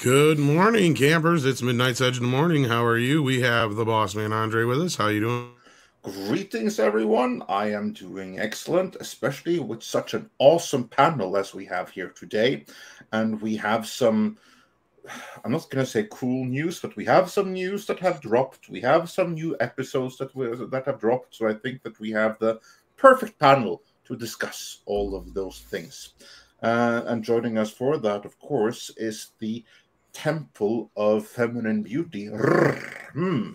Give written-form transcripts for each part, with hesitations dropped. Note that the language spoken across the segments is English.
Good morning, campers. It's Midnight's Edge in the morning. How are you? We have the boss man, Andre, with us. How you doing? Greetings, everyone. I am doing excellent, especially with such an awesome panel as we have here today. And we have some, I'm not going to say cool news, but we have some news that have dropped. We have some new episodes that have dropped. So I think that we have the perfect panel to discuss all of those things. And joining us for that, of course, is the Temple of Feminine Beauty. Hello,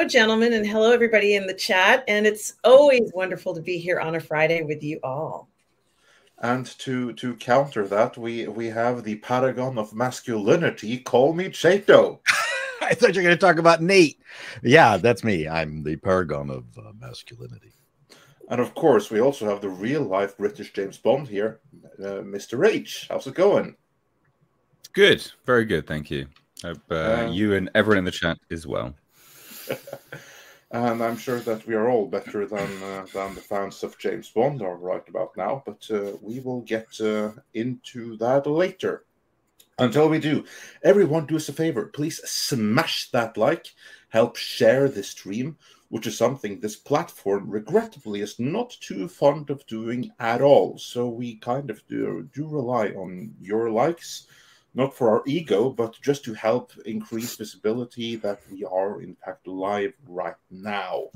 gentlemen, and hello, everybody in the chat. And it's always wonderful to be here on a Friday with you all. And to counter that, we have the paragon of masculinity. Call me Chato. I thought you were going to talk about Nate. Yeah, that's me. I'm the paragon of masculinity. And of course, we also have the real-life British James Bond here, Mr. H. How's it going? Good, very good, thank you. Hope you and everyone in the chat is well. And I'm sure that we are all better than the fans of James Bond are right about now, but we will get into that later. Until we do, everyone do us a favor. Please smash that like, help share this stream, which is something this platform, regrettably, is not too fond of doing at all. So we kind of do rely on your likes. Not for our ego, but just to help increase visibility that we are, in fact, live right now.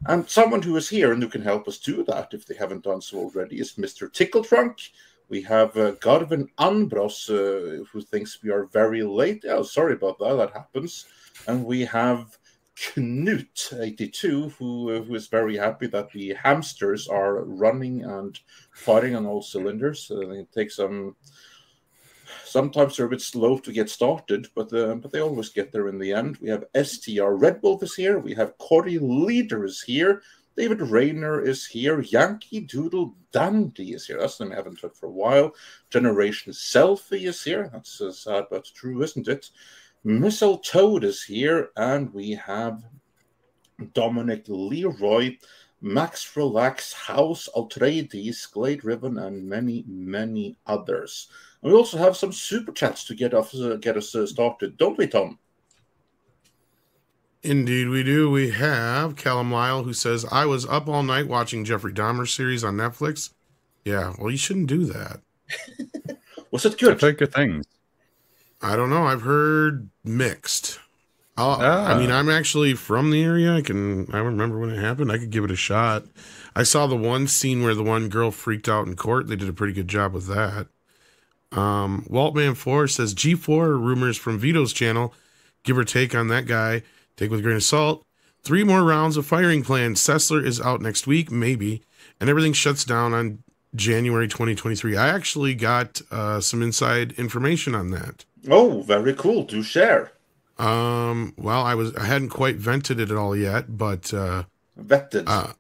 And someone who is here and who can help us do that, if they haven't done so already, is Mr. Tickletrunk. We have Garvin Anbros, who thinks we are very late. Oh, sorry about that, that happens. And we have Knut82, who is very happy that the hamsters are running and firing on all cylinders. It takes some... Sometimes they're a bit slow to get started, but they always get there in the end. We have STR Red Wolf is here. We have Kari Leader is here. David Rayner is here. Yankee Doodle Dandy is here. That's the name I haven't heard for a while. Generation Selfie is here. That's sad but true, isn't it? Missile Toad is here. And we have Dominic Leroy, Max Relax, House Atreides, Glade Ribbon, and many, many others. And we also have some super chats to get us started, don't we, Tom? Indeed, we do. We have Callum Lyle, who says, I was up all night watching Jeffrey Dahmer series on Netflix. Yeah, well, you shouldn't do that. Was it good? I've heard good things. I don't know. I've heard mixed. I mean, I'm actually from the area. I remember when it happened. I could give it a shot. I saw the one scene where the one girl freaked out in court. They did a pretty good job with that. Waltman4 says G4 rumors from Vito's channel. Give or take on that guy. Take with a grain of salt. 3 more rounds of firing planned. Sessler is out next week, maybe. And everything shuts down on January 2023. I actually got some inside information on that. Oh, very cool. Do share. Well, I hadn't quite vented it all yet, but Vetted.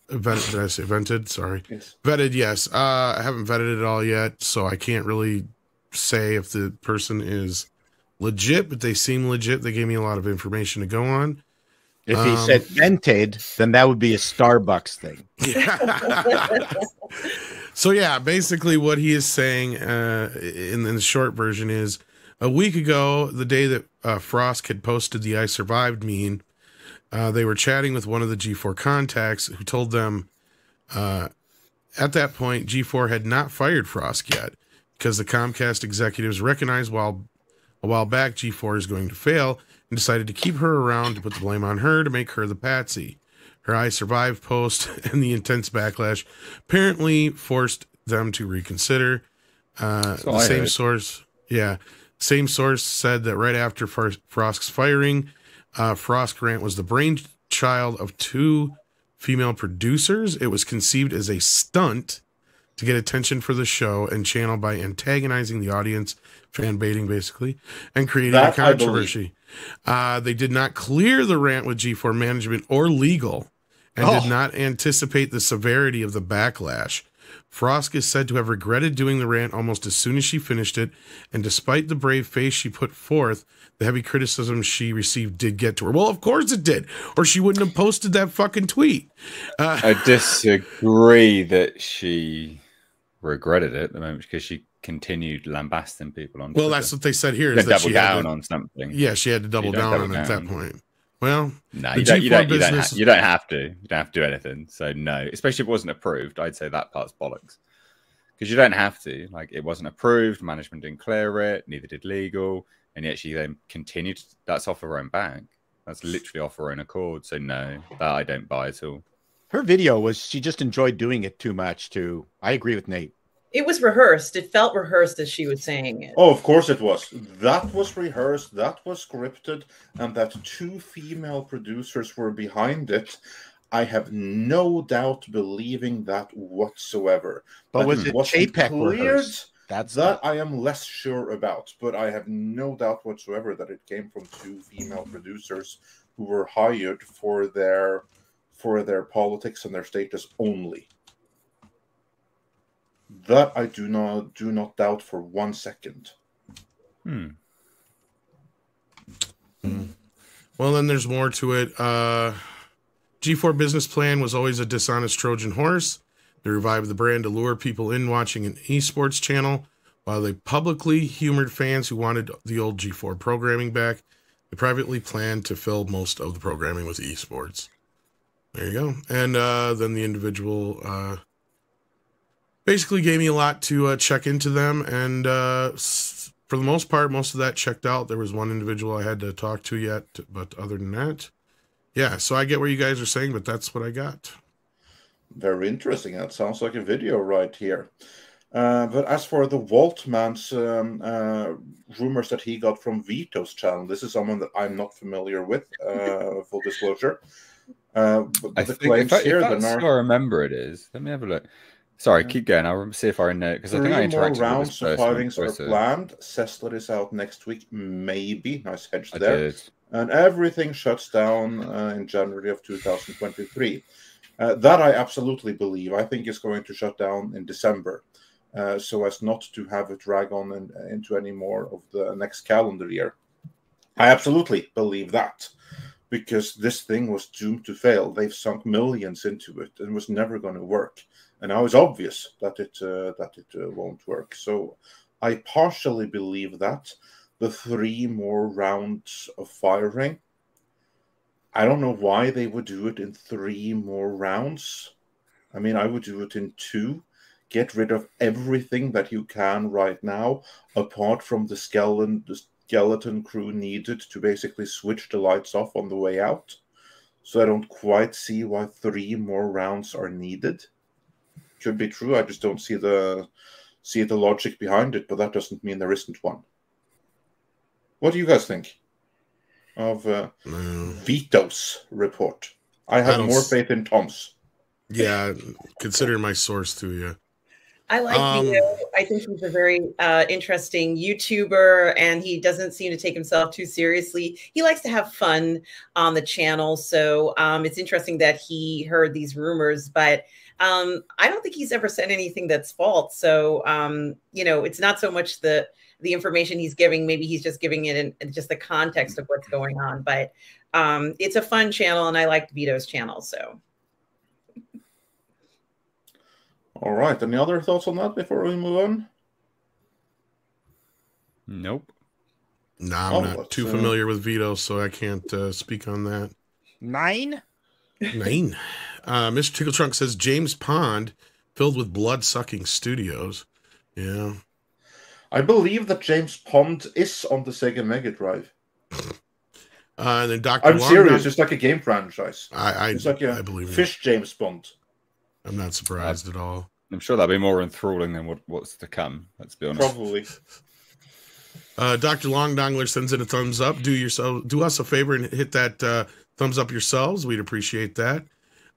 Vetted, did I say vented? Sorry. Yes. Vetted, yes. I haven't vetted it all yet, so I can't really say if the person is legit, but they seem legit. They gave me a lot of information to go on. If he said vented, then that would be a Starbucks thing. Yeah. So, yeah, basically what he is saying in the short version is a week ago, the day that Frosk had posted the I Survived meme, they were chatting with one of the G4 contacts who told them at that point, G4 had not fired Frosk yet because the Comcast executives recognized a while back G4 is going to fail and decided to keep her around to put the blame on her to make her the patsy. Her I Survived post and the intense backlash apparently forced them to reconsider. The same source, same source said that right after Frosk's firing, Frosk Grant was the brainchild of 2 female producers. It was conceived as a stunt to get attention for the show and channel by antagonizing the audience, fan baiting basically, and creating a controversy. They did not clear the rant with G4 management or legal and did not anticipate the severity of the backlash. Frosk is said to have regretted doing the rant almost as soon as she finished it, and despite the brave face she put forth, the heavy criticism she received did get to her. Well, of course it did, or she wouldn't have posted that fucking tweet. I disagree that she regretted it at the moment because she continued lambasting people on Well, Twitter. that's what they said here. They Is that double she had down to, on something. Yeah, she had to double down on it at that point. Well, no, the you G4 don't business. You don't have to. You don't have to do anything. So no, especially if it wasn't approved. I'd say that part's bollocks. Because you don't have to. Like, it wasn't approved. Management didn't clear it. Neither did legal. And yet she then continued. That's off her own back. That's literally off her own accord. So no, that I don't buy at all. Her video was she just enjoyed doing it too much. I agree with Nate. It was rehearsed. It felt rehearsed as she was saying it. Oh, of course it was. That was rehearsed. That was scripted, and that 2 female producers were behind it. I have no doubt believing that whatsoever. But that was it JPEG rehearsed? That's that I am less sure about, but I have no doubt whatsoever that it came from 2 female producers who were hired for their politics and their status only. That I do not doubt for 1 second. Well, then there's more to it. G4 business plan was always a dishonest Trojan horse. They revived the brand to lure people in watching an esports channel, while they publicly humored fans who wanted the old G4 programming back. They privately planned to fill most of the programming with esports. There you go. And then the individual basically gave me a lot to check into them. And for the most part, most of that checked out. There was one individual I had to talk to yet. But other than that, yeah. So I get what you guys are saying, but that's what I got. Very interesting. That sounds like a video right here. But as for the Waltman's rumors that he got from Vito's channel, this is someone that I'm not familiar with, full disclosure. But I the think claims here, that's who I remember it is. Let me have a look. Sorry, keep going. I'll see if I know, because I think I 3 more interacted rounds with this of person. firings are planned. Cessler is out next week, maybe. Nice hedge I there. did. And everything shuts down in January of 2023. That I absolutely believe. I think it's going to shut down in December, so as not to have it drag on into any more of the next calendar year. I absolutely believe that, because this thing was doomed to fail. They've sunk millions into it and it was never going to work. And now it's obvious that it won't work. So I partially believe that. The 3 more rounds of firing, I don't know why they would do it in 3 more rounds. I mean, I would do it in 2. Get rid of everything that you can right now, apart from the skeleton crew needed to basically switch the lights off on the way out. So I don't quite see why 3 more rounds are needed. Could be true. I just don't see the logic behind it, but that doesn't mean there isn't one. What do you guys think of Vito's report? I have more faith in Tom's. Yeah, consider my source to you. I like Vito. I think he's a very interesting YouTuber, and he doesn't seem to take himself too seriously. He likes to have fun on the channel, so it's interesting that he heard these rumors, but I don't think he's ever said anything that's false. So, you know, it's not so much the information he's giving. Maybe he's just giving it in just the context of what's going on. But it's a fun channel, and I like Vito's channel. So, all right. Any other thoughts on that before we move on? Nope. No, I'm not too familiar with Vito, so I can't speak on that. 9. Mr. Tickle Trunk says James Pond filled with blood-sucking studios. Yeah. I believe that James Pond is on the Sega Mega Drive. And then Dr. I'm serious. It's like a game franchise. It's like I believe Fish James Bond. I'm not surprised at all. I'm sure that'll be more enthralling than what's to come. Let's be honest. Probably. Dr. Long Dongler sends in a thumbs up. Do us a favor and hit that thumbs up yourselves. We'd appreciate that.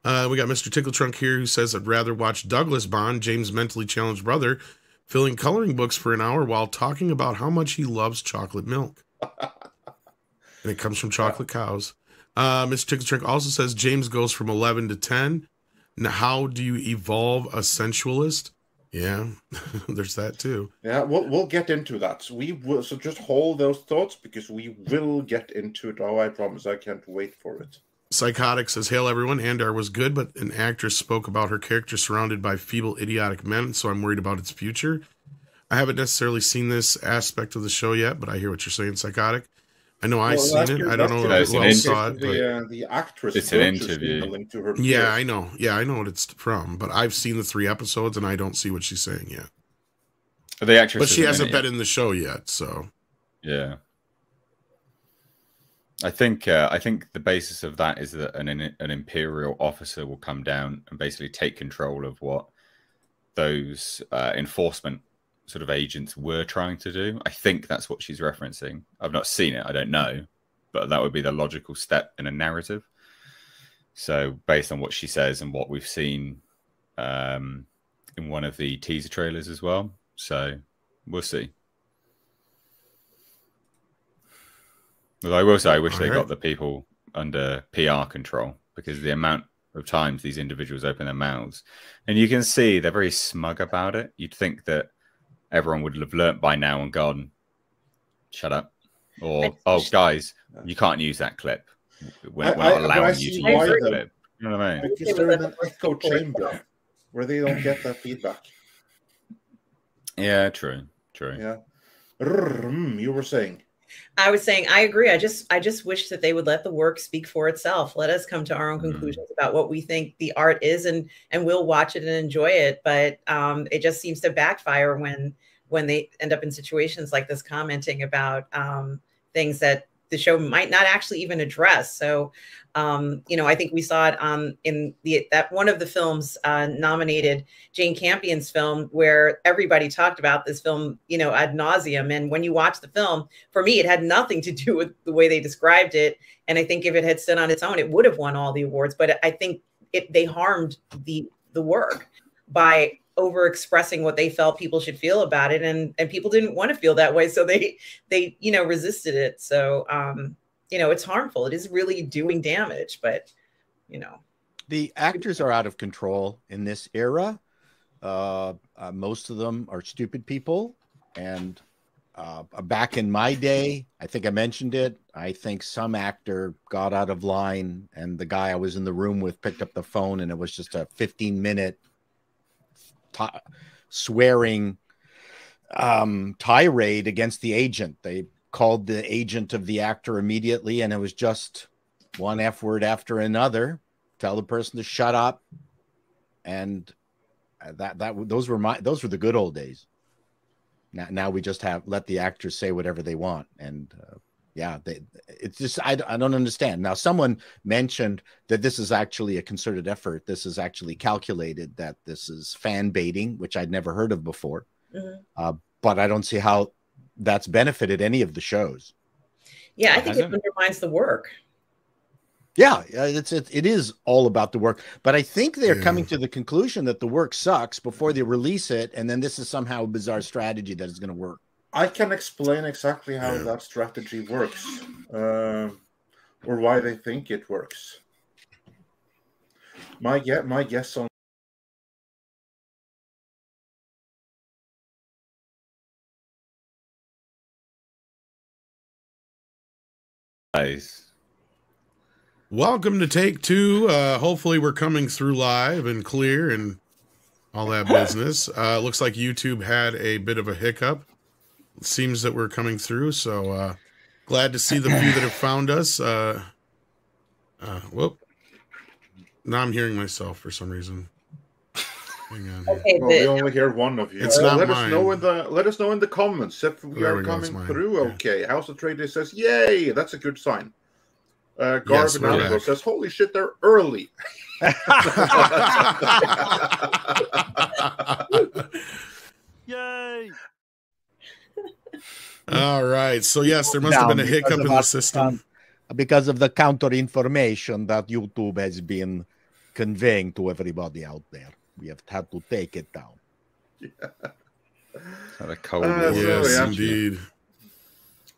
We got Mr. Tickle Trunk here who says, I'd rather watch Douglas Bond, James' mentally challenged brother, filling coloring books for an hour while talking about how much he loves chocolate milk. And it comes from chocolate cows. Mr. Tickle Trunk also says, James goes from 11 to 10. Now, how do you evolve a sensualist? Yeah, there's that too. Yeah, we'll get into that. We will, so just hold those thoughts because we will get into it. Oh, I promise. I can't wait for it. Psychotic says, hail everyone. Andar was good, but an actress spoke about her character surrounded by feeble, idiotic men, so I'm worried about its future. I haven't necessarily seen this aspect of the show yet, but I hear what you're saying, Psychotic. I know I've seen it. I don't know who else saw it. The actress. It's an interview. Link to her yeah, I know. Yeah, I know what it's from, but I've seen the 3 episodes and I don't see what she's saying yet. The actress, but she hasn't been in the show yet, so yeah. I think the basis of that is that an imperial officer will come down and basically take control of what those enforcement sort of agents were trying to do. I think that's what she's referencing. I've not seen it. I don't know, but that would be the logical step in a narrative. So based on what she says and what we've seen in one of the teaser trailers as well. So we'll see. Although I will say, I wish they got the people under PR control, because the amount of times these individuals open their mouths, and you can see they're very smug about it. You'd think that everyone would have learnt by now and gone, shut up. Or, oh, guys, you can't use that clip. We're not allowing you to use that clip. You know what I mean? Because they're in an echo chamber where they don't get that feedback. Yeah, true. Yeah. You were saying? I was saying, I agree. I just wish that they would let the work speak for itself. Let us come to our own conclusions about what we think the art is, and we'll watch it and enjoy it. But it just seems to backfire when they end up in situations like this, commenting about things that the show might not actually even address. So, I think we saw it in that one of the films nominated, Jane Campion's film, where everybody talked about this film, ad nauseum. And when you watch the film, for me, it had nothing to do with the way they described it. And I think if it had stood on its own, it would have won all the awards. But I think they harmed the work by over expressing what they felt people should feel about it, and people didn't want to feel that way, so they resisted it. So it's harmful. It is really doing damage, but the actors are out of control in this era. Most of them are stupid people, and back in my day, I think I mentioned it, I think some actor got out of line, and the guy I was in the room with picked up the phone, and it was just a 15-minute swearing tirade against the agent. They called the agent of the actor immediately, and it was just one F word after another. Tell the person to shut up, and those were the good old days. Now we just let the actors say whatever they want, and it's just I don't understand. Now, someone mentioned that this is actually a concerted effort. This is actually calculated, that this is fan baiting, which I'd never heard of before. But I don't see how that's benefited any of the shows. Yeah, I think it undermines the work. Yeah, it is all about the work. But I think they're coming to the conclusion that the work sucks before they release it, and then this is somehow a bizarre strategy that is going to work. I can explain exactly how that strategy works, or why they think it works. My guess on Nice. Welcome to Take Two. Hopefully we're coming through live and clear and all that business. Looks like YouTube had a bit of a hiccup. It seems that we're coming through, so glad to see the few that have found us. Whoop. Now I'm hearing myself for some reason. Hang on. Okay, well, we only hear one of you. It's not let mine. Let us know in the comments if we are coming through. Okay. House of Trader says, "Yay!" That's a good sign. Garvin says, "Holy shit, they're early." Yay! All right. So yes, there must have been a hiccup in the system because of the counter information that YouTube has been conveying to everybody out there. We have had to take it down. Yes, indeed.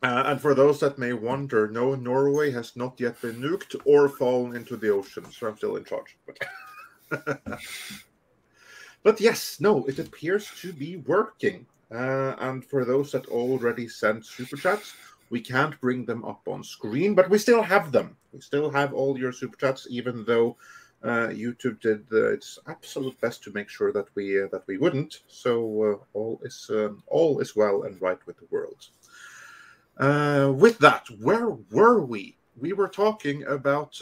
And for those that may wonder, no, Norway has not yet been nuked or fallen into the ocean, so I'm still in charge. But yes, no, it appears to be working. And for those that already sent super chats, we can't bring them up on screen, but we still have them. We still have all your super chats, even though YouTube did its absolute best to make sure that we wouldn't. So all is well and right with the world. With that, where were we? We were talking about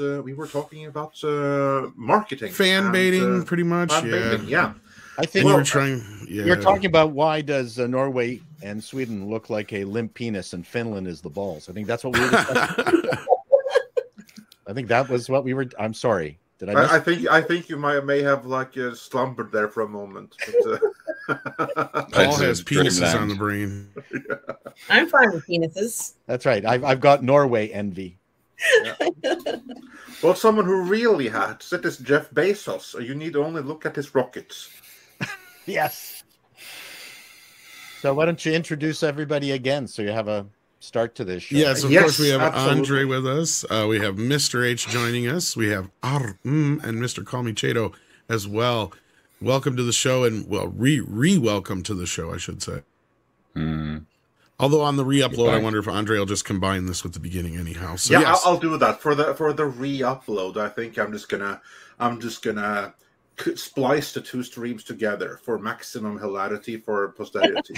marketing, fan baiting, pretty much. Fan baiting, yeah. I think you were trying. Yeah. You're talking about why does Norway and Sweden look like a limp penis and Finland is the balls. I think that's what we were discussing. I think that was what we were. I'm sorry. Did I? I think you may have like slumbered there for a moment. But, Paul has penises on the brain. Yeah. I'm fine with penises. That's right. I've got Norway envy. Yeah. Well, someone who really has it is Jeff Bezos. You need to only look at his rockets. Yes. So why don't you introduce everybody again so you have a start to this show? Yes, of course we have Andre with us. We have Mr. H joining us. We have and Mr. Call Me Chato as well. Welcome to the show, and well, re-welcome to the show, I should say. Although on the re-upload, I wonder if Andre will just combine this with the beginning anyhow. So yeah, yes. I'll do that for the re-upload. I think I'm just gonna splice the two streams together for maximum hilarity for posterity.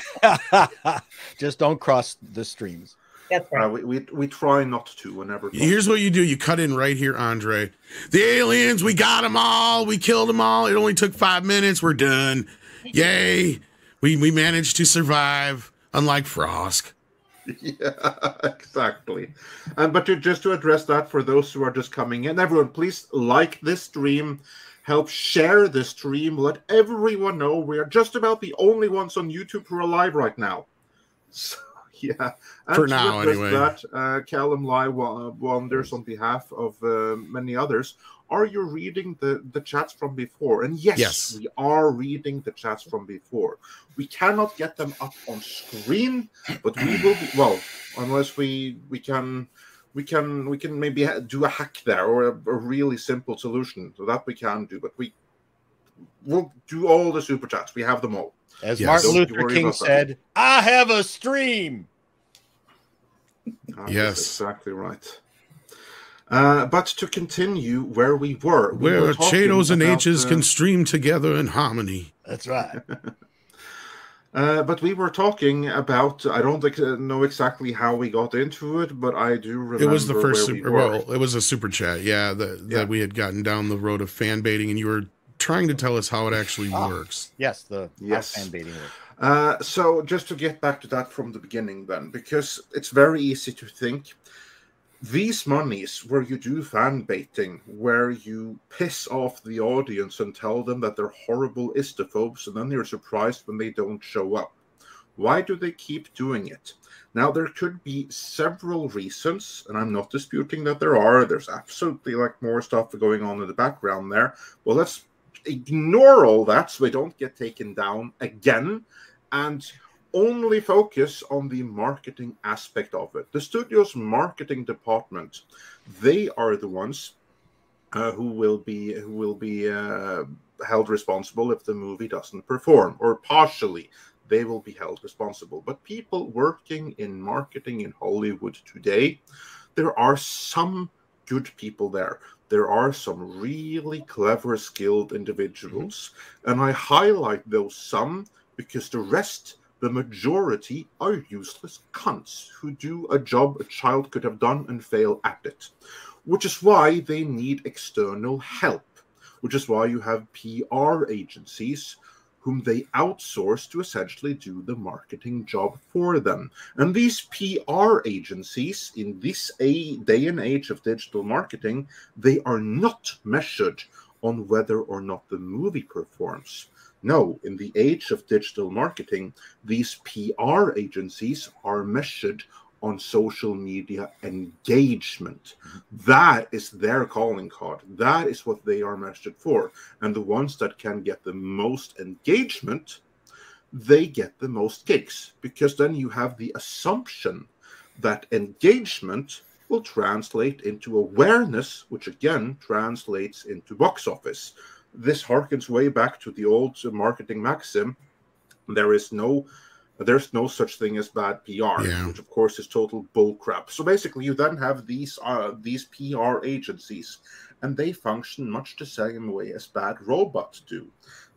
Just don't cross the streams. That's right. We try not to whenever. Here's what you do: you cut in right here, Andre. The aliens, we got them all. We killed them all. It only took 5 minutes. We're done. Yay! We managed to survive, unlike Frosk. Yeah, exactly. But just to address that for those who are just coming in, everyone, please like this stream. Help share the stream. Let everyone know we are just about the only ones on YouTube who are alive right now. So, yeah. And for now, anyway. That, Callum Lai wonders on behalf of many others, are you reading the chats from before? And yes, we are reading the chats from before. We cannot get them up on screen, but we will be, well, unless we can maybe do a hack there or a really simple solution. So that we can do, but we'll do all the super chats. We have them all. As Martin Luther King said, I have a stream. Yes, exactly right. But to continue where we were. Where Chatos and H's can stream together in harmony. That's right. But we were talking about, I don't know exactly how we got into it, but I do remember it was the first it was a super chat, that we had gotten down the road of fan baiting, and you were trying to tell us how it actually works. Yes, how fan baiting works. So just to get back to that from the beginning then, because it's very easy to think these monies where you do fan baiting, where you piss off the audience and tell them that they're horrible istophobes, and then you're surprised when they don't show up. Why do they keep doing it? Now, there could be several reasons, and I'm not disputing that there are. There's absolutely like more stuff going on in the background there. Well, let's ignore all that so we don't get taken down again, and only focus on the marketing aspect of it. The studio's marketing department, they are the ones who will be held responsible if the movie doesn't perform, or partially they will be held responsible. But people working in marketing in Hollywood today, there are some good people there. There are some really clever, skilled individuals, and I highlight those some because the rest, the majority, are useless cunts who do a job a child could have done and fail at it. Which is why they need external help. Which is why you have PR agencies whom they outsource to essentially do the marketing job for them. And these PR agencies, in this day and age of digital marketing, they are not measured on whether or not the movie performs. No, in the age of digital marketing, these PR agencies are measured on social media engagement. That is their calling card. That is what they are measured for. And the ones that can get the most engagement, they get the most gigs. Because then you have the assumption that engagement will translate into awareness, which again translates into box office. This harkens way back to the old marketing maxim. There is no There's no such thing as bad PR, which of course is total bullcrap. So basically, you then have these PR agencies, and they function much the same way as bad robots do.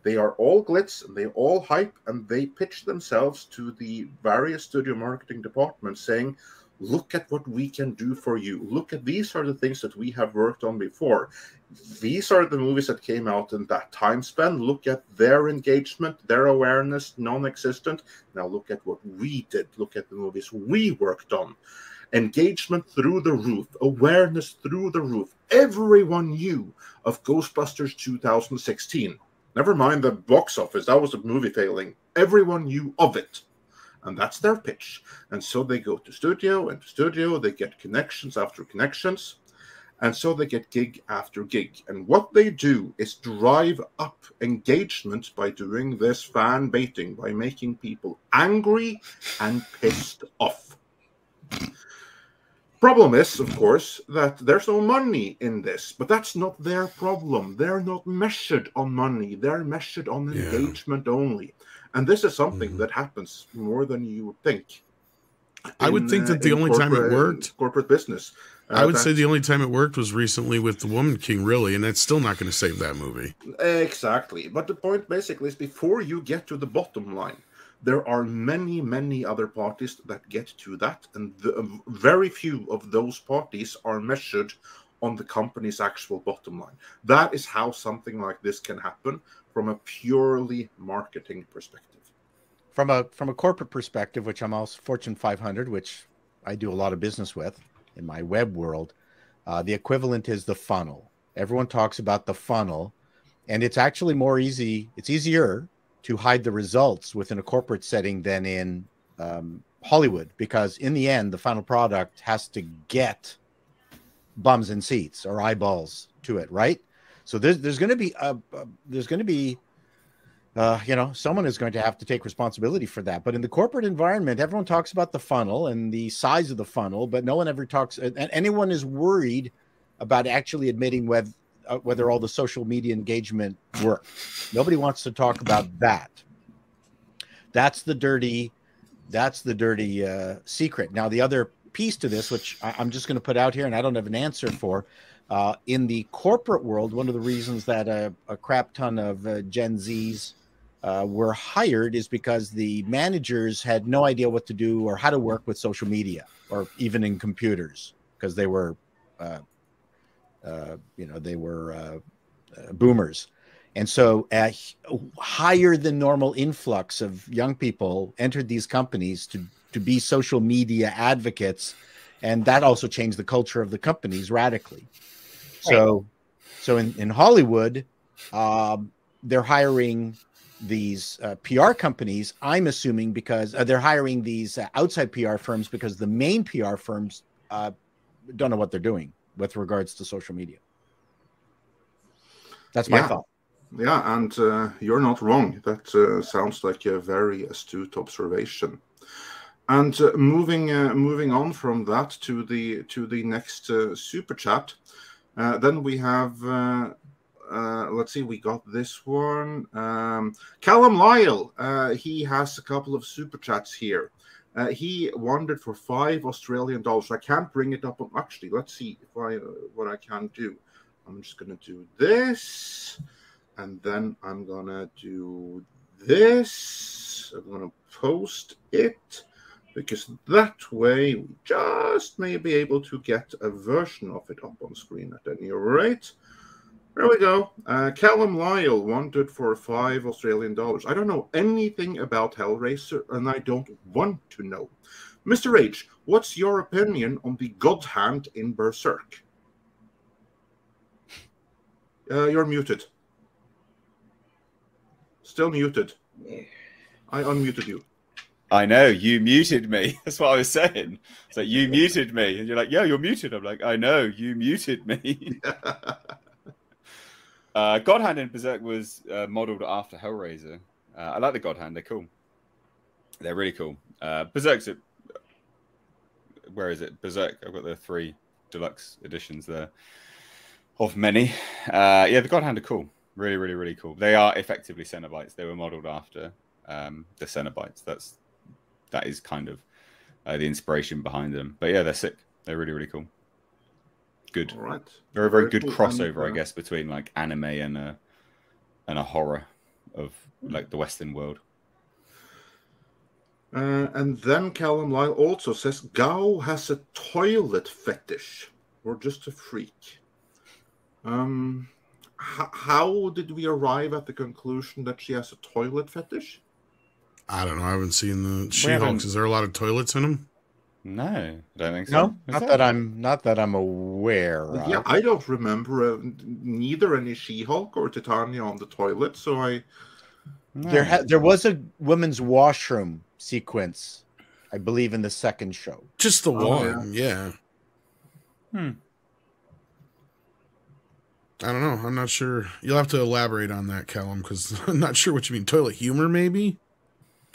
They are all glitz, and they all hype, and they pitch themselves to the various studio marketing departments saying, look at what we can do for you. Look at, these are the things that we have worked on before. These are the movies that came out in that time span. Look at their engagement, their awareness, non-existent. Now look at what we did. Look at the movies we worked on. Engagement through the roof, awareness through the roof. Everyone knew of Ghostbusters 2016. Never mind the box office, that was a movie failing. Everyone knew of it. And that's their pitch. And so they go to studio and to studio, they get connections after connections. And so they get gig after gig. And what they do is drive up engagement by doing this fan baiting, by making people angry and pissed off. Problem is, of course, that there's no money in this, but that's not their problem. They're not measured on money. They're measured on engagement only. And this is something that happens more than you would think. I would think that the only time it worked, corporate business. I would say the only time it worked was recently with The Woman King, really, and that's still not going to save that movie. Exactly. But the point basically is, before you get to the bottom line, there are many, many other parties that get to that, and very few of those parties are measured on the company's actual bottom line. That is how something like this can happen from a purely marketing perspective. From a corporate perspective, which I'm also Fortune 500, which I do a lot of business with in my web world, the equivalent is the funnel. Everyone talks about the funnel, and it's actually it's easier to hide the results within a corporate setting than in Hollywood, because in the end, the final product has to get bums and seats or eyeballs to it, right? So there's going to be someone is going to have to take responsibility for that. But in the corporate environment, everyone talks about the funnel and the size of the funnel, but no one ever talks. And anyone is worried about actually admitting whether all the social media engagement worked. Nobody wants to talk about that. That's the dirty secret. Now, the other piece to this, which I'm just going to put out here, and I don't have an answer for, in the corporate world, one of the reasons that a crap ton of Gen Zs were hired is because the managers had no idea what to do or how to work with social media or even in computers, because they were boomers. And so a higher than normal influx of young people entered these companies to be social media advocates. And that also changed the culture of the companies radically. So in Hollywood, they're hiring these PR companies, I'm assuming, because they're hiring these outside PR firms because the main PR firms don't know what they're doing with regards to social media. That's my thought. Yeah, and you're not wrong. That sounds like a very astute observation. And moving on from that to the next super chat, then we have let's see, we got this one. Callum Lyle, he has a couple of super chats here. He wandered for $5 Australian. I can't bring it up. Actually, let's see if what I can do. I'm just going to do this, and then I'm going to do this. I'm going to post it, because that way we just may be able to get a version of it up on screen at any rate. There we go. Callum Lyle wanted for $5 Australian. I don't know anything about Hellraiser, and I don't want to know. Mr. H, what's your opinion on the God Hand in Berserk? You're muted. Still muted. I unmuted you. I know, you muted me. That's what I was saying. It's like, you muted me. And you're like, yeah, you're muted. I'm like, I know, you muted me. God Hand in Berserk was modeled after Hellraiser. I like the God Hand. They're cool. They're really cool. Berserk's where is it? Berserk. I've got the 3 deluxe editions there of many. Yeah, the God Hand are cool. Really, really, really cool. They are effectively Cenobites. They were modeled after the Cenobites. That's that is kind of the inspiration behind them. But yeah, they're sick. They're really, really cool. Good. All right. They're a very good cool. crossover, I guess, between like anime and a horror of like the Western world. And then Callum Lyle also says Gao has a toilet fetish, or just a freak. How did we arrive at the conclusion that she has a toilet fetish? I don't know. I haven't seen the She-Hulks. Is there a lot of toilets in them? No, I don't think so. No, not that I'm aware of. Yeah, I don't remember neither any She-Hulk or Titania on the toilet, so I... No. There was a women's washroom sequence, I believe, in the second show. Just the one, yeah. Hmm. I don't know. I'm not sure. You'll have to elaborate on that, Callum, because I'm not sure what you mean. Toilet humor, maybe?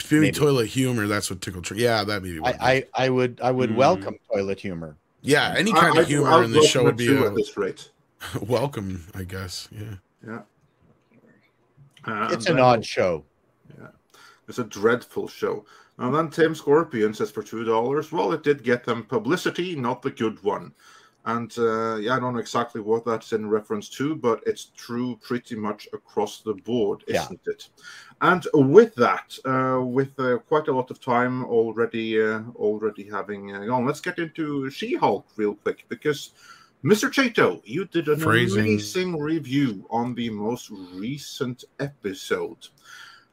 If you mean toilet humor, that's what tickled. Yeah, that'd be. I would welcome toilet humor. Yeah, any kind of humor in this show would be at this rate. Welcome, I guess. Yeah. Yeah. It's an odd show. Yeah, it's a dreadful show. And then Tim Scorpion says for $2, well, it did get them publicity, not the good one. And yeah, I don't know exactly what that's in reference to, but it's true pretty much across the board, isn't it? And with that, with quite a lot of time already having gone, let's get into She-Hulk real quick, because Mr. Chato, you did an amazing review on the most recent episode.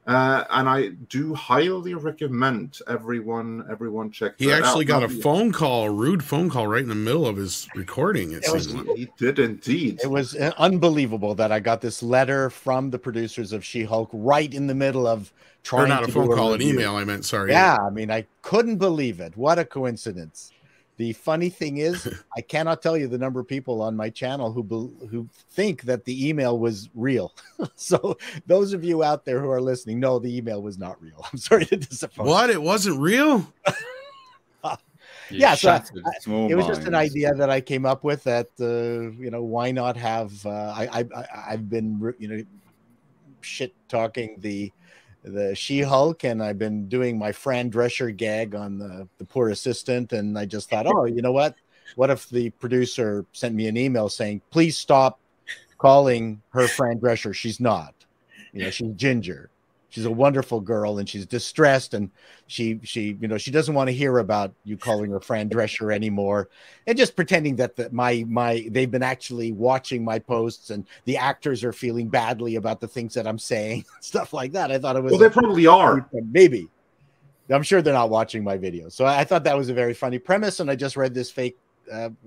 And I do highly recommend everyone check that out. He actually got a phone call, a rude phone call right in the middle of his recording. He did indeed. It was unbelievable that I got this letter from the producers of She-Hulk right in the middle of trying to do a phone call, an email, I meant, sorry. Yeah, I mean, I couldn't believe it. What a coincidence. The funny thing is, I cannot tell you the number of people on my channel who think that the email was real. So those of you out there who are listening, no, the email was not real. I'm sorry to disappoint. What? It wasn't real? Yeah, so it was just an idea that I came up with that, you know, why not have, I've been, you know, shit talking the She-Hulk, and I've been doing my Fran Drescher gag on the poor assistant, and I just thought, oh, you know what if the producer sent me an email saying, please stop calling her Fran Drescher? She's not, you know, she's Ginger. She's a wonderful girl, and she's distressed, and she you know, she doesn't want to hear about you calling her Fran Drescher anymore, and just pretending that they've been actually watching my posts, and the actors are feeling badly about the things that I'm saying, stuff like that. I thought it was, well, they probably are. Maybe. I'm sure they're not watching my videos. So I thought that was a very funny premise, and I just read this fake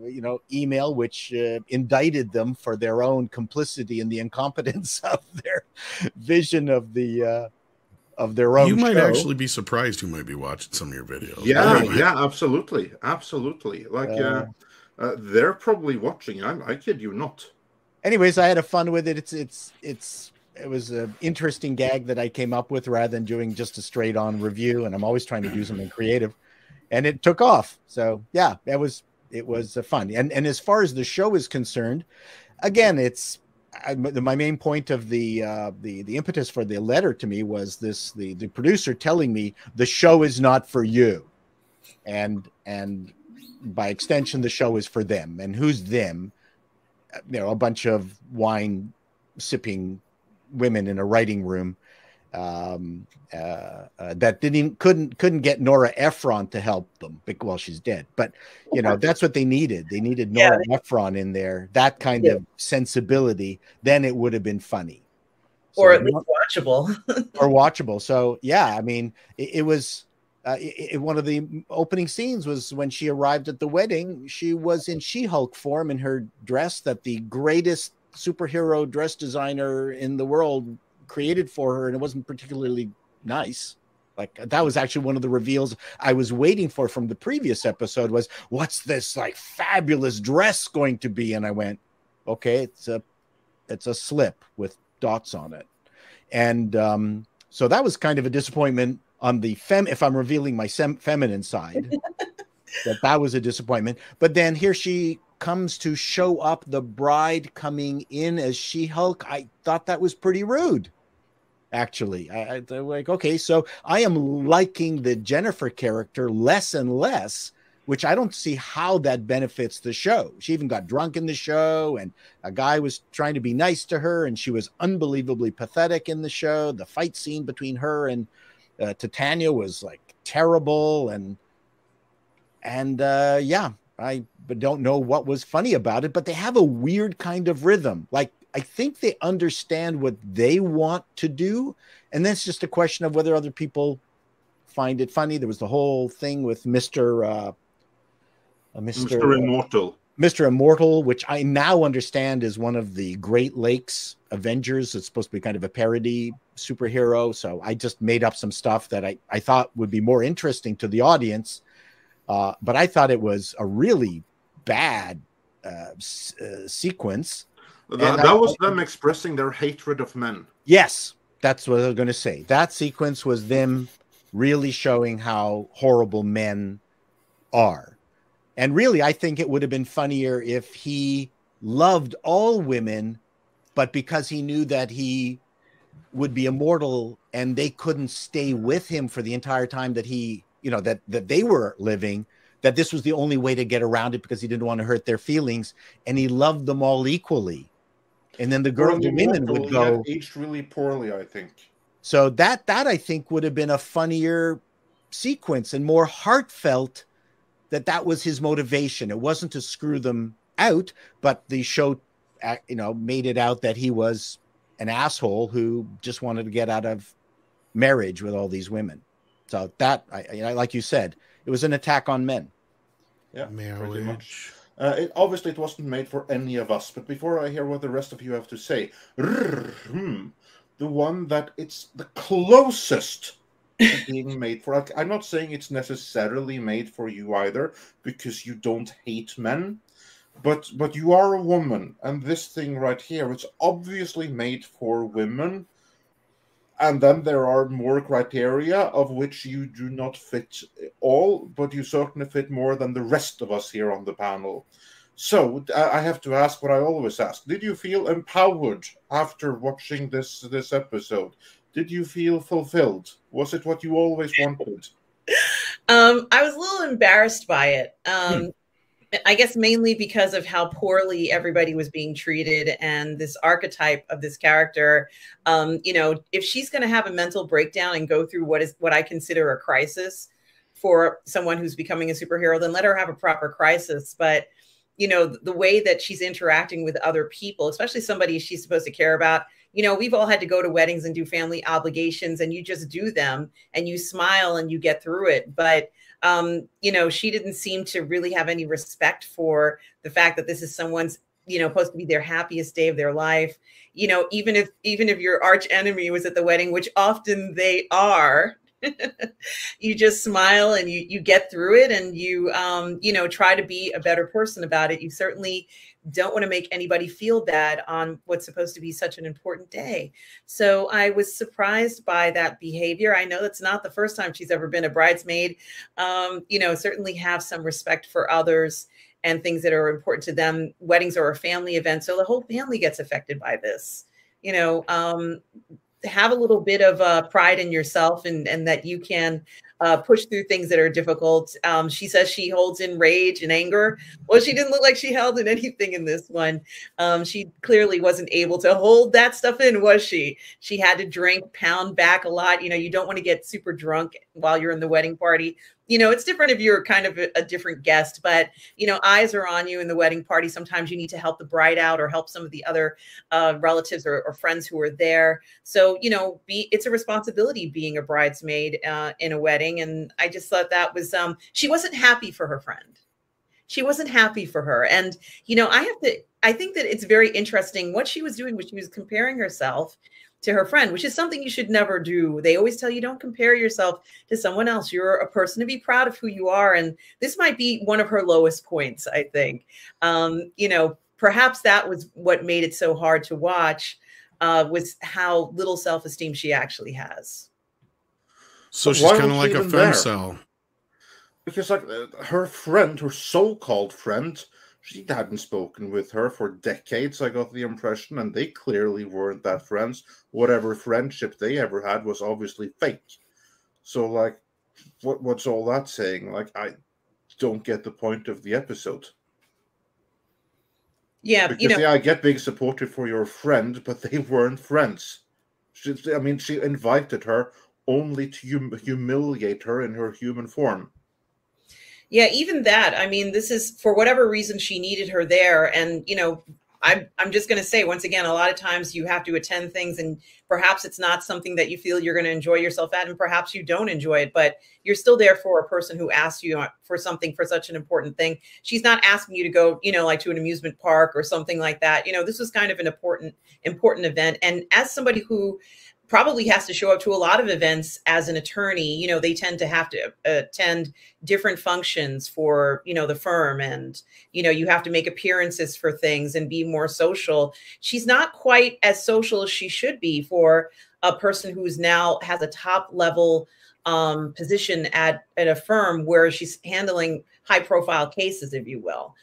you know, email which indicted them for their own complicity in the incompetence of their vision of the of their own. You might show. actually be surprised who might be watching some of your videos. Yeah, yeah, absolutely. Like they're probably watching. I kid you not. Anyways, I had a fun with it. It was an interesting gag that I came up with rather than doing just a straight on review, and I'm always trying to do something creative, and it took off. So yeah, it was fun. And as far as the show is concerned, again, it's my main point of the impetus for the letter to me was this: the producer telling me the show is not for you, and by extension the show is for them. And who's them? You know, a bunch of wine sipping women in a writing room that couldn't get Nora Ephron to help them. Well, she's dead, but you know, that's what they needed. They needed Nora Ephron in there, that kind of sensibility. Then it would have been funny, or at least watchable. Or watchable. So yeah, I mean, it was one of the opening scenes was when she arrived at the wedding. She was in She-Hulk form in her dress that the greatest superhero dress designer in the world created for her, and it wasn't particularly nice. Like, that was actually one of the reveals I was waiting for from the previous episode was, what's this like fabulous dress going to be? And I went, okay, it's a slip with dots on it. And so that was kind of a disappointment on the if I'm revealing my feminine side, that was a disappointment. But then here she comes to show up, the bride coming in as She-Hulk. I thought that was pretty rude. Actually, they're like, okay, so I am liking the Jennifer character less and less, which I don't see how that benefits the show. She even got drunk in the show, and a guy was trying to be nice to her, and she was unbelievably pathetic in the show. The fight scene between her and Titania was like terrible, and yeah, I don't know what was funny about it, but they have a weird kind of rhythm. Like, I think they understand what they want to do, and then it's just a question of whether other people find it funny. There was the whole thing with Mr. Immortal, which I now understand is one of the Great Lakes Avengers. It's supposed to be kind of a parody superhero, so I just made up some stuff that I thought would be more interesting to the audience, but I thought it was a really bad sequence. That was them expressing their hatred of men. Yes, that's what I was going to say. That sequence was them really showing how horrible men are. And really, I think it would have been funnier if he loved all women, but because he knew that he would be immortal and they couldn't stay with him for the entire time that he, you know, that they were living, that this was the only way to get around it because he didn't want to hurt their feelings, and he loved them all equally. And then the women would go aged really poorly, I think. So that I think would have been a funnier sequence and more heartfelt. That was his motivation. It wasn't to screw them out, but the show, you know, made it out that he was an asshole who just wanted to get out of marriage with all these women. So that, like you said, it was an attack on men. Yeah, marriage. Pretty much. Obviously, it wasn't made for any of us, but before I hear what the rest of you have to say, the one that it's the closest to being made for, I'm not saying it's necessarily made for you either, because you don't hate men, but you are a woman, and this thing right here, it's obviously made for women, and then there are more criteria of which you do not fit all, but you certainly fit more than the rest of us here on the panel. So I have to ask what I always ask. Did you feel empowered after watching this episode? Did you feel fulfilled? Was it what you always wanted? I was a little embarrassed by it. I guess mainly because of how poorly everybody was being treated and this archetype of this character. You know, if she's going to have a mental breakdown and go through what I consider a crisis for someone who's becoming a superhero, then let her have a proper crisis. But, you know, the way that she's interacting with other people, especially somebody she's supposed to care about, you know, we've all had to go to weddings and do family obligations, and you just do them and you smile and you get through it. But you know, she didn't seem to really have any respect for the fact that this is someone's, you know, supposed to be their happiest day of their life. You know, even if your arch enemy was at the wedding, which often they are, you just smile and you get through it, and you know, try to be a better person about it. You certainly don't want to make anybody feel bad on what's supposed to be such an important day. So I was surprised by that behavior. I know that's not the first time she's ever been a bridesmaid. You know, certainly have some respect for others and things that are important to them. Weddings are a family event, so the whole family gets affected by this. You know, have a little bit of pride in yourself, and that you can push through things that are difficult. She says she holds in rage and anger. Well, she didn't look like she held in anything in this one. She clearly wasn't able to hold that stuff in, was she? She had to drink, pound back a lot. You know, you don't want to get super drunk while you're in the wedding party. You know, it's different if you're kind of a different guest, but, you know, eyes are on you in the wedding party. Sometimes you need to help the bride out or help some of the other relatives or friends who are there. So, you know, it's a responsibility being a bridesmaid in a wedding. And I just thought that was, she wasn't happy for her friend. She wasn't happy for her. And, you know, I think that it's very interesting what she was doing, was she was comparing herself to her friend, which is something you should never do. They always tell you, don't compare yourself to someone else. You're a person to be proud of who you are. And this might be one of her lowest points, I think. You know, perhaps that was what made it so hard to watch, was how little self-esteem she actually has. So she's kind of like a femcel. Because like her friend, her so-called friend, She hadn't spoken with her for decades, I got the impression, and they clearly weren't that friends. Whatever friendship they ever had was obviously fake. So, like, what's all that saying? Like, I don't get the point of the episode. Yeah, because yeah, I get being supportive for your friend, but they weren't friends. She invited her only to humiliate her in her human form. Yeah, even that. I mean, this is for whatever reason she needed her there, and I'm just going to say once again, a lot of times you have to attend things, and perhaps it's not something that you feel you're going to enjoy yourself at, and perhaps you don't enjoy it, but you're still there for a person who asked you for something, for such an important thing. She's not asking you to go, like to an amusement park or something like that. This was kind of an important event, and as somebody who probably has to show up to a lot of events as an attorney, they tend to have to attend different functions for, the firm, and, you have to make appearances for things and be more social. She's not quite as social as she should be for a person who's now has a top level position at a firm where she's handling high profile cases, if you will.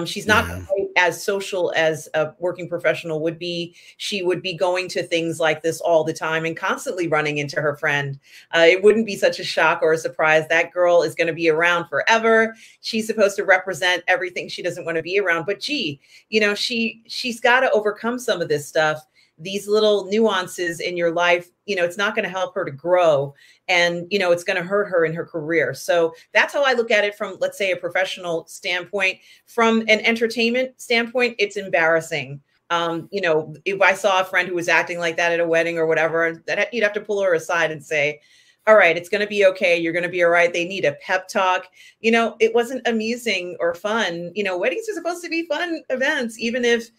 She's not quite as social as a working professional would be. She would be going to things like this all the time and constantly running into her friend. It wouldn't be such a shock or a surprise. That girl is going to be around forever. She's supposed to represent everything she doesn't want to be around. But she's got to overcome some of this stuff. These little nuances in your life, it's not going to help her to grow, and, it's going to hurt her in her career. So that's how I look at it from, let's say, a professional standpoint. From an entertainment standpoint, it's embarrassing. If I saw a friend who was acting like that at a wedding or whatever, that you'd have to pull her aside and say, all right, it's going to be okay. You're going to be all right. They need a pep talk. It wasn't amusing or fun. Weddings are supposed to be fun events, even if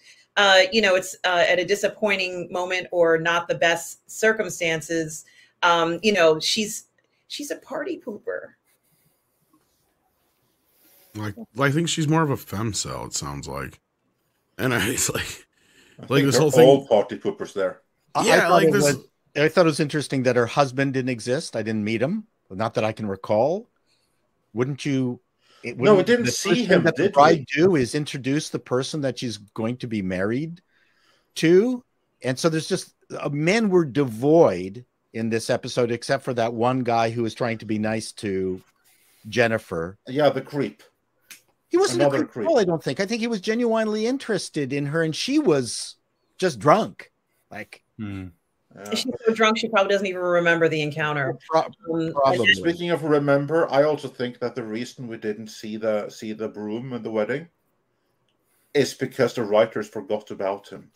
it's at a disappointing moment or not the best circumstances. She's a party pooper. I think she's more of a femcel, it sounds like. And it's like this they're whole thing. All party poopers there. Yeah, I thought it was interesting that her husband didn't exist. I didn't meet him, not that I can recall. Wouldn't you? No, we didn't see him. That the bride do is introduce the person that she's going to be married to, and so there's just men were devoid in this episode, except for that one guy who was trying to be nice to Jennifer. Yeah, the creep. He wasn't a creep at all, I don't think. I think he was genuinely interested in her, and she was just drunk. Like, she's so drunk she probably doesn't even remember the encounter. Probably. Speaking of remember, I also think that the reason we didn't see the broom at the wedding is because the writers forgot about him.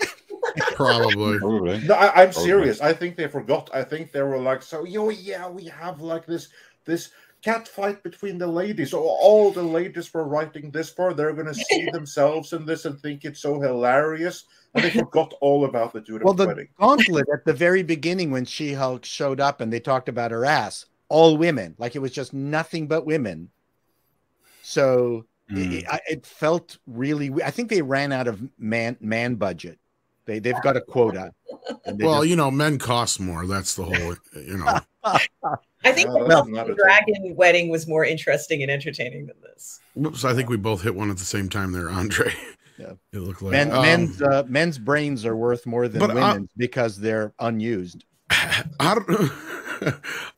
Probably. No, I'm serious. I think they forgot. I think they were like, so yeah, we have like this cat fight between the ladies. So all the ladies were writing this for. They're going to see themselves in this and think it's so hilarious. And they forgot all about the dude at the wedding. Gauntlet at the very beginning when She-Hulk showed up and they talked about her ass, all women, like it was just nothing but women. So it felt really. I think they ran out of man budget. They've got a quota. Well, men cost more. That's the whole. I think the dragon wedding was more interesting and entertaining than this. Whoops! I think we both hit one at the same time there, Andre. Yeah, it looked like men's brains are worth more than women's because they're unused.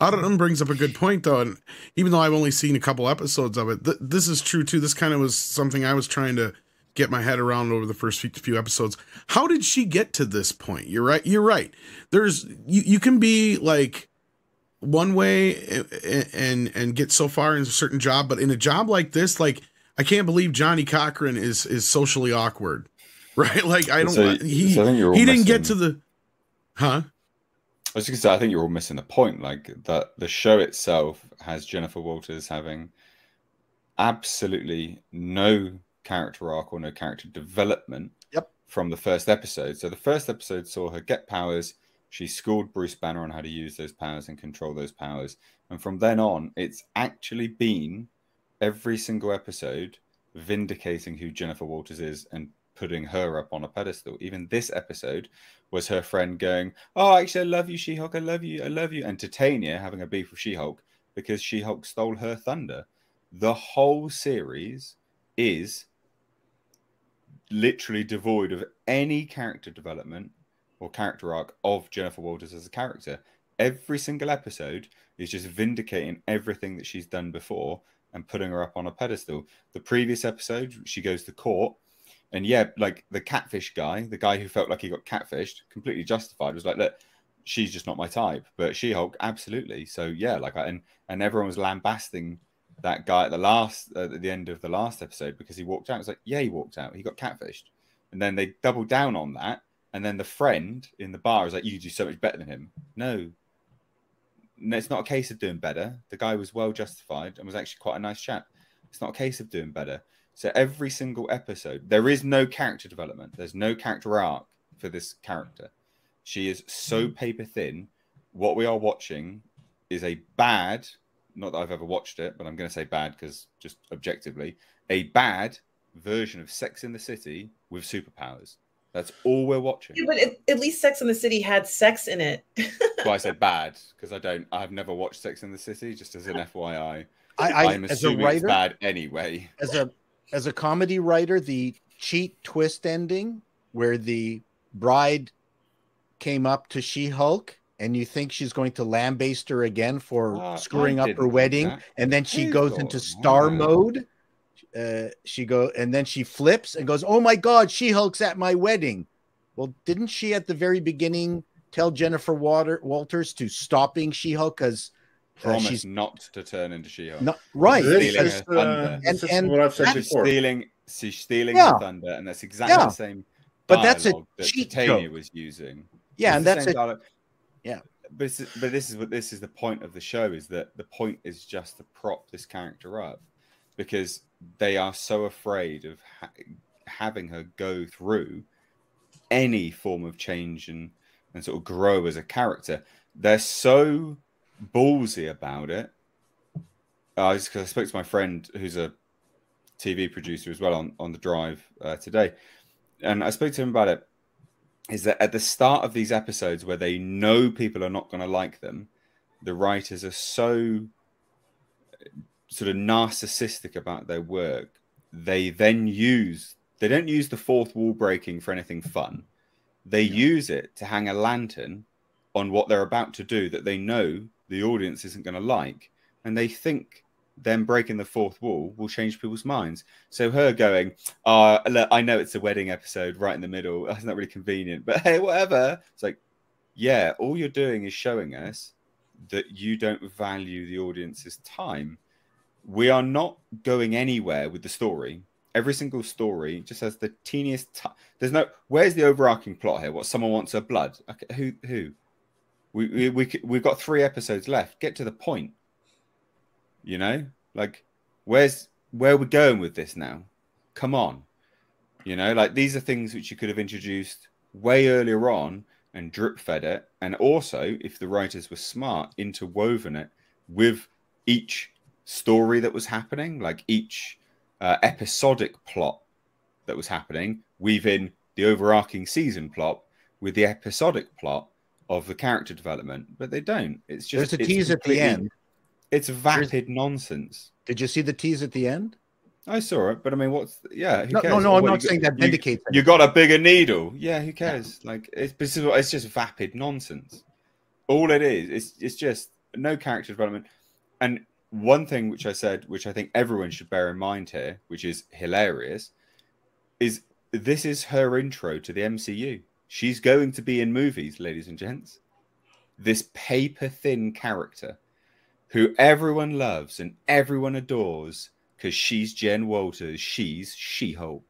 Adam brings up a good point though, and even though I've only seen a couple episodes of it, this is true too. This kind of was something I was trying to get my head around over the first few episodes. How did she get to this point? You're right. There's you can be like one way and get so far in a certain job, but in a job like this, like I can't believe Johnny Cochran is socially awkward, right? Like I don't. He didn't get to the. Huh? I was just gonna say, I think you're all missing the point. Like that, the show itself has Jennifer Walters having absolutely no character arc or no character development. Yep. From the first episode. So the first episode saw her get powers. She schooled Bruce Banner on how to use those powers and control those powers. And from then on, it's actually been every single episode vindicating who Jennifer Walters is and putting her up on a pedestal. Even this episode was her friend going, oh, actually, I love you, She-Hulk. I love you. And Titania having a beef with She-Hulk because She-Hulk stole her thunder. The whole series is literally devoid of any character development or character arc of Jennifer Walters as a character. Every single episode is just vindicating everything that she's done before and putting her up on a pedestal. The previous episode, she goes to court, and yeah, like the catfish guy, the guy who felt like he got catfished, completely justified, was like, look, she's just not my type. But She-Hulk, absolutely. So yeah, like, and everyone was lambasting that guy at the end of the last episode because he walked out. It's like, yeah, he walked out. He got catfished. And then they doubled down on that. And then the friend in the bar is like, you do so much better than him. No, it's not a case of doing better. The guy was well justified and was actually quite a nice chap. It's not a case of doing better. So every single episode, there is no character development. There's no character arc for this character. She is so paper thin. What we are watching is a bad, not that I've ever watched it, but I'm going to say bad because just objectively, a bad version of Sex in the City with superpowers. That's all we're watching. Yeah, but at least Sex in the City had sex in it. Well, I said bad because I've never watched Sex in the City, just as an FYI. I'm assuming it's bad anyway. As a comedy writer, the cheat twist ending where the bride came up to She-Hulk and you think she's going to lambaste her again for screwing up her wedding, and then she goes into star mode. And then she flips and goes, "Oh my God, She-Hulk's at my wedding." Well, didn't she at the very beginning tell Jennifer Walters to stop being She-Hulk because she's not to turn into She-Hulk? Not right. Stealing her thunder. And what I've said before. She's stealing her thunder, and that's exactly the same. But that's a that cheat Titania joke. Was using. Yeah, and that's yeah. But this is the point of the show, is that the point is just to prop this character up, because they are so afraid of having her go through any form of change and sort of grow as a character. They're so ballsy about it. Just because I spoke to my friend who's a TV producer as well on the drive today, and I spoke to him about it, is that at the start of these episodes where they know people are not going to like them, the writers are so sort of narcissistic about their work. They don't use the fourth wall breaking for anything fun. They use it to hang a lantern on what they're about to do that they know the audience isn't going to like, and they think them breaking the fourth wall will change people's minds. So her going, look, I know it's a wedding episode right in the middle, that's not really convenient, but hey, whatever. It's like, yeah, all you're doing is showing us that you don't value the audience's time. We are not going anywhere with the story. Every single story just has the teeniest. There's no. Where's the overarching plot here? What, someone wants her blood? Okay, who? We've got 3 episodes left. Get to the point. You know, like, where are we going with this now? Come on. You know, like, these are things which you could have introduced way earlier on and drip fed it, and also, if the writers were smart, interwoven it with each story that was happening, like each episodic plot that was happening, weaving the overarching season plot with the episodic plot of the character development. But they don't. It's just there's a tease at the end. It's vapid nonsense. Did you see the tease at the end? I saw it, but I mean, who cares? No, I'm not saying that vindicates it. You got a bigger needle. Yeah, who cares? Yeah. Like, it's just vapid nonsense. All it is, it's just no character development. And one thing which I said, which I think everyone should bear in mind here, which is hilarious, is this is her intro to the MCU. She's going to be in movies, ladies and gents. This paper-thin character who everyone loves and everyone adores because she's Jen Walters. She's She-Hulk.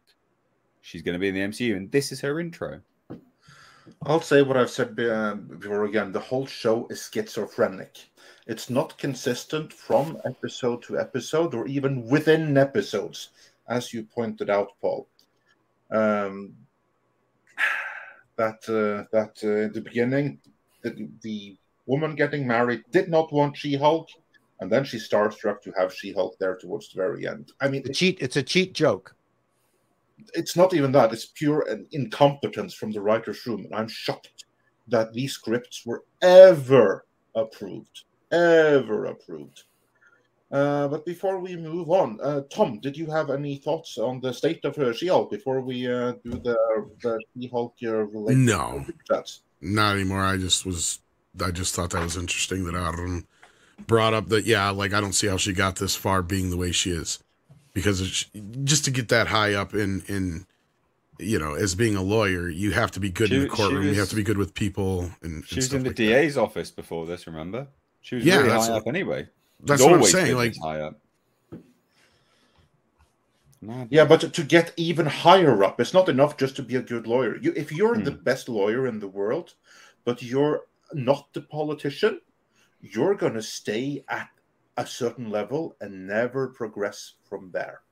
She's going to be in the MCU, and this is her intro. I'll say what I've said before again. The whole show is schizophrenic. It's not consistent from episode to episode or even within episodes, as you pointed out, Paul. In the beginning, the woman getting married did not want She-Hulk, and then she's starstruck to have She-Hulk there towards the very end. I mean, it's a cheat joke. It's not even that. It's pure incompetence from the writer's room. And I'm shocked that these scripts were ever approved. But before we move on, Tom, did you have any thoughts on the state of She-Hulk before we do the She-Hulk related? No, chats? not anymore. I just thought that was interesting that Aaron brought up that, yeah, like I don't see how she got this far being the way she is, because just to get that high up in you know, as being a lawyer, you have to be good in the courtroom. You have to be good with people. And she was stuff in the like DA's office before this. Remember, she was Yeah, really that's high what- up anyway. That's She's what I'm always saying. been Like, this high up. Mad. Yeah, but to get even higher up, it's not enough just to be a good lawyer. If you're the best lawyer in the world, but you're not the politician, you're going to stay at a certain level and never progress from there.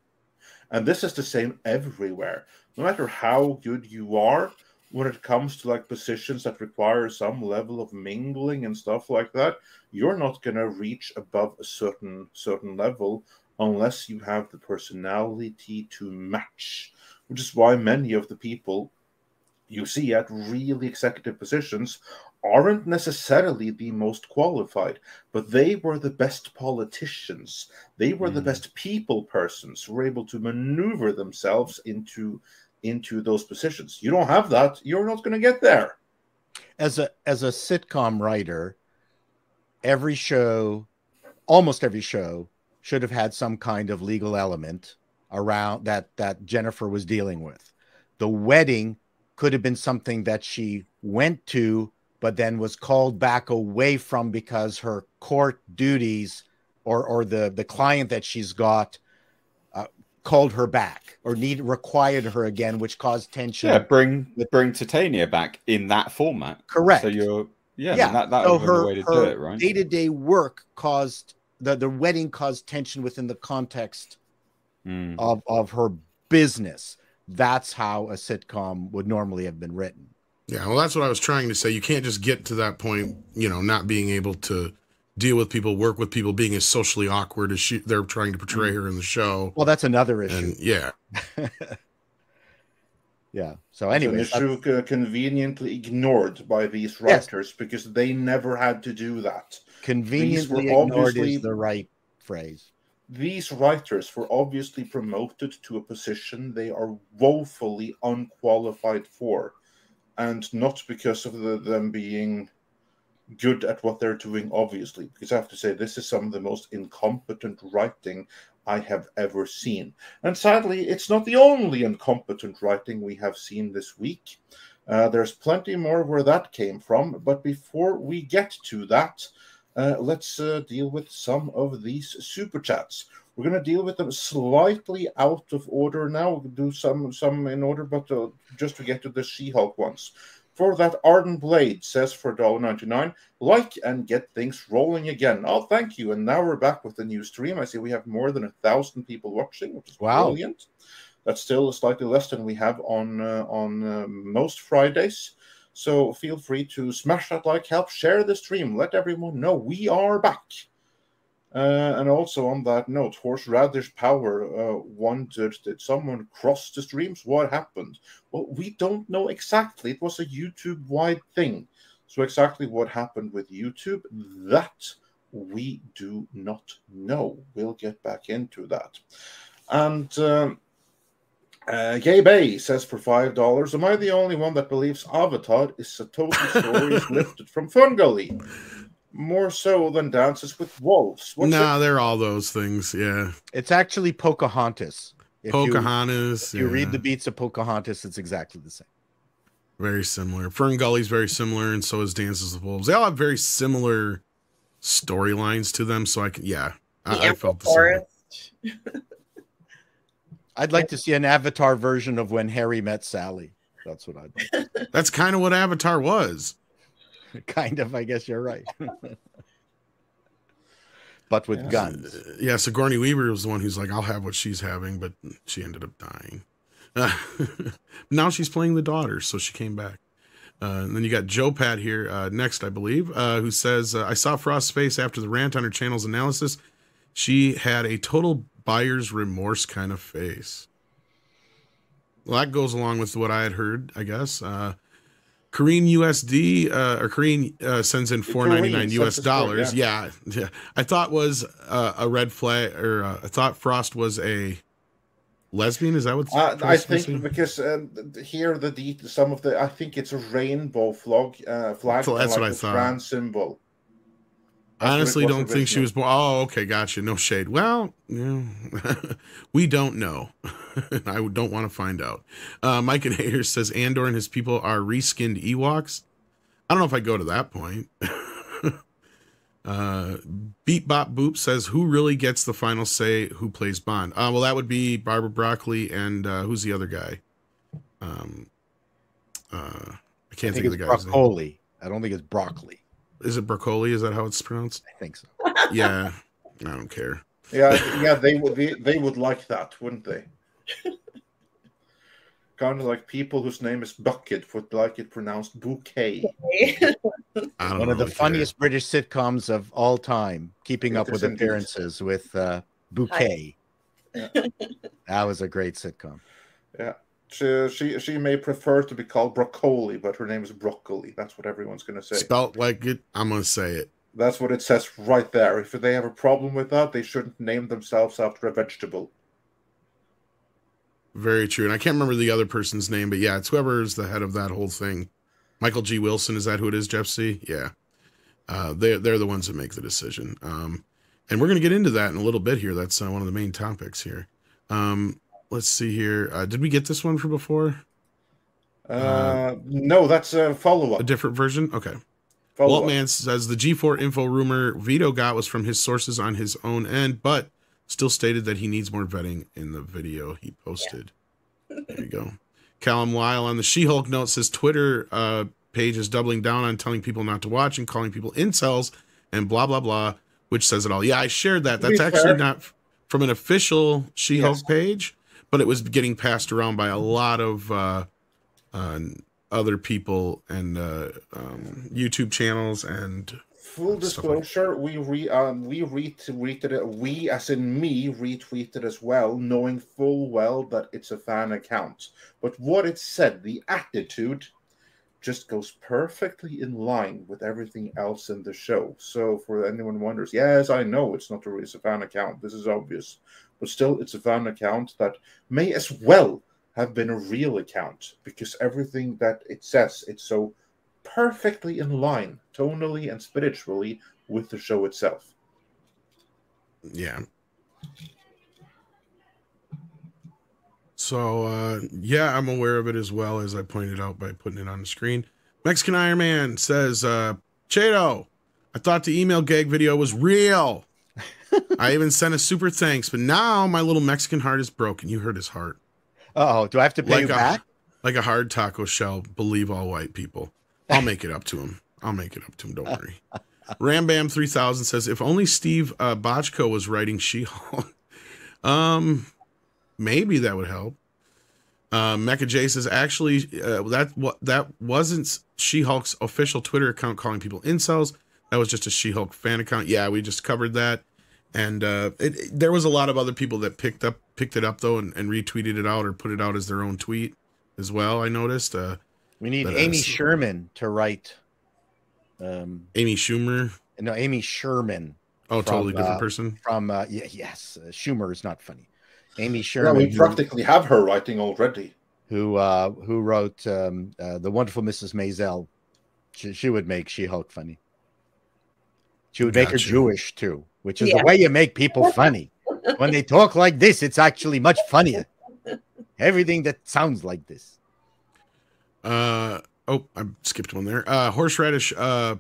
And this is the same everywhere. No matter how good you are, when it comes to like positions that require some level of mingling and stuff like that, you're not going to reach above a certain level unless you have the personality to match, which is why many of the people you see at really executive positions aren't necessarily the most qualified, but they were the best politicians. They were the best people persons who were able to maneuver themselves into those positions. You don't have that, you're not going to get there. As a sitcom writer, every show, almost every show, should have had some kind of legal element around that Jennifer was dealing with. The wedding could have been something that she went to, but then was called back away from because her court duties or the client that she's got called her back or required her again, which caused tension. Yeah, bring Titania back in that format. Correct. So you're that so would have been the way to do it, right? Day-to-day work caused the wedding caused tension within the context of her business. That's how a sitcom would normally have been written. Yeah, well, that's what I was trying to say. You can't just get to that point, you know, not being able to deal with people, work with people, being as socially awkward as they're trying to portray her in the show. Well, that's another issue. And, yeah. Yeah. So anyway, it's an issue conveniently ignored by these writers because they never had to do that. Conveniently ignored is the right phrase. These writers were obviously promoted to a position they are woefully unqualified for, and not because of them being good at what they're doing, obviously, because I have to say this is some of the most incompetent writing I have ever seen. And sadly, it's not the only incompetent writing we have seen this week. There's plenty more where that came from, but before we get to that, let's deal with some of these super chats. We're going to deal with them slightly out of order now. We'll do some in order, but just to get to the She-Hulk ones. For that, Arden Blade says for $1.99, like and get things rolling again. Oh, thank you. And now we're back with the new stream. I see we have more than 1,000 people watching, which is brilliant. That's still slightly less than we have on most Fridays. So feel free to smash that like, help share the stream, let everyone know we are back. And also on that note, Horse Radish Power wondered, did someone cross the streams? What happened? Well, we don't know exactly. It was a YouTube-wide thing. So exactly what happened with YouTube, that we do not know. We'll get back into that. And Gay Bay says for $5, am I the only one that believes Avatar is Satoshi stories lifted from FernGully? More so than Dances with Wolves. They're all those things, yeah. It's actually Pocahontas. If you read the beats of Pocahontas, it's exactly the same. Very similar. FernGully's very similar, and so is Dances with Wolves. They all have very similar storylines to them, so I felt the same. I'd like to see an Avatar version of When Harry Met Sally. That's what I'd like. That's kind of what Avatar was. Kind of, I guess you're right. But with guns. Yeah, Sigourney Weaver was the one who's like, I'll have what she's having, but she ended up dying. Now she's playing the daughter, so she came back. And then you got Joe Pat here next, I believe, who says, I saw Frost's face after the rant on her channel's analysis. She had a total buyer's remorse kind of face. Well, that goes along with what I had heard, I guess. Korean USD or Korean sends in $4.99 US dollars. Yeah. I thought was a red flag, or I thought Frost was a lesbian. Is that what? I think because here some of the I think it's a rainbow flag. That's Like what I thought. Trans symbol. I honestly don't think she was born. Oh, okay, gotcha. No shade. Well, yeah. We don't know. I don't want to find out. Mike and Hayers says Andor and his people are reskinned Ewoks. I don't know if I go to that point. Beat Bop Boop says, who really gets the final say who plays Bond? Well, that would be Barbara Broccoli and who's the other guy? I can't think of the guy's name. I don't think it's broccoli. Is it broccoli? Is that how it's pronounced? I think so. Yeah, I don't care. Yeah, they would like that, wouldn't they? Kind of like people whose name is Bucket would like it pronounced bouquet. One of the funniest British sitcoms of all time, Keeping Up with Appearances with Bouquet. Yeah. That was a great sitcom. Yeah. She may prefer to be called broccoli, but her name is broccoli. That's what everyone's going to say. Spelt like it, I'm going to say it. That's what it says right there. If they have a problem with that, they shouldn't name themselves after a vegetable. Very true. And I can't remember the other person's name, but yeah, it's whoever's the head of that whole thing. Michael G. Wilson, is that who it is, Jeff C? Yeah. They're the ones that make the decision. And we're going to get into that in a little bit here. That's one of the main topics here. Let's see here. Did we get this one from before? No, that's a follow-up. A different version? Okay. Waltman says the G4 info rumor Vito got was from his sources on his own end, but still stated that he needs more vetting in the video he posted. Yeah. There you go. Callum Lyle on the She-Hulk note says Twitter page is doubling down on telling people not to watch and calling people incels and blah, blah, blah, which says it all. Yeah, I shared that. That's actually not from an official She-Hulk page, but it was getting passed around by a lot of other people and YouTube channels and full disclosure. We retweeted it. We, as in me, retweeted as well, knowing full well that it's a fan account. But what it said, the attitude, just goes perfectly in line with everything else in the show. So for anyone who wonders, yes, I know it's not it's a fan account. This is obvious. But still, it's a fan account that may as well have been a real account because everything that it says, it's so perfectly in line, tonally and spiritually, with the show itself. Yeah. So, yeah, I'm aware of it as well, as I pointed out by putting it on the screen. Mexican Iron Man says, Chato, I thought the email gag video was real. I even sent a super thanks, but now my little Mexican heart is broken. You hurt his heart. Oh, do I have to pay you back? Like a hard taco shell, believe all white people. I'll make it up to him. Don't worry. Rambam 3000 says, if only Steve Bochco was writing She-Hulk. Maybe that would help. Mecha J says, actually, that wasn't She-Hulk's official Twitter account calling people incels. That was just a She-Hulk fan account. Yeah, we just covered that. And there was a lot of other people that picked it up though and retweeted it out or put it out as their own tweet as well. I noticed. We need Amy Sherman to write. Amy Schumer. No, Amy Sherman. Oh, totally different person. Yes, Schumer is not funny. Amy Sherman. Yeah, we practically have her writing already. Who wrote The Wonderful Mrs. Maisel? She would make She-Hulk funny. She would make her Jewish too, which is the way you make people funny. When they talk like this, it's actually much funnier. Everything that sounds like this. Oh, I skipped one there. Horseradish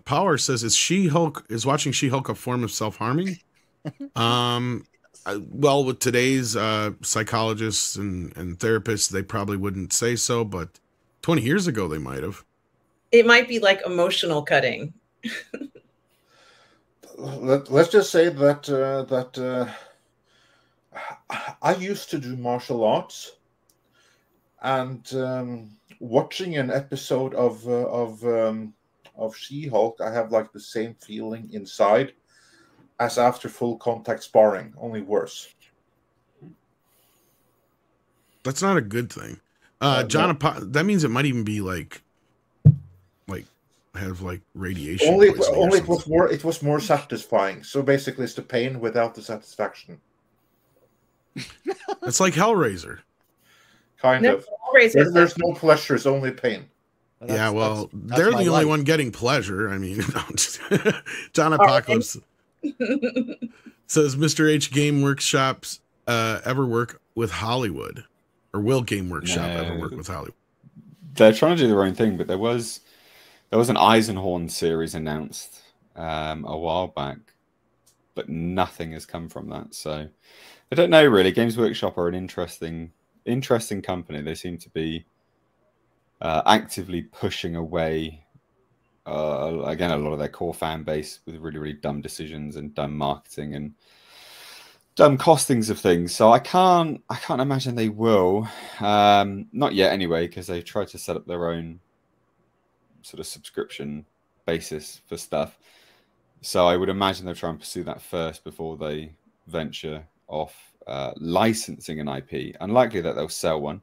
Power says, is watching She-Hulk a form of self-harming? Well, with today's psychologists and therapists, they probably wouldn't say so, but 20 years ago, they might have. It might be like emotional cutting. Let's just say that I used to do martial arts, and watching an episode of She-Hulk, I have like the same feeling inside as after full contact sparring, only worse. That's not a good thing. John, that means it might even be like have like radiation. Only poisoning or it was more satisfying. So basically, it's the pain without the satisfaction. It's like Hellraiser. Kind of. There's no pleasure, it's only pain. Well, yeah, well, they're the only one getting pleasure. I mean, John Apocalypse says, Mr. H, Game Workshops ever work with Hollywood? Or will Game Workshop ever work with Hollywood? They're trying to do their own thing, but there was an Eisenhorn series announced a while back, but nothing has come from that. So I don't know really. Games Workshop are an interesting company. They seem to be actively pushing away again a lot of their core fan base with really, really dumb decisions and dumb marketing and dumb costings of things. So I can't imagine they will. Not yet anyway, because they tried to set up their own sort of subscription basis for stuff. So I would imagine they'll try and pursue that first before they venture off licensing an IP. Unlikely that they'll sell one,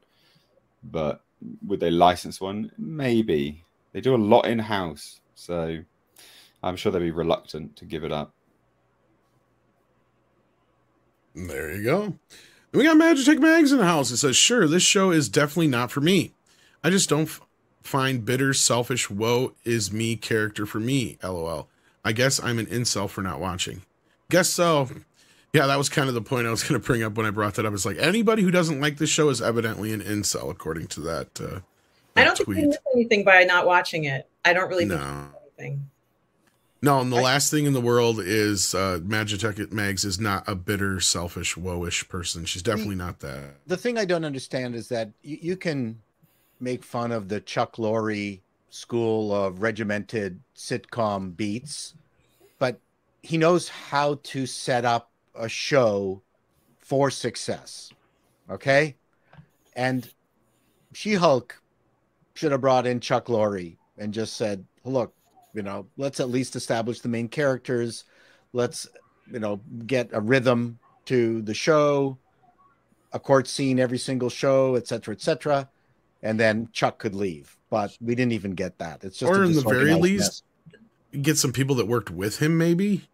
but would they license one? Maybe. They do a lot in-house, so I'm sure they'd be reluctant to give it up. There you go. We got Magitech Mags in the house. It says, sure, this show is definitely not for me. I just don't find bitter, selfish, woe is me character for me, LOL. I guess I'm an incel for not watching. Guess so. Yeah, that was kind of the point I was going to bring up when I brought that up. It's like, anybody who doesn't like this show is evidently an incel, according to that, I don't think we miss anything by not watching it. I don't really miss anything. No, and the last thing in the world is Magitech Mags is not a bitter, selfish, woe-ish person. She's definitely not that. The thing I don't understand is that you can make fun of the Chuck Lorre school of regimented sitcom beats, but he knows how to set up a show for success. Okay? And She-Hulk should have brought in Chuck Lorre and just said, look, you know, let's at least establish the main characters. Let's, you know, get a rhythm to the show, a court scene every single show, et cetera, and then Chuck could leave. But we didn't even get that. It's just, or in the very least, get some people that worked with him, maybe.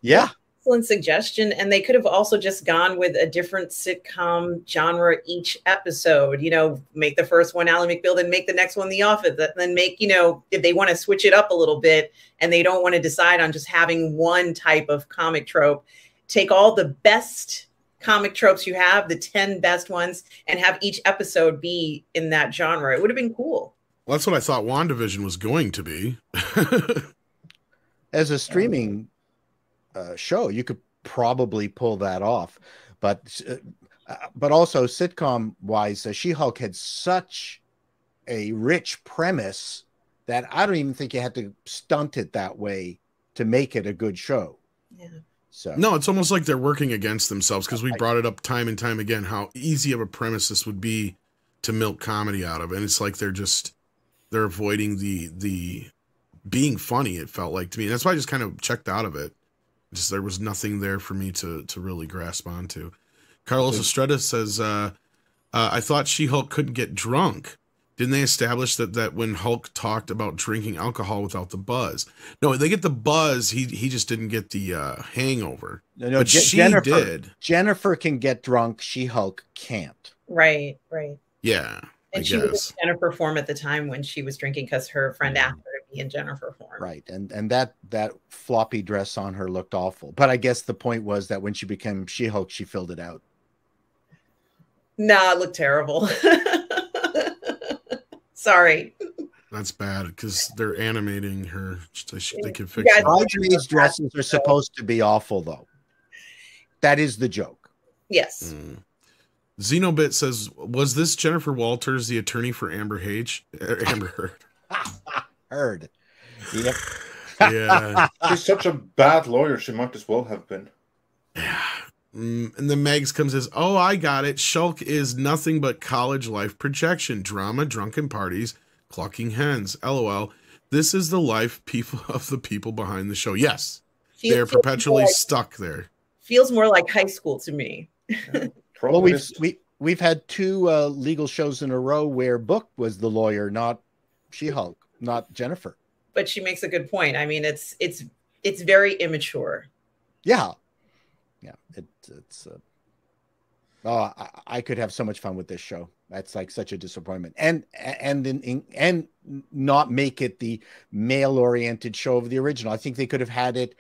Yeah. Excellent suggestion. And they could have also just gone with a different sitcom genre each episode. You know, make the first one Ally McBeal, then make the next one The Office, then make, you know, if they want to switch it up a little bit and they don't want to decide on just having one type of comic trope, take all the best comic tropes you have, the 10 best ones, and have each episode be in that genre. It would have been cool. Well, that's what I thought WandaVision was going to be. As a streaming show, you could probably pull that off, but also sitcom wise, She-Hulk had such a rich premise that I don't even think you had to stunt it that way to make it a good show. Yeah. So no, it's almost like they're working against themselves, because we brought it up time and time again how easy of a premise this would be to milk comedy out of, and it's like they're avoiding the being funny. It felt like to me, and that's why I just kind of checked out of it. Just there was nothing there for me to really grasp onto. Carlos Estrada says, I thought She-Hulk couldn't get drunk. Didn't they establish that when Hulk talked about drinking alcohol without the buzz? No, they get the buzz. He just didn't get the hangover. No, but Jennifer did. Jennifer can get drunk. She-Hulk can't. Right. Yeah. And she was in Jennifer form at the time when she was drinking, because her friend asked her to be in Jennifer form. Right. And that floppy dress on her looked awful. But I guess the point was that when she became She-Hulk, she filled it out. Nah, it looked terrible. Sorry. That's bad, because they're animating her. They can fix it. Bridesmaids' dresses are supposed to be awful, though. That is the joke. Yes. Xenobit says, was this Jennifer Walters, the attorney for Amber Heard? Heard. Yep. Yeah. She's such a bad lawyer, she might as well have been. Yeah. And then Megs comes and says, oh, I got it. Shulk is nothing but college life projection, drama, drunken parties, clucking hens. LOL. This is the life of the people behind the show. Yes. They're perpetually stuck there. Feels more like high school to me. Well, we've had two legal shows in a row where Book was the lawyer, not She-Hulk, not Jennifer. but she makes a good point. I mean, it's very immature. Yeah. It's I could have so much fun with this show. That's like such a disappointment, and not make it the male-oriented show of the original. I think they could have had it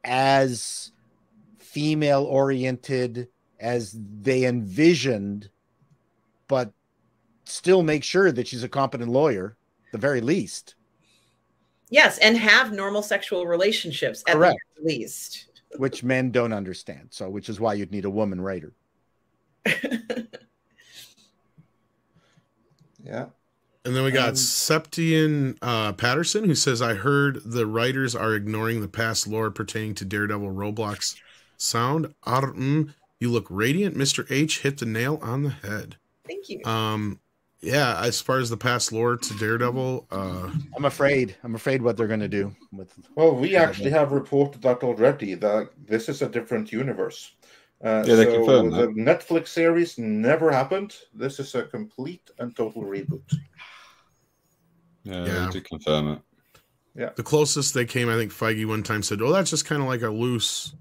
as female-oriented as they envisioned, but still make sure that she's a competent lawyer, at the very least. Yes, and have normal sexual relationships at the least, which men don't understand. So, which is why you'd need a woman writer. Yeah. And then we got Septian Patterson, who says, I heard the writers are ignoring the past lore pertaining to Daredevil Roblox sound. You look radiant. Mr. H hit the nail on the head. Thank you. Yeah, as far as the past lore to Daredevil, I'm afraid what they're going to do with. Well, we actually have reported that already, that this is a different universe. They confirmed the Netflix series never happened. This is a complete and total reboot. Yeah, they did confirm it. Yeah. The closest they came, I think Feige one time said, "Oh, that's just kind of like a loose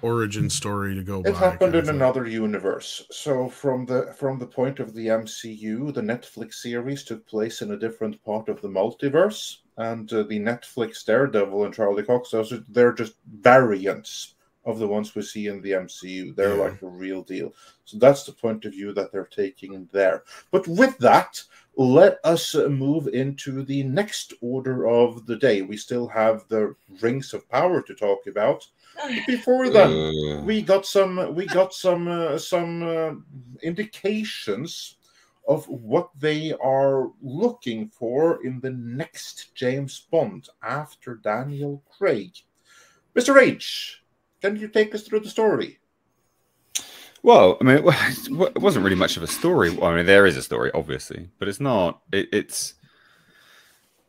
origin story to go by." It happened in another universe. So from the point of the MCU, the Netflix series took place in a different part of the multiverse, and the Netflix Daredevil and Charlie Cox, they're just variants of the ones we see in the MCU. They're like the real deal. So that's the point of view that they're taking there. But with that, let us move into the next order of the day. We still have the Rings of Power to talk about. Before then, we got some indications of what they are looking for in the next James Bond after Daniel Craig. Mr. H, can you take us through the story? Well, I mean, it wasn't really much of a story. I mean, there is a story, obviously, but it's not. It's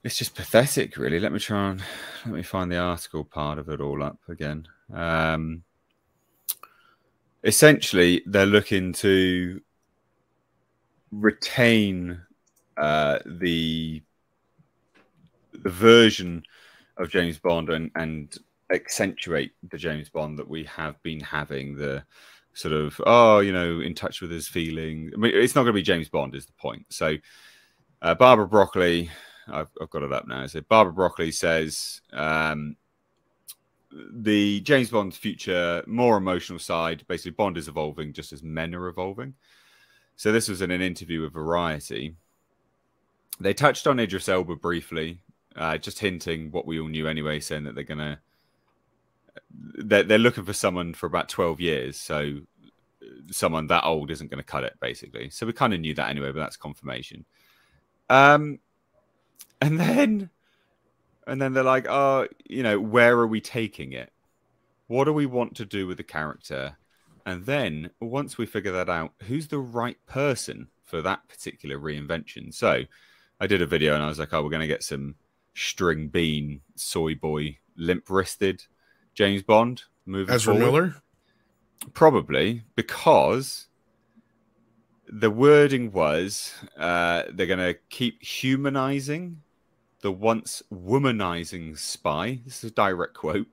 just pathetic, really. Let me find the article part of it all up again. Essentially, they're looking to retain the version of James Bond and accentuate the James Bond that we have been having, the sort of, in touch with his feeling. I mean, it's not going to be James Bond is the point. So Barbara Broccoli, I've got it up now. So Barbara Broccoli says the James Bond future, more emotional side, basically Bond is evolving just as men are evolving. So this was in an interview with Variety. They touched on Idris Elba briefly, just hinting what we all knew anyway, saying that they're looking for someone for about 12 years. So someone that old isn't going to cut it, basically. So we kind of knew that anyway, but that's confirmation. And then they're like, where are we taking it? What do we want to do with the character? And then once we figure that out, who's the right person for that particular reinvention? So I did a video and I was like, we're going to get some string bean, soy boy, limp-wristed James Bond moving Ezra forward. Miller? Probably, because the wording was they're going to keep humanizing the once womanizing spy. This is a direct quote.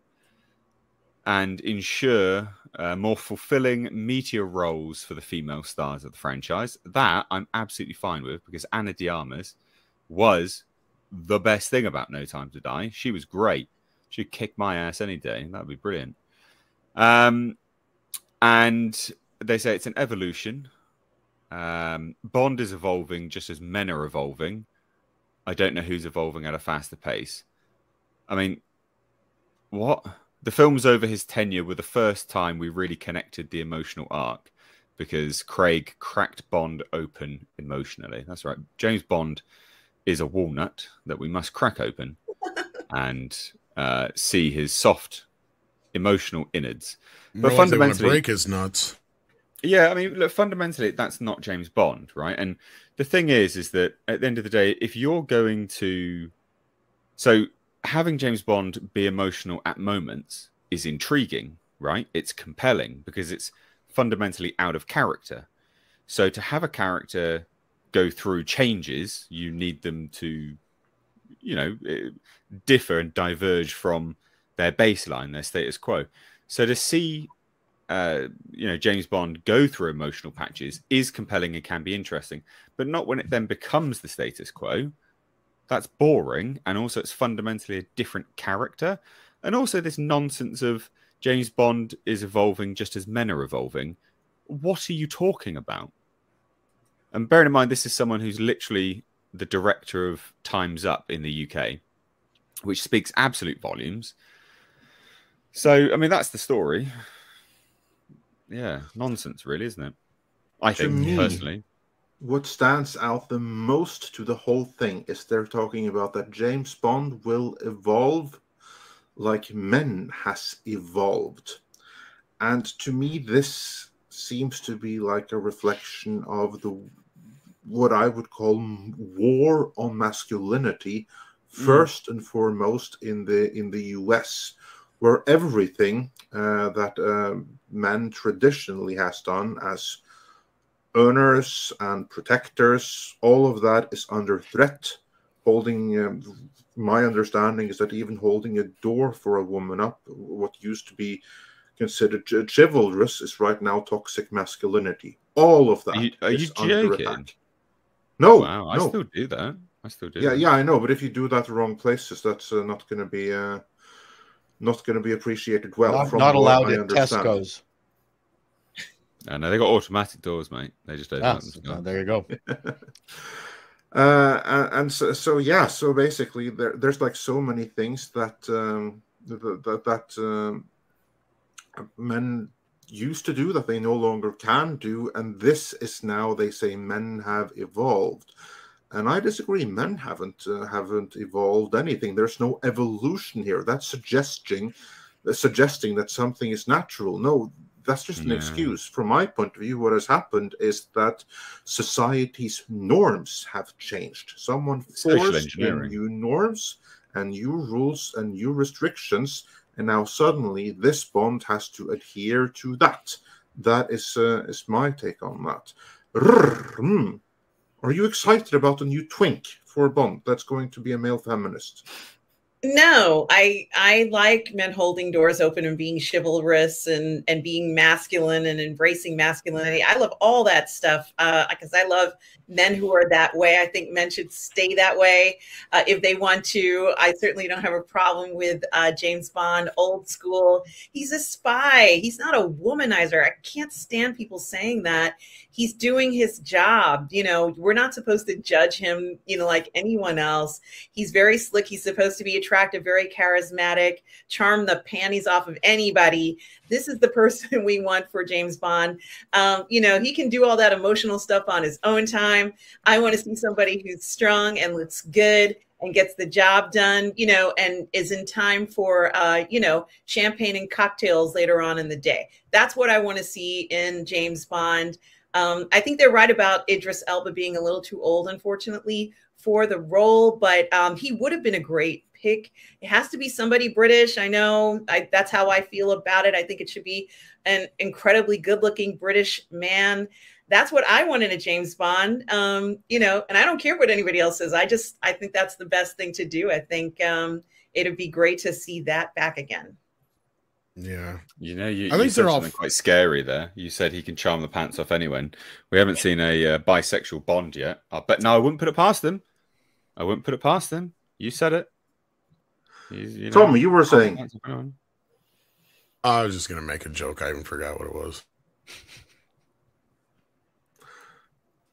And ensure more fulfilling, meatier roles for the female stars of the franchise. That I'm absolutely fine with, because Ana de Armas was the best thing about No Time to Die. She was great. She'd kick my ass any day. That would be brilliant. And they say it's an evolution. Bond is evolving just as men are evolving. I don't know who's evolving at a faster pace. I mean, what? The film's over his tenure were the first time we really connected the emotional arc, because Craig cracked Bond open emotionally. That's right. James Bond is a walnut that we must crack open and see his soft emotional innards. But fundamentally, break his nuts. Yeah, I mean, look, fundamentally, that's not James Bond, right? And the thing is that at the end of the day, if you're going to... So having James Bond be emotional at moments is intriguing, right? It's compelling because it's fundamentally out of character. So to have a character go through changes, you need them to you know, differ and diverge from their baseline, their status quo. So to see, you know, James Bond go through emotional patches is compelling and can be interesting, but not when it then becomes the status quo. That's boring, and also it's fundamentally a different character. And also this nonsense of James Bond is evolving just as men are evolving. What are you talking about? And bearing in mind, this is someone who's literally the director of Time's Up in the UK, which speaks absolute volumes. So, I mean, that's the story. Yeah, nonsense, really, isn't it? I think, personally. What stands out the most to the whole thing is they're talking about that James Bond will evolve like men has evolved. And to me, this seems to be like a reflection of what I would call war on masculinity, first and foremost in the US, where everything that men traditionally has done as earners and protectors, all of that is under threat. Holding, my understanding is that even holding a door for a woman up, what used to be considered chivalrous, is right now toxic masculinity. All of that are you is under joking? attack. No, wow, I no. still do that. I still do. Yeah, that. yeah, I know. But if you do that the wrong places, that's not going to be appreciated well. Not allowed at Tesco's. No, they got automatic doors, mate. They just don't. There you go. And so yeah, so basically there's like so many things that men used to do that they no longer can do, and this is now, they say, men have evolved. And I disagree. Men haven't evolved anything. There's no evolution here. That's suggesting that something is natural. No, that's just an excuse. From my point of view, what has happened is that society's norms have changed. Someone forced in new norms and new rules and new restrictions, and now suddenly this Bond has to adhere to that. That is my take on that. Are you excited about the new twink for Bond that's going to be a male feminist? No, I like men holding doors open and being chivalrous and being masculine and embracing masculinity. I love all that stuff because I love men who are that way. I think men should stay that way if they want to. I certainly don't have a problem with James Bond, old school. He's a spy. He's not a womanizer. I can't stand people saying that. He's doing his job. You know, we're not supposed to judge him, you know, like anyone else. He's very slick. He's supposed to be attractive, very charismatic, charm the panties off of anybody. This is the person we want for James Bond. You know, he can do all that emotional stuff on his own time. I want to see somebody who's strong and looks good and gets the job done, you know, and is in time for, you know, champagne and cocktails later on in the day. That's what I want to see in James Bond. I think they're right about Idris Elba being a little too old, unfortunately, for the role, but he would have been a great pick. It has to be somebody British. I know that's how I feel about it. I think it should be an incredibly good-looking British man. That's what I want in a James Bond, you know, and I don't care what anybody else says. I think that's the best thing to do. I think it'd be great to see that back again. Yeah. You know, I think they're all quite scary there. You said he can charm the pants off anyone. We haven't seen a bisexual Bond yet. But no, I wouldn't put it past them. I wouldn't put it past them. You said it. You know, Tommy, you were saying. I was just going to make a joke. I even forgot what it was.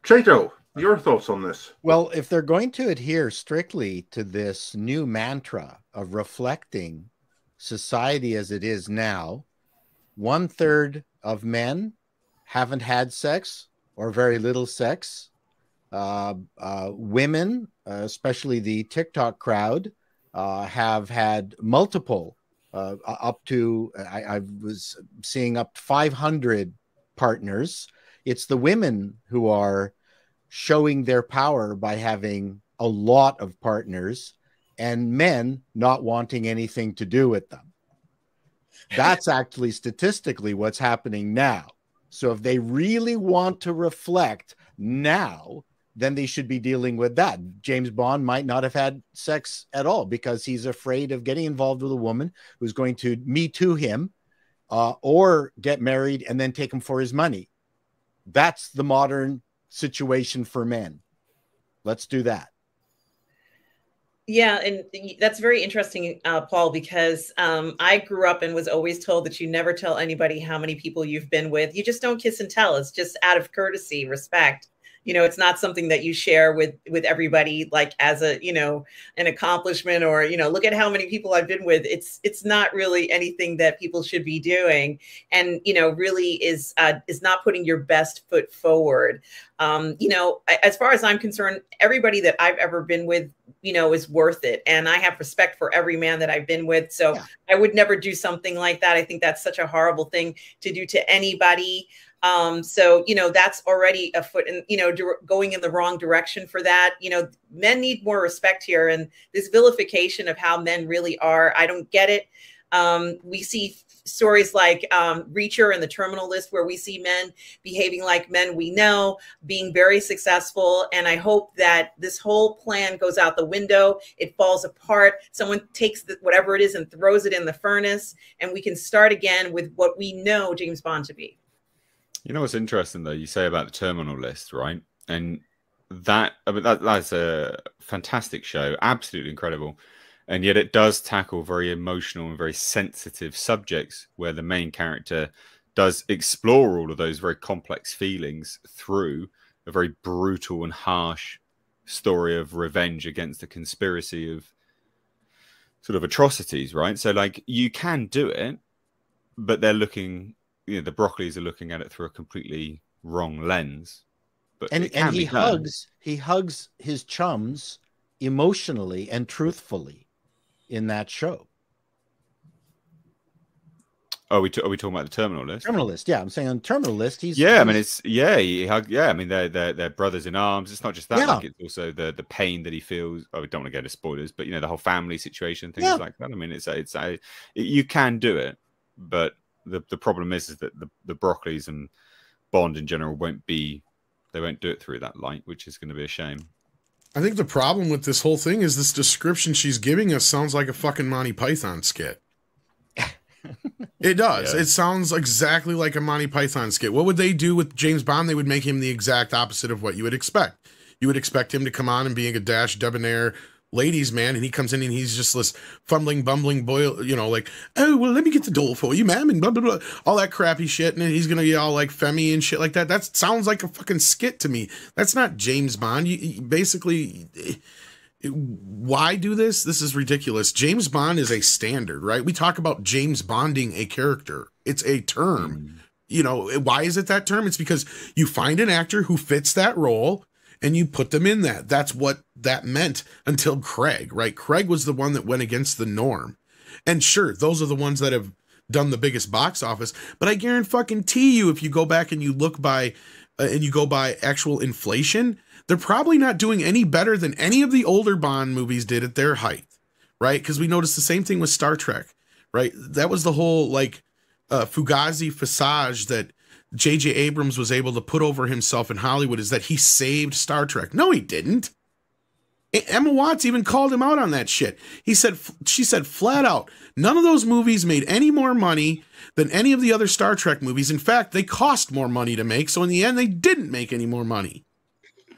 Chato, your thoughts on this? Well, if they're going to adhere strictly to this new mantra of reflecting society as it is now, 1/3 of men haven't had sex or very little sex. Women, especially the TikTok crowd, have had multiple, up to, I was seeing up to 500 partners. It's the women who are showing their power by having a lot of partners, and men not wanting anything to do with them. That's actually statistically what's happening now. So if they really want to reflect now, then they should be dealing with that. James Bond might not have had sex at all because he's afraid of getting involved with a woman who's going to Me Too him, or get married and then take him for his money. That's the modern situation for men. Let's do that. Yeah, and that's very interesting, Paul, because I grew up and was always told that you never tell anybody how many people you've been with. You just don't kiss and tell. It's just out of courtesy, respect. You know, it's not something that you share with everybody, like as a, you know, an accomplishment, or, you know, look at how many people I've been with. It's not really anything that people should be doing, and, you know, really is not putting your best foot forward. You know, as far as I'm concerned, everybody that I've ever been with, you know, is worth it. And I have respect for every man that I've been with. So yeah. I would never do something like that. I think that's such a horrible thing to do to anybody. So, you know, that's already a foot in, you know, going in the wrong direction for that. You know, men need more respect here. And this vilification of how men really are, I don't get it. We see stories like Reacher and the Terminal List, where we see men behaving like men we know, being very successful. And I hope that this whole plan goes out the window. It falls apart. Someone takes whatever it is and throws it in the furnace, and we can start again with what we know James Bond to be. You know what's interesting, though? You say about the Terminal List, right? And that, I mean, that's a fantastic show, absolutely incredible. And yet it does tackle very emotional and very sensitive subjects, where the main character does explore all of those very complex feelings through a very brutal and harsh story of revenge against a conspiracy of sort of atrocities, right? So, like, you can do it, but they're looking, you know, the Broccolis are looking at it through a completely wrong lens. But he hugs his chums emotionally and truthfully in that show. Are we talking about the Terminal List? Terminal List, yeah. I'm saying on Terminal List, I mean, they're brothers in arms. It's not just that, like, it's also the pain that he feels. Oh, we don't want to go into spoilers, but, you know, the whole family situation, things like that. I mean, you can do it, but the problem is that the Broccolis and Bond in general won't do it through that light, which is going to be a shame. I think the problem with this whole thing is this description she's giving us sounds like a fucking Monty Python skit. It does. Yeah. It sounds exactly like a Monty Python skit. What would they do with James Bond? They would make him the exact opposite of what you would expect. You would expect him to come on and being a dash debonair ladies man, and he comes in and he's just this fumbling, bumbling boy, you know, like, oh, well, let me get the doll for you, ma'am, and blah, blah, blah, all that crappy shit, and then he's gonna be all like femmy and shit like that. That sounds like a fucking skit to me. That's not James Bond. You basically, why do this? This is ridiculous. James Bond is a standard, right? We talk about James Bonding a character. It's a term. You know, why is it that term? It's because you find an actor who fits that role and you put them in that. That's what that meant until Craig, right? Craig was the one that went against the norm. And sure, those are the ones that have done the biggest box office. But I guarantee you, if you go back and you look by and you go by actual inflation, they're probably not doing any better than any of the older Bond movies did at their height, right? Because we noticed the same thing with Star Trek, right? That was the whole like Fugazi facade that J.J. Abrams was able to put over himself in Hollywood, is that he saved Star Trek. No, he didn't. Emma Watts even called him out on that shit. She said flat out, none of those movies made any more money than any of the other Star Trek movies. In fact, they cost more money to make. So in the end, they didn't make any more money.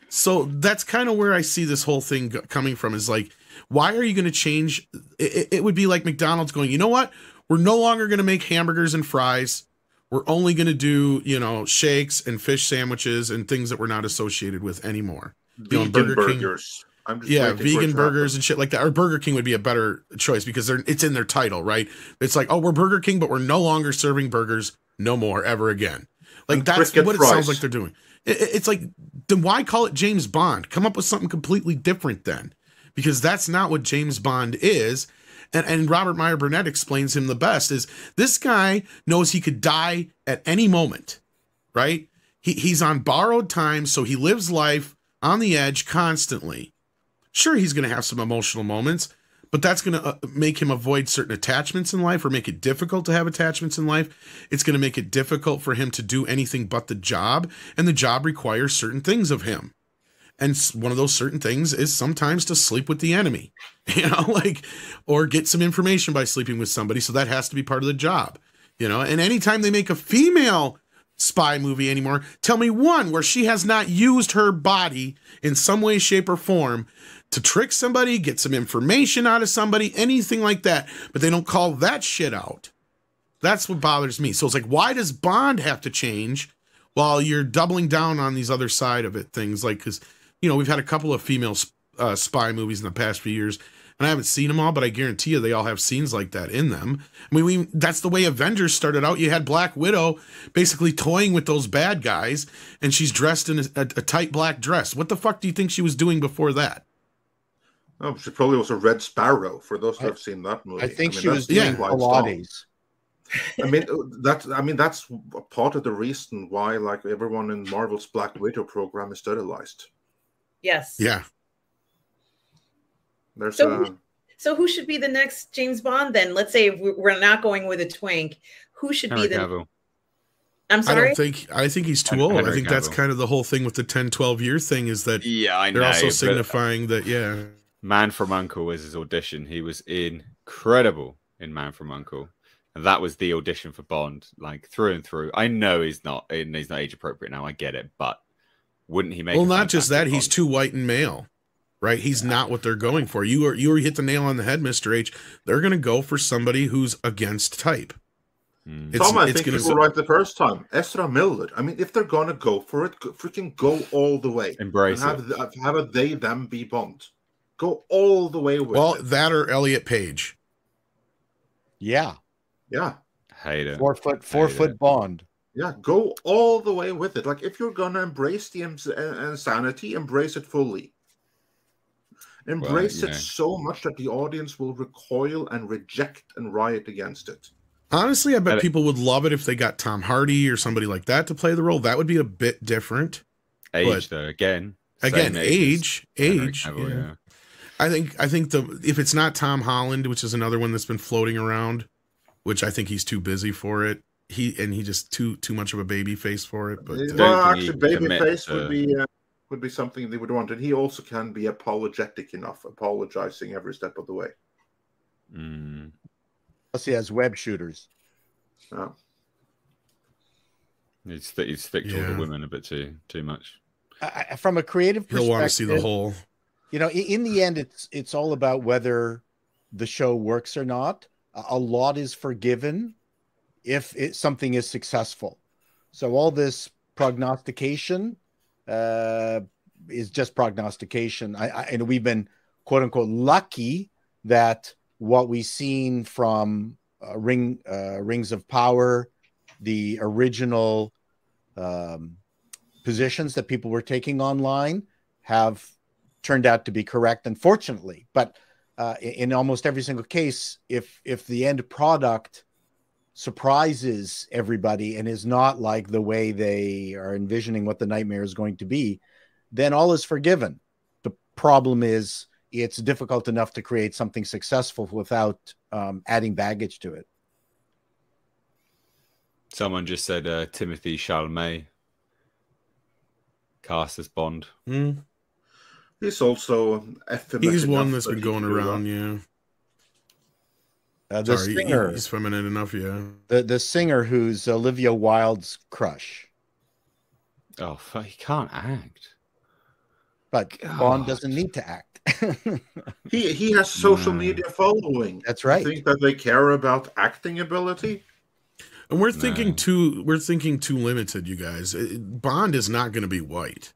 So that's kind of where I see this whole thing coming from, is like, why are you going to change? It would be like McDonald's going, you know what? We're no longer going to make hamburgers and fries. We're only going to do, you know, shakes and fish sandwiches and things that we're not associated with anymore. Vegan burgers. Vegan burgers and shit like that. Or Burger King would be a better choice because it's in their title, right? It's like, oh, we're Burger King, but we're no longer serving burgers no more ever again. Like, that's what it sounds like they're doing. It's like, then why call it James Bond? Come up with something completely different then, because that's not what James Bond is. And Robert Meyer Burnett explains him the best, is this guy knows he could die at any moment, right? He's on borrowed time, so he lives life on the edge constantly. Sure, he's going to have some emotional moments, but that's going to make him avoid certain attachments in life, or make it difficult to have attachments in life. It's going to make it difficult for him to do anything but the job, and the job requires certain things of him. And one of those certain things is sometimes to sleep with the enemy, you know, like, or get some information by sleeping with somebody. So that has to be part of the job, you know. And anytime they make a female spy movie anymore, tell me one where she has not used her body in some way, shape, or form to trick somebody, get some information out of somebody, anything like that. But they don't call that shit out. That's what bothers me. So it's like, why does Bond have to change while you're doubling down on these other side of it things? Like, because, you know, we've had a couple of female spy movies in the past few years, and I haven't seen them all, but I guarantee you they all have scenes like that in them. I mean, that's the way Avengers started out. You had Black Widow basically toying with those bad guys, and she's dressed in a tight black dress. What the fuck do you think she was doing before that? Oh, she probably was a Red Sparrow, for those who have seen that movie. I think she was doing Pilates. I mean, that's part of the reason why, like, everyone in Marvel's Black Widow program is sterilized. Yes. Yeah. There's so who should be the next James Bond then? Let's say if we're not going with a twink. Who should be the? Cavill. I'm sorry. I think he's too old. I think that's kind of the whole thing with the 10-12 year thing, is that they're also signifying that Man from U.N.C.L.E. was his audition. He was incredible in Man from U.N.C.L.E. And that was the audition for Bond, like through and through. I know he's not age appropriate now. I get it, but wouldn't he make? Well, not just that, he's too white and male, right? He's not what they're going for. You hit the nail on the head, Mr. H. They're going to go for somebody who's against type. Tom, I think you were right the first time. Ezra Miller. I mean, if they're going to go for it, freaking go all the way. Embrace it. Have a they them be Bond. Go all the way with it. Well, that or Elliot Page. Yeah. Yeah. Hate it. 4 foot Bond. Yeah, go all the way with it. Like, if you're gonna embrace the insanity, embrace it fully. Embrace it so much that the audience will recoil and reject and riot against it. Honestly, I bet people would love it if they got Tom Hardy or somebody like that to play the role. That would be a bit different. Age, though, again, age. Cavill, yeah. I think if it's not Tom Holland, which is another one that's been floating around, which I think he's too busy for it. He just too much of a baby face for it. But well, actually, baby face would be something they would want, and he also can be apologetic enough, apologizing every step of the way. Plus, he has web shooters. Oh. He'd stick to all the women a bit too much. From a creative perspective, he'll want to see the whole. You know, in the end, it's all about whether the show works or not. A lot is forgiven if something is successful. So all this prognostication is just prognostication. And we've been, quote unquote, lucky that what we've seen from Rings of Power, the original positions that people were taking online, have turned out to be correct, unfortunately. But in almost every single case, if the end product surprises everybody and is not like the way they are envisioning what the nightmare is going to be, then all is forgiven. The problem is it's difficult enough to create something successful without adding baggage to it. Someone just said Timothée Chalamet cast as Bond. He's also he's one that's been going around, the singer, he's feminine enough, the singer who's Olivia Wilde's crush. Oh, he can't act. But Bond doesn't need to act. he has social media following. That's right. You think that they care about acting ability? And we're thinking too limited, you guys. Bond is not going to be white.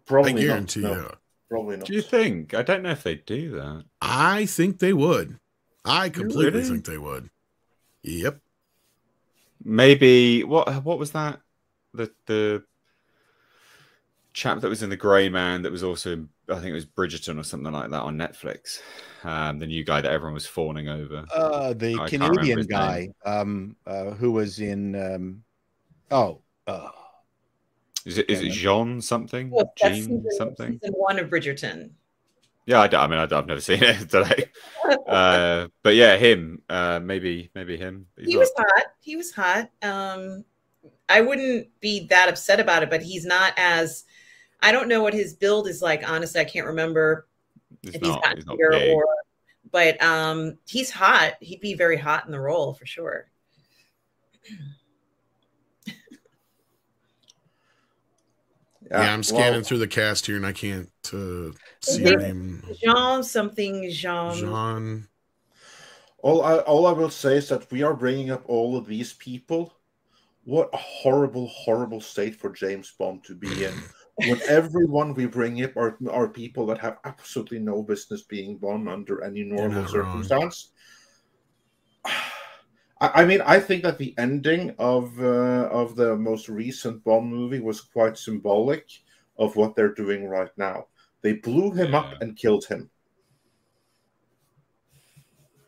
Probably I guarantee not. you. No, probably not. Do you think? I don't know if they do that. I think they would. I completely think they would. Yep. Maybe what was that? The chap that was in The Grey Man that was also, I think it was Bridgerton or something like that on Netflix. The new guy that everyone was fawning over. The Canadian guy who was in Is it Jean something? Well, Jean something? Season 1 of Bridgerton. Yeah, I've never seen it today. But yeah, him. Maybe him. He was hot. I wouldn't be that upset about it, but he's not as I don't know what his build is like. Honestly, I can't remember if he's gotten bigger or. But he's hot. He'd be very hot in the role for sure. Yeah, I'm scanning through the cast here and I can't see your name. Jean. All I will say is that we are bringing up all of these people. What a horrible, horrible state for James Bond to be in. When everyone we bring up are people that have absolutely no business being Bond under any normal circumstance. I mean, I think that the ending of the most recent Bond movie was quite symbolic of what they're doing right now. They blew him up and killed him.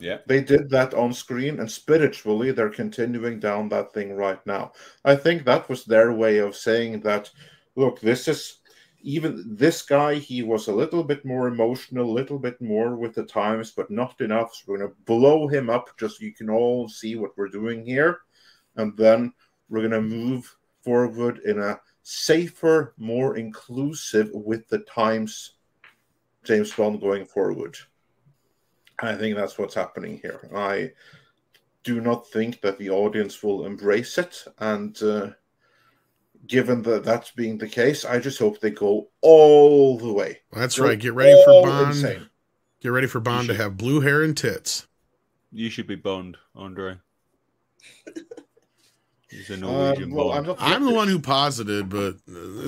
Yeah, they did that on screen, and spiritually, they're continuing down that thing right now. I think that was their way of saying that, look, this is even this guy, he was a little bit more emotional, a little bit more with the times, but not enough. So we're going to blow him up just so you can all see what we're doing here. And then we're going to move forward in a safer, more inclusive with the times James Bond going forward. I think that's what's happening here. I do not think that the audience will embrace it. And given that that's being the case, I just hope they go all the way. Well, that's right. Get ready for Bond. Insane. Get ready for Bond to have blue hair and tits. You should be Bond, Andre. He's a Norwegian Bond. I'm the one who posited, but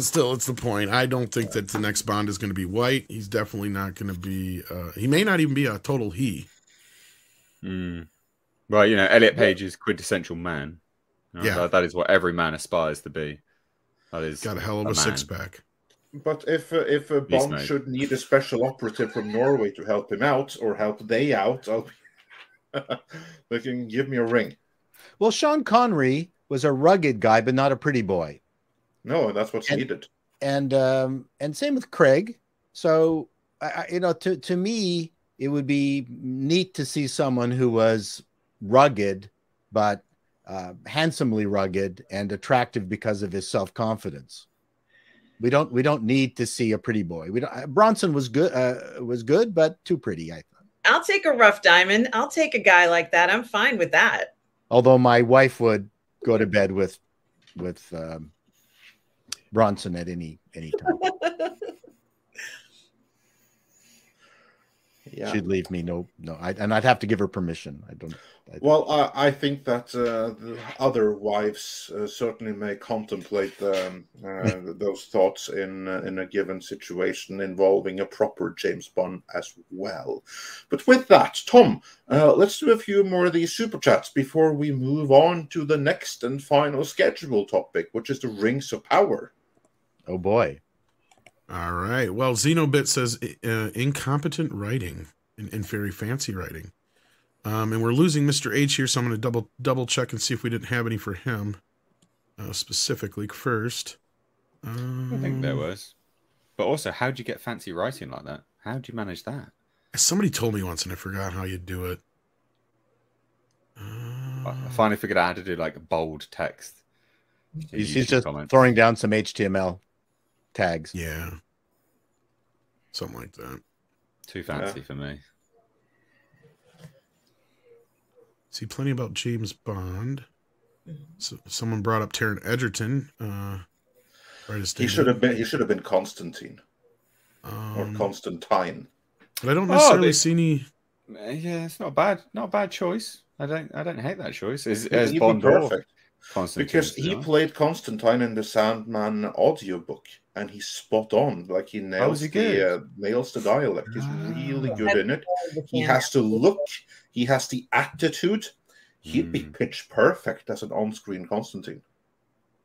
still, it's the point. I don't think that the next Bond is going to be white. He's definitely not going to be. He may not even be a total he. Well, you know, Elliot Page is quintessential man. You know, that is what every man aspires to be. That is got a hell of a six-pack. But if Bond should need a special operative from Norway to help him out or help they out, they can give me a ring. Well, Sean Connery was a rugged guy, but not a pretty boy. No, that's what's needed. And same with Craig. So, you know, to me, it would be neat to see someone who was rugged, but handsomely rugged and attractive because of his self-confidence. We don't need to see a pretty boy. Bronson was good, but too pretty, I thought. I'll take a rough diamond. I'll take a guy like that. I'm fine with that. Although my wife would go to bed with Bronson at any time. Yeah. She'd leave me. No, and I'd have to give her permission. I think that the other wives certainly may contemplate those thoughts in a given situation involving a proper James Bond as well. But with that, Tom, let's do a few more of these super chats before we move on to the next and final scheduled topic, which is the Rings of Power. Oh boy. All right. Well, Xenobit says incompetent writing and very fancy writing. And we're losing Mr. H here, so I'm going to double check and see if we didn't have any for him specifically first. I think there was. But also, how'd you get fancy writing like that? How'd you manage that? Somebody told me once and I forgot how you do it. I finally figured out how to do like bold text. He's just throwing down some HTML tags. Yeah. Something like that. Too fancy for me. See plenty about James Bond. So someone brought up Taron Egerton. He should have been Constantine. Or Constantine. But I don't necessarily see any. Yeah, it's not a bad choice. I don't hate that choice. Is Bond perfect? Because he played Constantine in the Sandman audiobook, and he's spot on. Like he nails the dialect. He's really good in it. He has the look. He has the attitude. He'd be pitch perfect as an on-screen Constantine.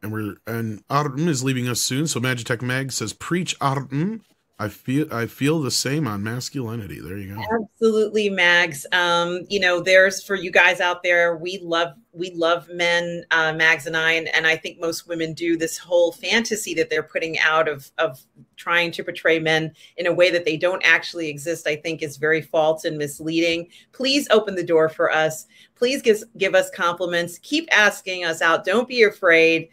And Artem is leaving us soon. So Magitech Mag says, "Preach, Artem. I feel the same on masculinity." There you go. Absolutely, Mags. You know, there's for you guys out there, we love men, Mags and I, and I think most women do. This whole fantasy that they're putting out of trying to portray men in a way that they don't actually exist, I think is very false and misleading. Please open the door for us. Please give us compliments. Keep asking us out. Don't be afraid.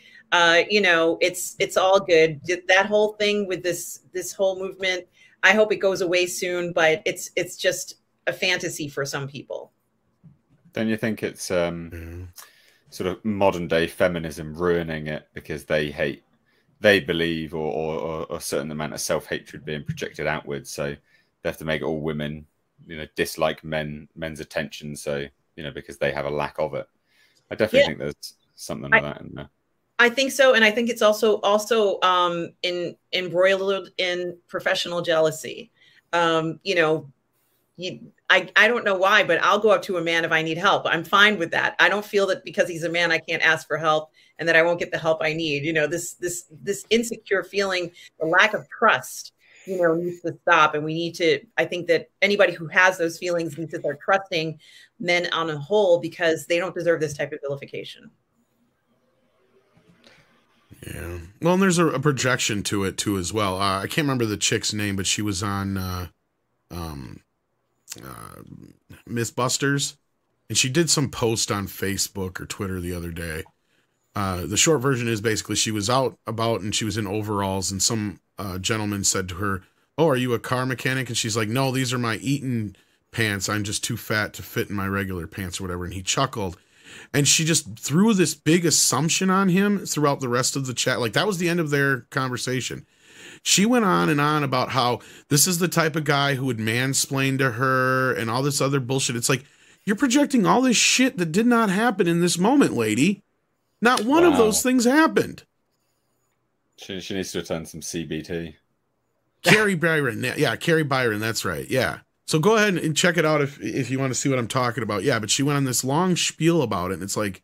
You know, it's all good. That whole thing with this whole movement, I hope it goes away soon, but it's just a fantasy for some people. Don't you think it's sort of modern day feminism ruining it because they believe or a certain amount of self-hatred being projected outwards, so they have to make all women, you know, dislike men's attention, so, you know, because they have a lack of it. I definitely think there's something like that in there. I think so, and I think it's also embroiled in professional jealousy. You know, I don't know why, but I'll go up to a man if I need help. I'm fine with that. I don't feel that because he's a man I can't ask for help and that I won't get the help I need. You know, this insecure feeling, the lack of trust, you know, needs to stop. And we need to, I think that anybody who has those feelings needs to start trusting men on a whole, because they don't deserve this type of vilification. Yeah. Well, and there's a projection to it too as well. I can't remember the chick's name, but she was on Mythbusters, and she did some post on Facebook or Twitter the other day. The short version is basically she was out about and she was in overalls, and some gentleman said to her, "Oh, are you a car mechanic?" And she's like, "No, these are my Eton pants. I'm just too fat to fit in my regular pants," or whatever. And he chuckled. And she just threw this big assumption on him throughout the rest of the chat. Like, that was the end of their conversation. She went on and on about how this is the type of guy who would mansplain to her and all this other bullshit. It's like, you're projecting all this shit that did not happen in this moment, lady. Not one of those things happened. She needs to attend some CBT. Kari Byron. Yeah, Kari Byron. That's right. Yeah. So go ahead and check it out if you want to see what I'm talking about. Yeah, but she went on this long spiel about it, and it's like,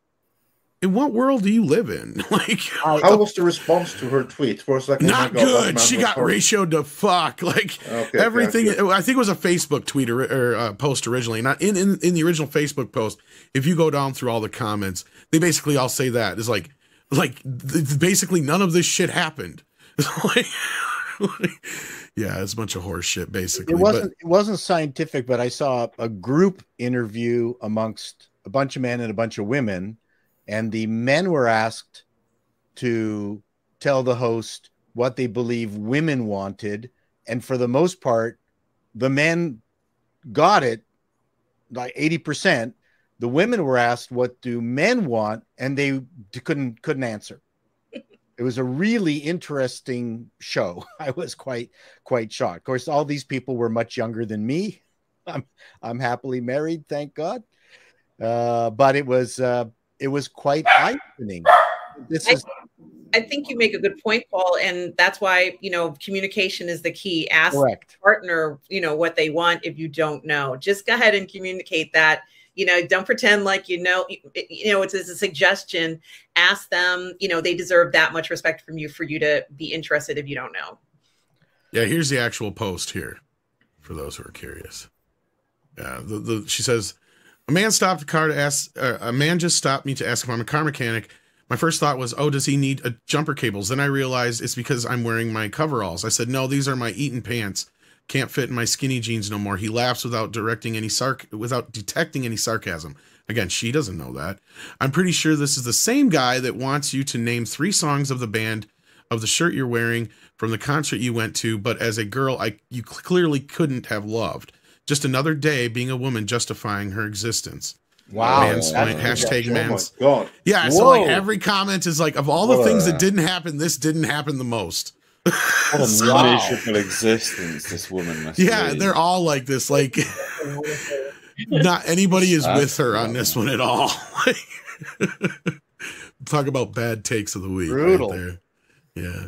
in what world do you live in? Like, how was the response to her tweet? For a second, not good. She got ratioed to fuck. Like, everything. Okay. I think it was a Facebook tweet or post originally. Not in the original Facebook post. If you go down through all the comments, they basically all say that. It's like basically none of this shit happened. Yeah, it's a bunch of horse shit, basically. It wasn't scientific, but I saw a group interview amongst a bunch of men and a bunch of women, and the men were asked to tell the host what they believe women wanted, and for the most part, the men got it, like 80%. The women were asked, what do men want, and they couldn't answer. It was a really interesting show. I was quite shocked. Of course, all these people were much younger than me. I'm happily married, thank God. But it was quite eye-opening. I think you make a good point, Paul, and that's why, you know, communication is the key. Ask Correct. the partner, you know, what they want if you don't know. Just go ahead and communicate that. You know, don't pretend like you know, it's a suggestion. Ask them, you know, they deserve that much respect from you for you to be interested if you don't know. Yeah, here's the actual post here for those who are curious. Yeah, she says, a man stopped a car to ask, a man just stopped me to ask if I'm a car mechanic. My first thought was, oh, does he need jumper cables? Then I realized it's because I'm wearing my coveralls. I said, no, these are my Eton pants. Can't fit in my skinny jeans no more. He laughs without detecting any sarcasm. Again, she doesn't know that. I'm pretty sure this is the same guy that wants you to name 3 songs of the band of the shirt you're wearing from the concert you went to, but as a girl, you clearly couldn't have loved. Just another day being a woman justifying her existence. Wow. Hashtag mans. Oh my God. Yeah, so like every comment is like, of all the things that didn't happen, this didn't happen the most. What a miserable existence this woman must lead. They're all like this. Like, not anybody is with her on this one at all. Talk about bad takes of the week. Brutal. Right there. Yeah.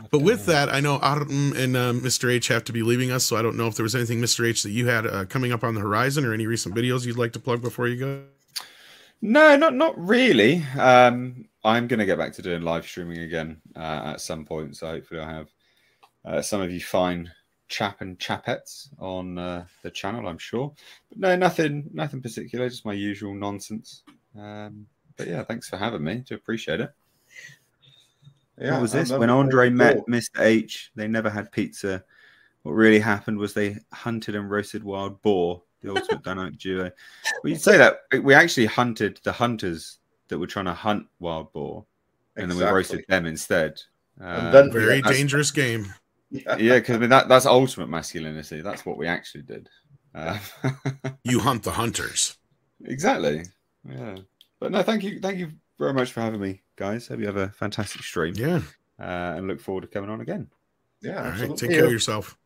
But with that, I know Artem and Mr. H have to be leaving us, so I don't know if there was anything, Mr. H, that you had coming up on the horizon or any recent videos you'd like to plug before you go. No, not really. I'm going to get back to doing live streaming again at some point. So hopefully I have some of you fine chap and chapettes on the channel, I'm sure. But no, nothing particular, just my usual nonsense. But yeah, thanks for having me. Do appreciate it. Yeah, what was this? When Andre met Mr. H, they never had pizza. What really happened was they hunted and roasted wild boar, the ultimate dynamic duo. Well, you'd say that we actually hunted the hunters that were trying to hunt wild boar. and then we roasted them instead. And then very dangerous game. Yeah, because I mean that's ultimate masculinity. That's what we actually did. You hunt the hunters. Exactly. Yeah. But no, thank you very much for having me, guys. Hope you have a fantastic stream. Yeah. And look forward to coming on again. Yeah, all absolutely. right, take care of yourself.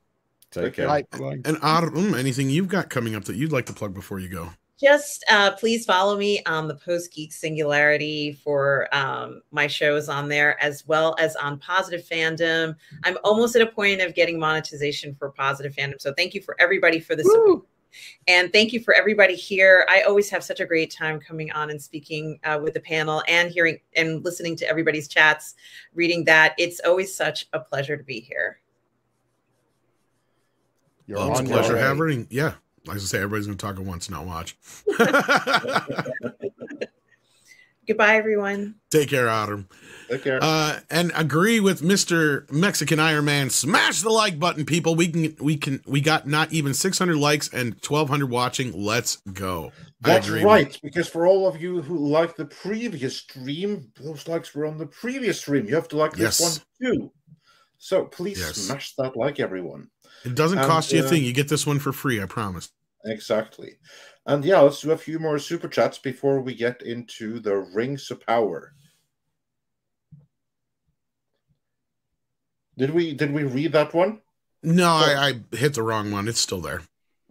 Take care. Bye. And Autumn, anything you've got coming up that you'd like to plug before you go? Just please follow me on the Post Geek Singularity for my shows on there, as well as on Positive Fandom. I'm almost at a point of getting monetization for Positive Fandom. So thank you for everybody for the support. And thank you for everybody here. I always have such a great time coming on and speaking with the panel and hearing and listening to everybody's chats, reading that. It's always such a pleasure to be here. Well, it's a pleasure having. Yeah. Like I say, everybody's going to talk at once, not watch. Goodbye, everyone. Take care, Autumn. Take care. And agree with Mr. Mexican Iron Man. Smash the like button, people. We got not even 600 likes and 1,200 watching. Let's go. That's right, because for all of you who liked the previous stream, those likes were on the previous stream. You have to like this one too. So please smash that like, everyone. It doesn't cost you a thing. You get this one for free, I promise. Exactly. And yeah, let's do a few more super chats before we get into the Rings of Power. Did we read that one? No, I hit the wrong one. It's still there.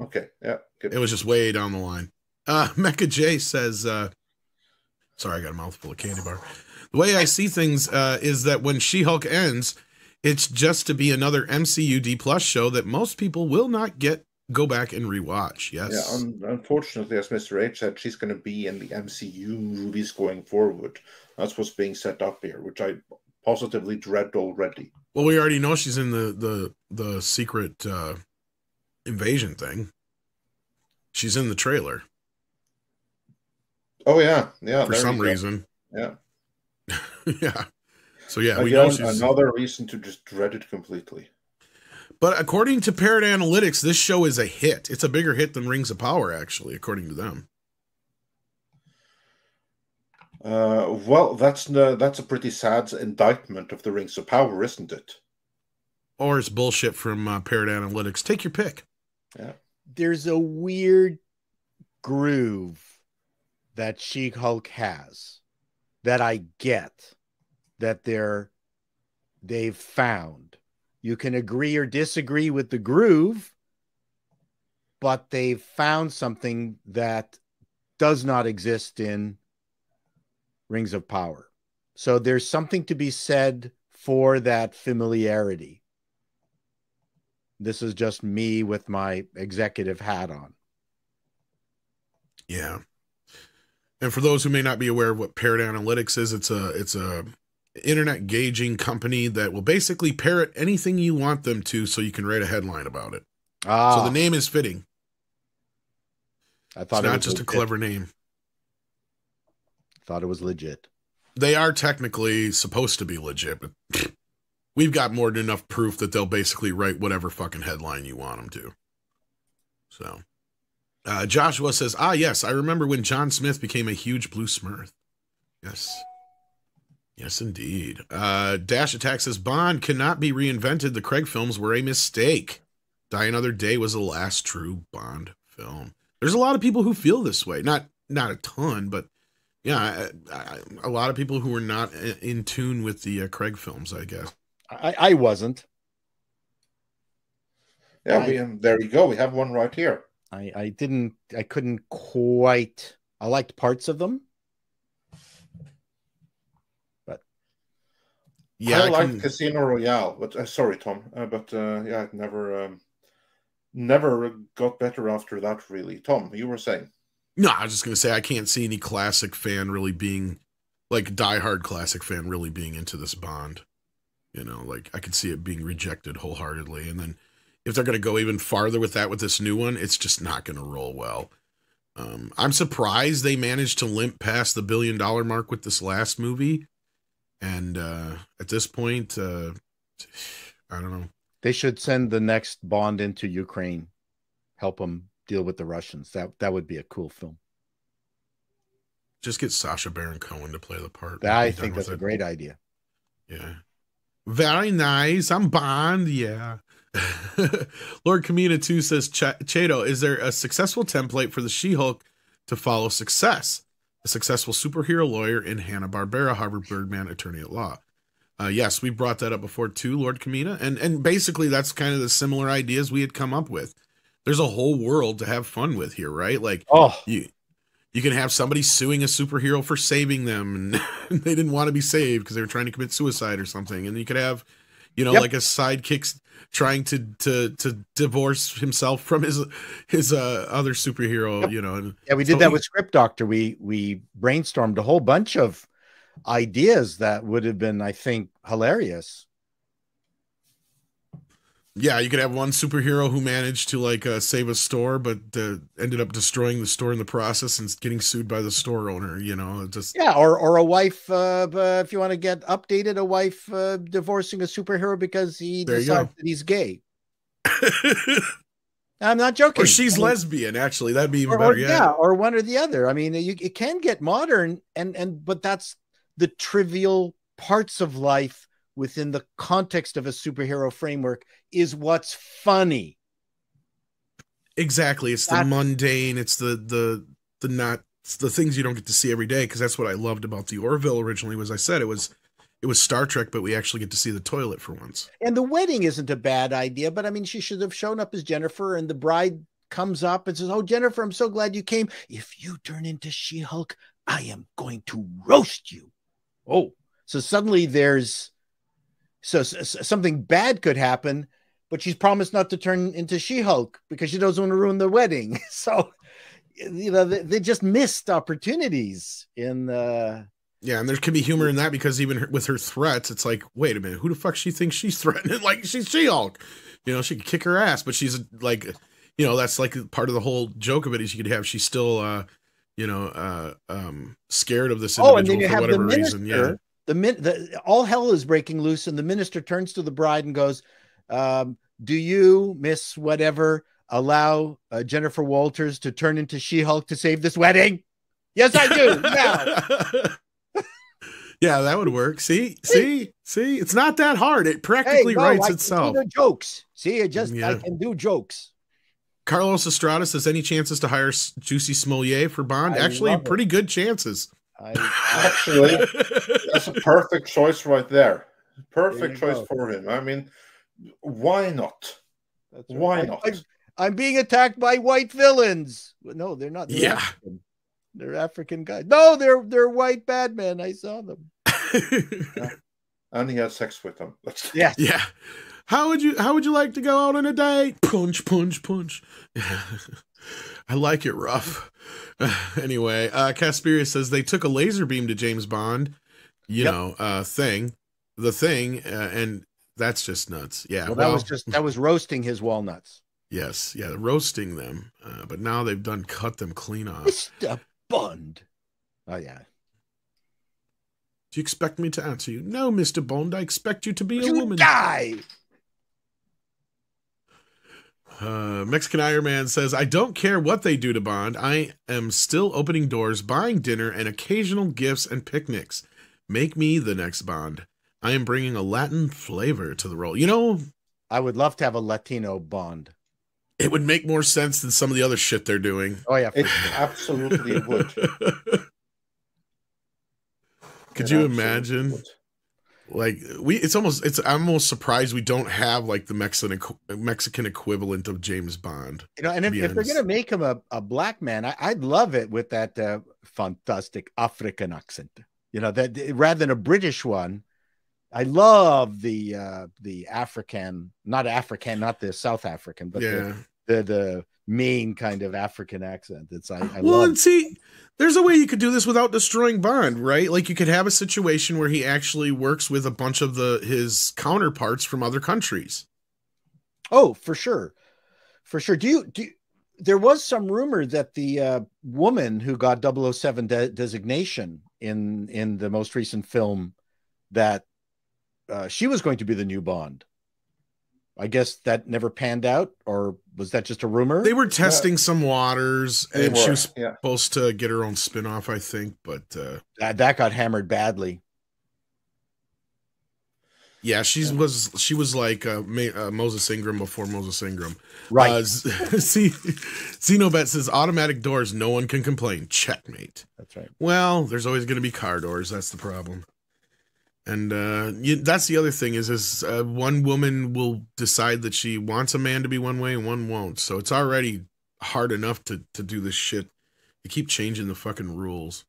Okay. Yeah. Good. It was just way down the line. Mecha J says, sorry, I got a mouthful of candy bar. The way I see things is that when She-Hulk ends, it's just to be another MCU D+ show that most people will not go back and rewatch. Yes. Yeah, unfortunately, as Mr. H said, she's going to be in the MCU movies going forward. That's what's being set up here, which I positively dread already. Well, we already know she's in the secret invasion thing. She's in the trailer. Oh yeah, yeah. For some reason. Yeah. Yeah. So yeah, we Again, know she's another reason to just dread it completely. But according to Parrot Analytics, this show is a hit. It's a bigger hit than Rings of Power, actually, according to them. Well, that's a pretty sad indictment of the Rings of Power, isn't it? Or it's bullshit from Parrot Analytics. Take your pick. Yeah. There's a weird groove that She-Hulk has that I get that they've found. You can agree or disagree with the groove, but they've found something that does not exist in Rings of Power. So there's something to be said for that familiarity. This is just me with my executive hat on. Yeah. And for those who may not be aware of what Parrot Analytics is, it's a internet gauging company that will basically parrot anything you want them to so you can write a headline about it. So the name is fitting. I thought it's not just a clever name. Thought it was legit. They are technically supposed to be legit, but we've got more than enough proof that they'll basically write whatever fucking headline you want them to. So Joshua says, yes, I remember when John Smith became a huge Blue Smurf. Yes. Yes, indeed. Dash Attack says, Bond cannot be reinvented. The Craig films were a mistake. Die Another Day was the last true Bond film. There's a lot of people who feel this way. Not a ton, but yeah, a lot of people who are not in tune with the Craig films, I guess. I wasn't. Yeah, there we go. We have one right here. I couldn't quite. I liked parts of them. Yeah, I liked Casino Royale, but sorry, Tom, but yeah, it never got better after that. Really, Tom, you were saying? No, I was just gonna say I can't see any classic fan really being like diehard classic fan really being into this Bond. You know, like I could see it being rejected wholeheartedly, and then if they're gonna go even farther with that with this new one, it's just not gonna roll well. I'm surprised they managed to limp past the $1 billion mark with this last movie. And at this point, I don't know. They should send the next Bond into Ukraine, help them deal with the Russians. That would be a cool film. Just get Sacha Baron Cohen to play the part. I think that's a great idea. Yeah. Very nice. I'm Bond. Yeah. Lord Kamina 2 says, Chato, is there a successful template for the She-Hulk to follow success? A successful superhero lawyer in Hanna-Barbera, Harvard Birdman, attorney at law. Yes, we brought that up before too, Lord Kamina. And basically that's kind of the similar ideas we had come up with. There's a whole world to have fun with here, right? Like, you can have somebody suing a superhero for saving them, and they didn't want to be saved because they were trying to commit suicide or something. And you could have, like a sidekick trying to divorce himself from his other superhero. And yeah, we did that with Script Doctor. We brainstormed a whole bunch of ideas that would have been, I think, hilarious. Yeah, you could have one superhero who managed to save a store, but ended up destroying the store in the process and getting sued by the store owner. Or a wife. If you want to get updated, a wife divorcing a superhero because he decides that he's gay. I'm not joking. Or she's lesbian. Actually, that'd be even better. Yeah, or one or the other. I mean, it can get modern, but that's the trivial parts of life within the context of a superhero framework is what's funny. Exactly. It's the mundane. It's the things you don't get to see every day. Because that's what I loved about the Orville originally. Was I said it was Star Trek, but we actually get to see the toilet for once. And the wedding isn't a bad idea, but I mean, she should have shown up as Jennifer, and the bride comes up and says, "Oh, Jennifer, I'm so glad you came. If you turn into She-Hulk, I am going to roast you." Oh, so suddenly there's something bad could happen, but she's promised not to turn into She-Hulk because she doesn't want to ruin the wedding. So, they just missed opportunities in yeah, and there can be humor in that because even with her threats, it's like, wait a minute, who the fuck she thinks she's threatening? Like, she's She-Hulk. She could kick her ass, but she's like, that's like part of the whole joke of it is she's still, scared of this individual and then you for have whatever the reason. Yeah. All hell is breaking loose, and the minister turns to the bride and goes, "Do you, Miss Whatever, allow Jennifer Walters to turn into She-Hulk to save this wedding?" "Yes, I do." Now, yeah, that would work. See, it's not that hard. It practically writes itself. Jokes. See, I can do jokes. Carlos Estrada says, "Any chances to hire Juicy Smollier for Bond?" Actually, pretty good chances. Actually, that's a perfect choice right there. Perfect choice for him. I mean, why not? Why not? I'm being attacked by white villains. No, they're not. They're African. They're African guys. No, they're white bad men. I saw them. And he had sex with them. Yeah. Yeah. How would you like to go out on a date? Punch, punch, punch. I like it rough. Anyway, Casperius says they took a laser beam to James Bond, the thing, and that's just nuts. Yeah. Well, that was roasting his walnuts. Yes. Yeah. Roasting them. But now they've cut them clean off. Mr. Bond. Oh, yeah. Do you expect me to answer you? No, Mr. Bond. I expect you to be a woman. Die. Mexican Iron Man says, "I don't care what they do to Bond. I am still opening doors, buying dinner, and occasional gifts and picnics. Make me the next Bond. I am bringing a Latin flavor to the role." I would love to have a Latino Bond. It would make more sense than some of the other shit they're doing. Oh, yeah. Absolutely would. Could you imagine? Like I'm almost surprised we don't have like the Mexican equivalent of James Bond. And if they're going to make him a black man, I'd love it with that fantastic African accent. That rather than a British one. I love the African, not the South African, but the main kind of African accent. I love. And see, there's a way you could do this without destroying Bond, right? Like you could have a situation where he actually works with a bunch of his counterparts from other countries. Oh, for sure. There was some rumor that the woman who got 007 designation in the most recent film that she was going to be the new Bond. I guess that never panned out, or was that just a rumor? They were testing some waters, and she was yeah. supposed to get her own spin-off, I think, but that got hammered badly. Yeah, she was like Moses Ingram before Moses Ingram. Right. Xenobet says automatic doors, no one can complain. Checkmate. That's right. Well, there's always going to be car doors. That's the problem. And that's the other thing is one woman will decide that she wants a man to be one way and one won't. So it's already hard enough to do this shit. They keep changing the fucking rules.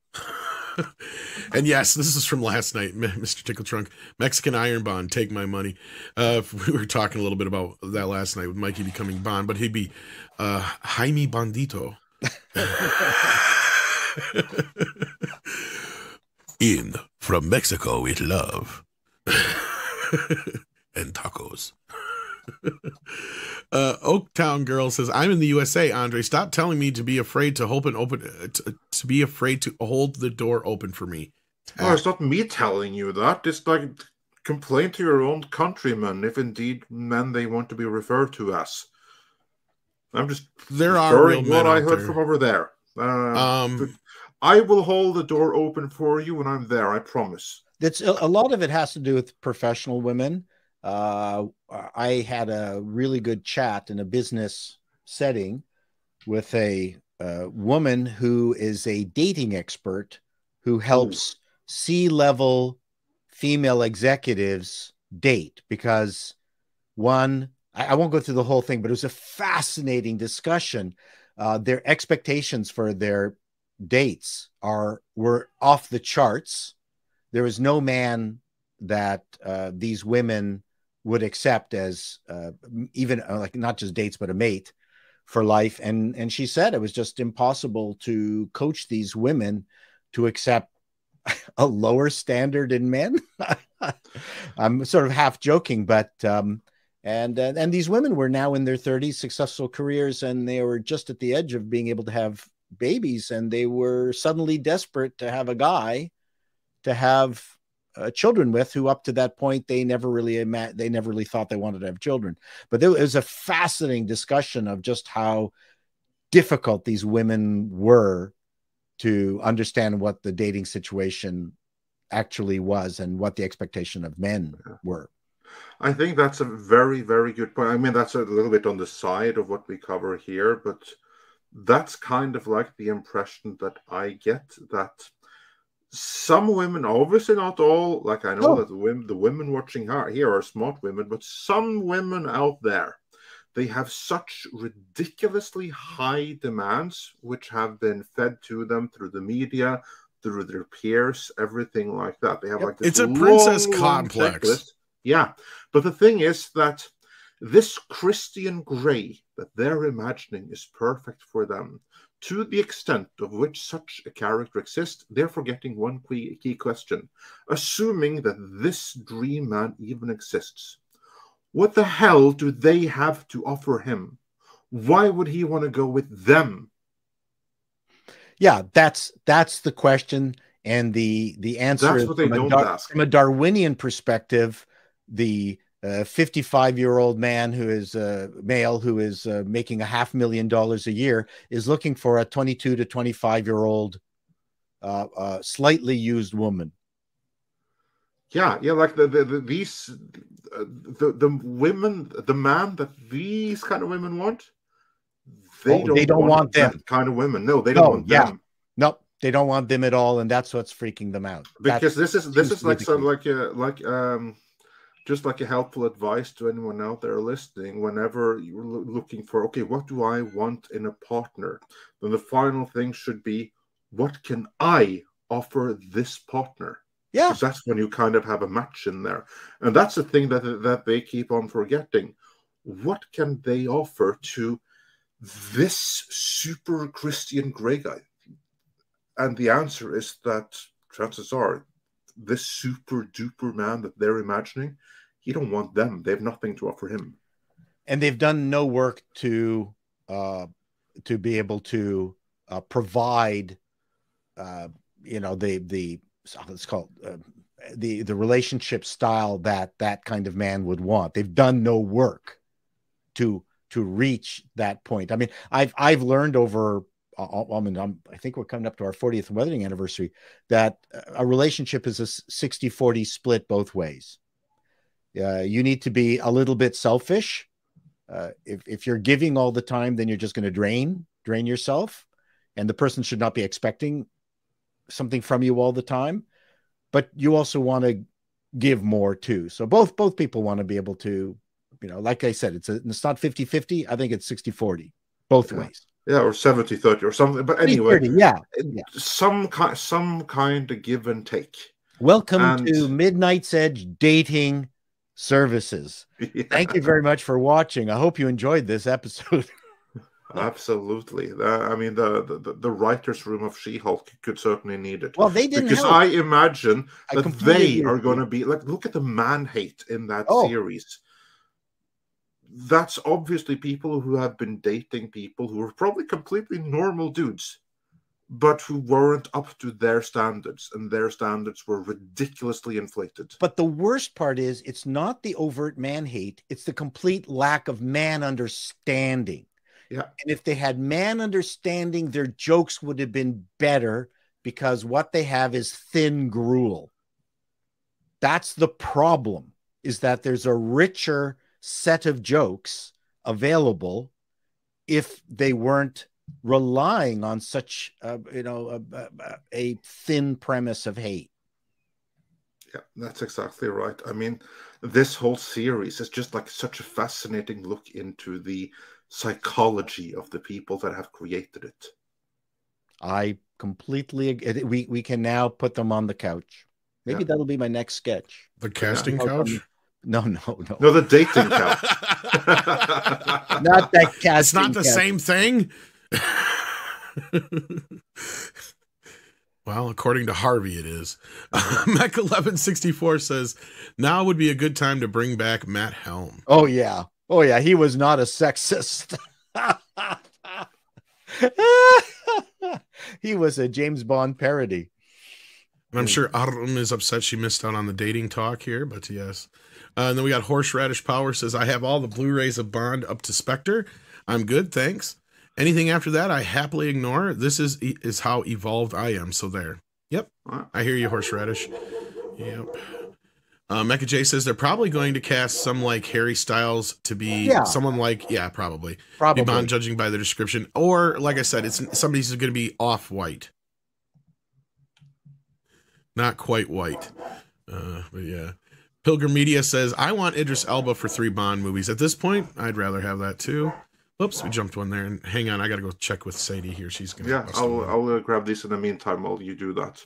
And yes, this is from last night, Mr. Tickle Trunk. Mexican Iron Bond, take my money. We were talking a little bit about that last night with Mikey becoming Bond, but he'd be Jaime Bandito. In from Mexico with love and tacos. Oaktown Girl says, I'm in the USA, Andre. Stop telling me to be afraid to to be afraid to hold the door open for me. Oh, it's not me telling you that. It's like, complain to your own countrymen if indeed men they want to be referred to as. I'm just referring what I heard from over there. I will hold the door open for you when I'm there, I promise. That's a lot of it has to do with professional women. I had a really good chat in a business setting with a woman who is a dating expert who helps C-level female executives date, because I won't go through the whole thing, but it was a fascinating discussion. Their expectations for their dates were off the charts. There was no man that these women would accept as even like not just dates, but a mate for life. And she said it was just impossible to coach these women to accept a lower standard in men. I'm sort of half joking, but and these women were now in their 30s, successful careers, and they were just at the edge of being able to have babies, and they were suddenly desperate to have a guy to have children with, who up to that point they never really thought they wanted to have children. But there was a fascinating discussion of just how difficult these women were to understand what the dating situation actually was and what the expectation of men were. I think that's a very, very good point. I mean, that's a little bit on the side of what we cover here, but that's kind of like the impression that I get, that some women, obviously not all, like I know that the women watching here are smart women, but some women out there, they have such ridiculously high demands, which have been fed to them through the media, through their peers, everything like that. They have like this, it's a princess complex. Checklist. Yeah, but the thing is that this Christian Grey that they're imagining is perfect for them. To the extent of which such a character exists, they're forgetting one key question. Assuming that this dream man even exists, what the hell do they have to offer him? Why would he want to go with them? Yeah, that's the question, and the answer. That's what they don't ask. From a Darwinian perspective, the 55-year-old man who is male who is making $500,000 a year is looking for a 22 to 25-year-old slightly used woman. Yeah, like the women, the man that these kind of women want, they don't want them kind of women. No, they don't want them. Nope, they don't want them at all, and that's what's freaking them out. Because this is like sort of just like a helpful advice to anyone out there listening. Whenever you're looking for, okay, what do I want in a partner? Then the final thing should be, what can I offer this partner? Yeah, because that's when you kind of have a match in there, and that's the thing that they keep on forgetting. What can they offer to this super Christian Grey guy? And the answer is that chances are, this super duper man that they're imagining, he don't want them. They have nothing to offer him, and they've done no work to be able to provide, let's call it the relationship style that kind of man would want. They've done no work. to reach that point. I mean, I've learned over, I mean, I think we're coming up to our 40th wedding anniversary, that a relationship is a 60-40 split both ways. You need to be a little bit selfish. If you're giving all the time, then you're just going to drain yourself, and the person should not be expecting something from you all the time. But you also want to give more too. So both people want to be able to, you know, like I said, it's not 50-50. I think it's 60-40 both ways. Yeah, or 70-30 or something. But anyway, 30, yeah. Some kind of give and take. Welcome to Midnight's Edge Dating Services. Yeah. Thank you very much for watching. I hope you enjoyed this episode. Absolutely. I mean, the writer's room of She-Hulk could certainly need it. Well, they didn't, because help. I imagine that they are going to be like, look at the man hate in that series. That's obviously people who have been dating people who are probably completely normal dudes, but who weren't up to their standards, and their standards were ridiculously inflated. But the worst part is, it's not the overt man hate, it's the complete lack of man understanding. Yeah. And if they had man understanding, their jokes would have been better, because what they have is thin gruel. That's the problem, is that there's a richer set of jokes available if they weren't relying on such a thin premise of hate. Yeah, that's exactly right. I mean, this whole series is just like such a fascinating look into the psychology of the people that have created it. I completely agree. We can now put them on the couch. Maybe that'll be my next sketch. The casting couch? No, the dating couch. Not that casting. It's not the same thing. Well, according to Harvey, it is. Mech1164 says, now would be a good time to bring back Matt Helm. Oh, yeah. He was not a sexist. He was a James Bond parody. And I'm sure Arun is upset she missed out on the dating talk here, but yes. And then we got Horseradish Power says, I have all the Blu-rays of Bond up to Spectre. I'm good, thanks. Anything after that, I happily ignore. This is how evolved I am. So there. Yep. I hear you, Horseradish. Yep. Mecha J says they're probably going to cast some like Harry Styles to be someone like, probably. Be Bond, judging by the description. Or, like I said, it's somebody's going to be off-white. Not quite white. But yeah. Pilgrim Media says, I want Idris Elba for 3 Bond movies. At this point, I'd rather have that too. Oops, we jumped one there. And hang on, I got to go check with Sadie here. She's going to... Yeah, I'll grab these in the meantime while you do that.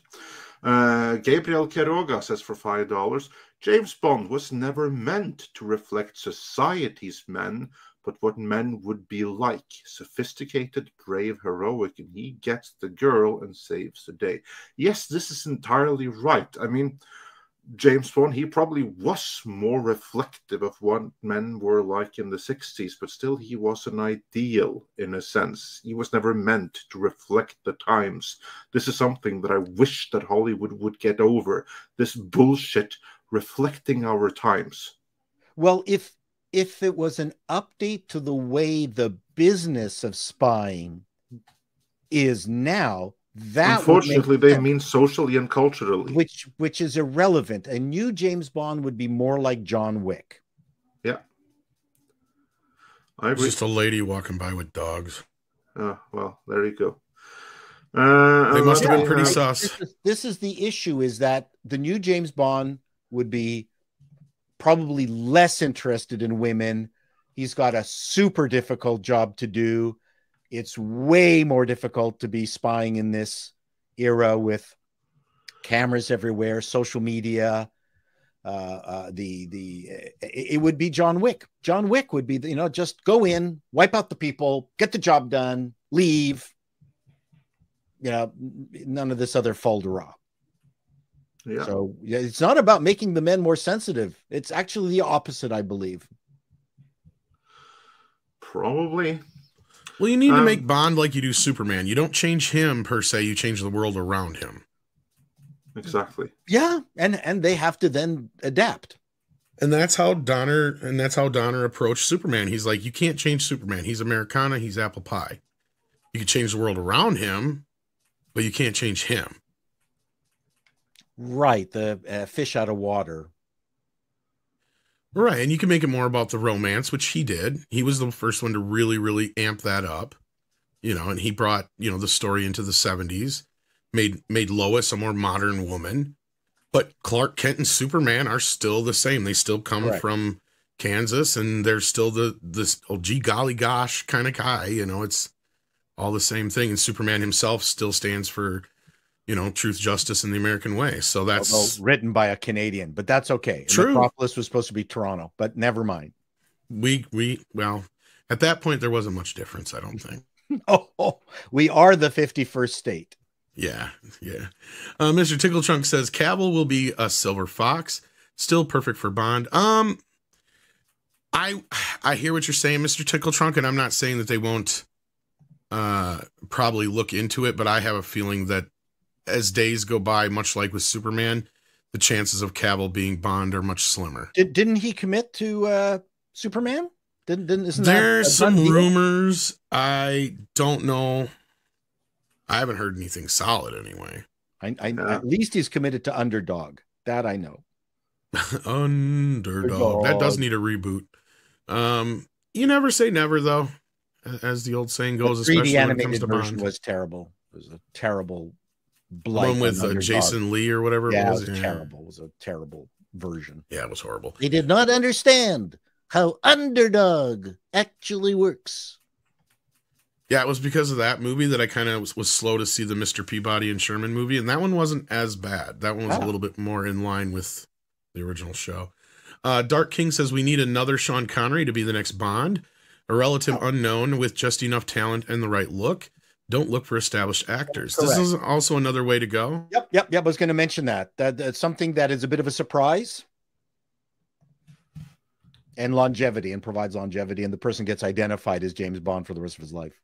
Gabriel Quiroga says for $5, James Bond was never meant to reflect society's men, but what men would be like. Sophisticated, brave, heroic, and he gets the girl and saves the day. Yes, this is entirely right. I mean, James Bond, he probably was more reflective of what men were like in the 60s, but still he was an ideal in a sense. He was never meant to reflect the times. This is something that I wish that Hollywood would get over. This bullshit reflecting our times. Well, if it was an update to the way the business of spying is now, that unfortunately they mean socially and culturally, which is irrelevant. A new James Bond would be more like John Wick. Yeah, I agree. Just a lady walking by with dogs. Well, there you go. They must have been pretty sus. This is the issue, is that the new James Bond would be probably less interested in women. He's got a super difficult job to do. It's way more difficult to be spying in this era with cameras everywhere, social media. It would be John Wick. John Wick would be, just go in, wipe out the people, get the job done, leave. None of this other fol-de-rah. Yeah. So it's not about making the men more sensitive. It's actually the opposite, I believe. Probably. Well, you need to make Bond like you do Superman. You don't change him per se, you change the world around him. Exactly. Yeah, and they have to then adapt. And that's how Donner approached Superman. He's like, you can't change Superman. He's Americana. He's apple pie. You can change the world around him, but you can't change him. Right. The fish out of water. Right. And you can make it more about the romance, which he did. He was the first one to really, really amp that up, you know, and he brought, you know, the story into the 70s, made Lois a more modern woman. But Clark Kent and Superman are still the same. They still come from Kansas, and they're still this oh gee golly gosh kind of guy. You know, it's all the same thing. And Superman himself still stands for, you know, truth, justice, and the American way. So that's written by a Canadian, but that's okay. True. Metropolis was supposed to be Toronto, but never mind. Well, at that point there wasn't much difference, I don't think. We are the 51st state. Yeah. Mr. Tickle Trunk says Cavill will be a Silver Fox, still perfect for Bond. I hear what you're saying, Mr. Tickle Trunk, and I'm not saying that they won't probably look into it, but I have a feeling that as days go by, much like with Superman, the chances of Cavill being Bond are much slimmer. Didn't he commit to Superman? There's some rumors. I don't know. I haven't heard anything solid anyway. I know. At least he's committed to Underdog. That I know. Underdog. That does need a reboot. You never say never, though, as the old saying goes. The 3D especially when it comes animated to version Bond. Was terrible. It was a terrible blight. One with Jason Lee or whatever. Yeah, it was terrible. It was a terrible version. Yeah, it was horrible. They did not understand how Underdog actually works. Yeah, it was because of that movie that I kind of was slow to see the Mr. Peabody and Sherman movie, and that one wasn't as bad. That one was a little bit more in line with the original show. Dark King says we need another Sean Connery to be the next Bond, a relative unknown with just enough talent and the right look. Don't look for established actors. Correct. This is also another way to go. Yep. I was going to mention that. That's something that is a bit of a surprise. And longevity, and provides longevity, and the person gets identified as James Bond for the rest of his life.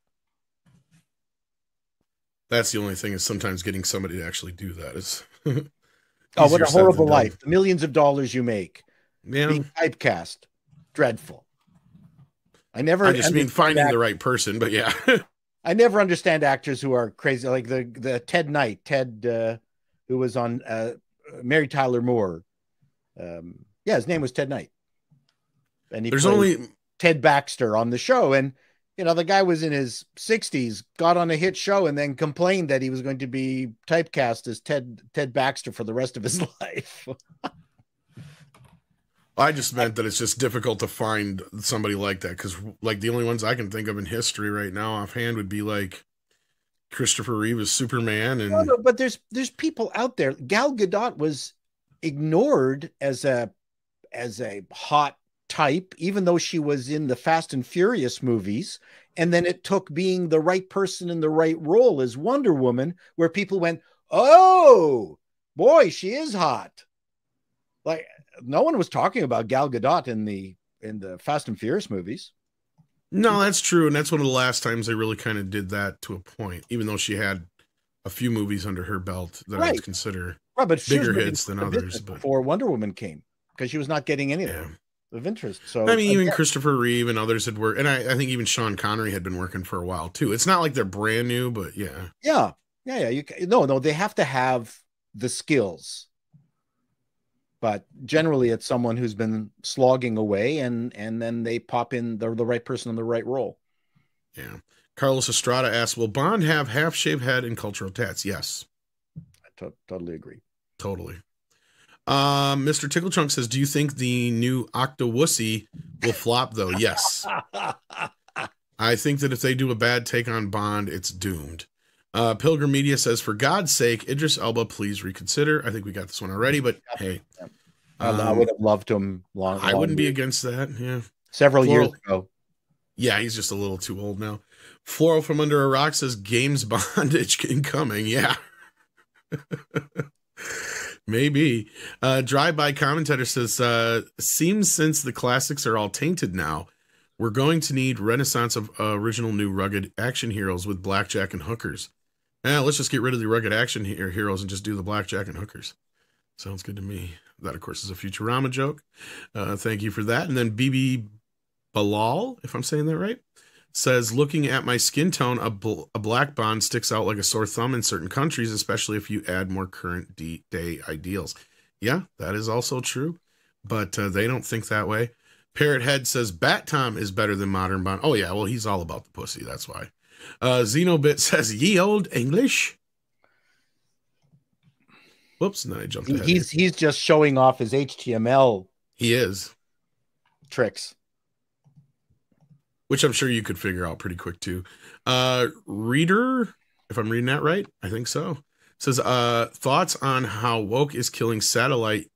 That's the only thing, is sometimes getting somebody to actually do that is oh, what a horrible life. The millions of dollars you make. Yeah. Being typecast. Dreadful. I just mean finding the right person, but yeah. I never understand actors who are crazy, like the Ted Knight, who was on Mary Tyler Moore. Yeah, his name was Ted Knight. And he played Ted Baxter on the show, and you know, the guy was in his 60s, got on a hit show, and then complained that he was going to be typecast as Ted Baxter for the rest of his life. I just meant that it's just difficult to find somebody like that, because like the only ones I can think of in history right now offhand would be like Christopher Reeve as Superman. And no, but there's people out there. Gal Gadot was ignored as a hot type, even though she was in the Fast and Furious movies, and then it took being the right person in the right role as Wonder Woman, where people went, oh boy, she is hot. Like, no one was talking about Gal Gadot in the Fast and Furious movies. No, that's true, and that's one of the last times they really kind of did that to a point, even though she had a few movies under her belt that I would consider bigger hits than others. But before Wonder Woman came, because she was not getting any of them of interest. So I mean, even Christopher Reeve and others had worked, and I think even Sean Connery had been working for a while too. It's not like they're brand new, but yeah. No, they have to have the skills, but generally it's someone who's been slogging away, and then they pop in the right person in the right role. Yeah. Carlos Estrada asks, will Bond have half-shaved head and cultural tats? Yes. I totally agree. Totally. Mr. Tickle Trunk says, do you think the new Octowussy will flop though? Yes. I think that if they do a bad take on Bond, it's doomed. Pilgrim Media says, for God's sake, Idris Elba, please reconsider. I think we got this one already, but hey. I would have loved him long. I wouldn't be against that. Yeah. Several years ago. Yeah, he's just a little too old now. Floral from Under a Rock says, Games Bondage incoming. Yeah. Maybe. Drive-by commentator says, seems since the classics are all tainted now, we're going to need renaissance of original new rugged action heroes with blackjack and hookers. Let's just get rid of the rugged action heroes and just do the blackjack and hookers. Sounds good to me. That, of course, is a Futurama joke. Thank you for that. And then BB Balal, if I'm saying that right, says, looking at my skin tone, a black bond sticks out like a sore thumb in certain countries, especially if you add more current day ideals. Yeah, that is also true, but they don't think that way. Parrot Head says, Bat Tom is better than Modern Bond. Oh, yeah, well, he's all about the pussy. That's why. Xenobit says, ye old English. Whoops, and then I jumped ahead. He's just showing off his HTML. He is. Tricks. Which I'm sure you could figure out pretty quick, too. Reader, if I'm reading that right, I think so, says, thoughts on how woke is killing satellite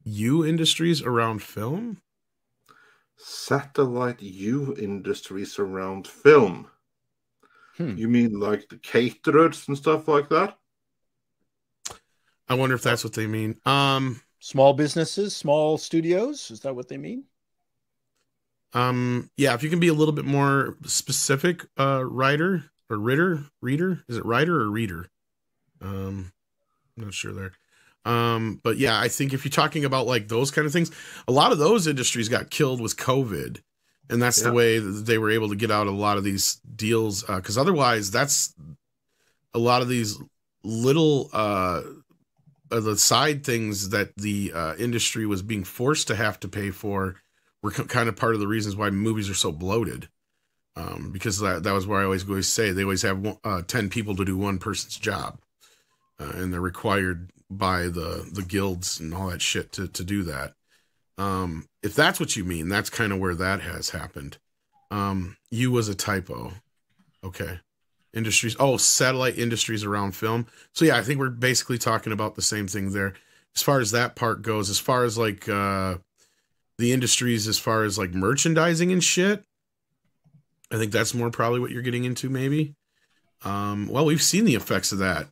U industries around film? Satellite U industries around film? You mean like the caterers and stuff like that? I wonder if that's what they mean. Small businesses, small studios, is that what they mean? Yeah, if you can be a little bit more specific, reader. Is it writer or reader? I'm not sure there. But yeah, I think if you're talking about like those kind of things, a lot of those industries got killed with COVID, and that's the way that they were able to get out a lot of these deals. Because otherwise, that's a lot of these little the side things that the industry was being forced to have to pay for were kind of part of the reasons why movies are so bloated. Because that was where I always say they always have 10 people to do one person's job, and they're required by the guilds and all that shit to do that. If that's what you mean, that's kind of where that has happened. You was a typo. Okay. Industries. Oh, satellite industries around film. So yeah, I think we're basically talking about the same thing there. As far as that part goes, as far as like the industries, as far as like merchandising and shit, I think that's more probably what you're getting into, maybe. Well, we've seen the effects of that.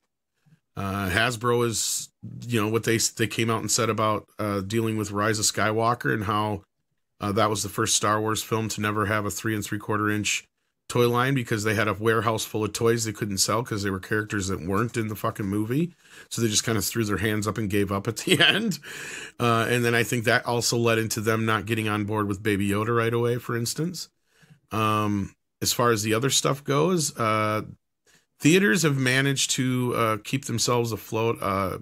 Hasbro is, what they came out and said about dealing with Rise of Skywalker and how that was the first Star Wars film to never have a 3 3/4 inch toy line because they had a warehouse full of toys they couldn't sell because they were characters that weren't in the fucking movie. So they just kind of threw their hands up and gave up at the end. And then I think that also led into them not getting on board with Baby Yoda right away, for instance. As far as the other stuff goes, theaters have managed to keep themselves afloat.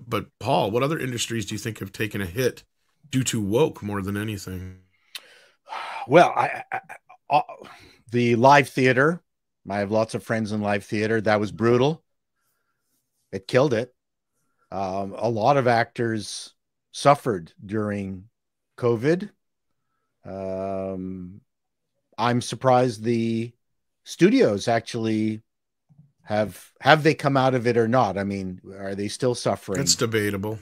But Paul, what other industries do you think have taken a hit due to woke more than anything? Well, the live theater, I have lots of friends in live theater. That was brutal. It killed it. A lot of actors suffered during COVID. I'm surprised the studios actually have they come out of it or not? I mean, are they still suffering? It's debatable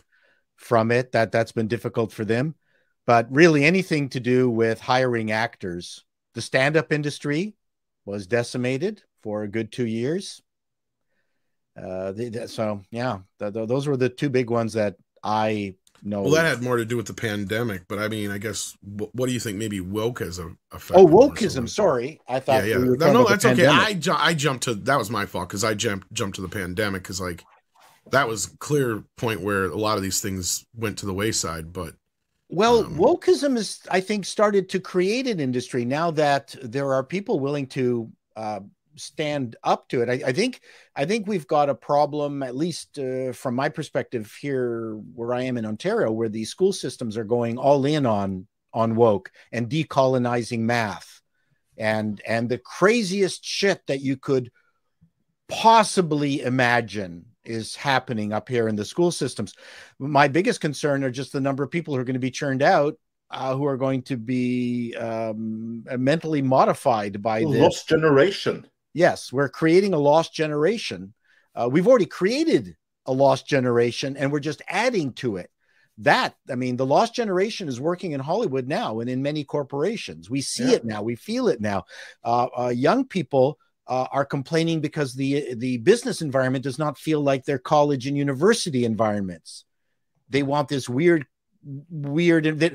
from it. That's been difficult for them. But really anything to do with hiring actors, the stand-up industry was decimated for a good 2 years. So yeah, those were the two big ones that I know. Well, that had more to do with the pandemic, but I mean, I guess, what do you think maybe woke has affected? Oh, wokeism. Sorry. I thought. Yeah. No, that's okay. I jumped to, that was my fault because I jumped to the pandemic because like that was a clear point where a lot of these things went to the wayside, but well, wokeism is, I think, started to create an industry now that there are people willing to stand up to it. I think we've got a problem, at least from my perspective here where I am in Ontario, where these school systems are going all in on woke and decolonizing math and the craziest shit that you could possibly imagine is happening up here in the school systems. My biggest concern are just the number of people who are going to be churned out, who are going to be mentally modified by this. Lost generation. Yes, we're creating a lost generation. We've already created a lost generation, and we're just adding to it. The lost generation is working in Hollywood now and in many corporations. We see it now. We feel it now. Young people are complaining because the business environment does not feel like their college and university environments. They want this weird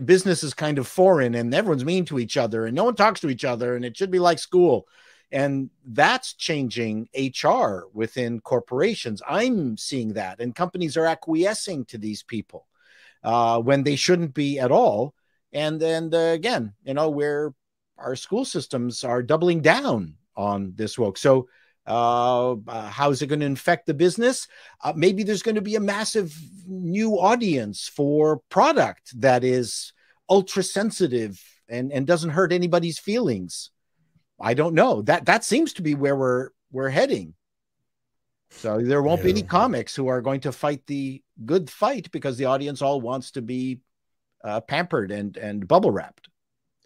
business is kind of foreign and everyone's mean to each other and no one talks to each other and it should be like school. And that's changing HR within corporations. I'm seeing that, and companies are acquiescing to these people. when they shouldn't be at all. And then again, you know, where our school systems are doubling down on this woke. So how is it going to infect the business? Maybe there's going to be a massive new audience for product that is ultra sensitive and doesn't hurt anybody's feelings. I don't know. That seems to be where we're heading. So there won't be any comics who are going to fight the good fight because the audience all wants to be pampered and bubble wrapped.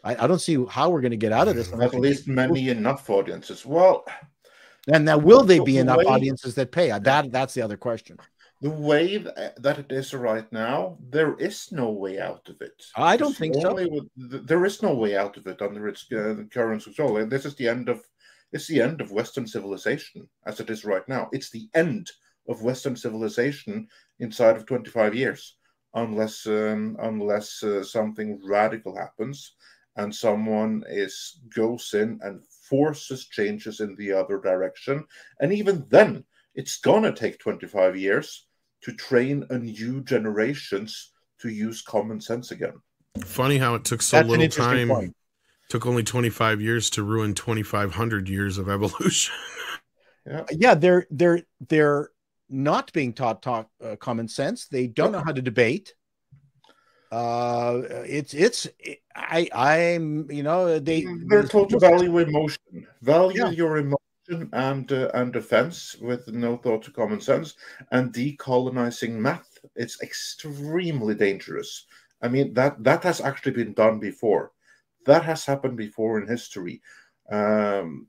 I don't see how we're going to get out of this. At least many enough audiences. Well, and now will they be enough audiences that pay? That's the other question. The way that it is right now, there is no way out of it. I don't think so. There is no way out of it under its current control. And this is the end of Western civilization as it is right now. It's the end of Western civilization inside of 25 years, unless something radical happens and someone goes in and forces changes in the other direction. And even then, it's going to take 25 years to train a new generations to use common sense again. Funny how it took so little time. Took only 25 years to ruin 2,500 years of evolution. Yeah, they're not being taught common sense. They don't know how to debate. They're taught to value emotion, your emotion and defense with no thought to common sense, and decolonizing math. It's extremely dangerous. I mean, that has actually been done before. That has happened before in history. When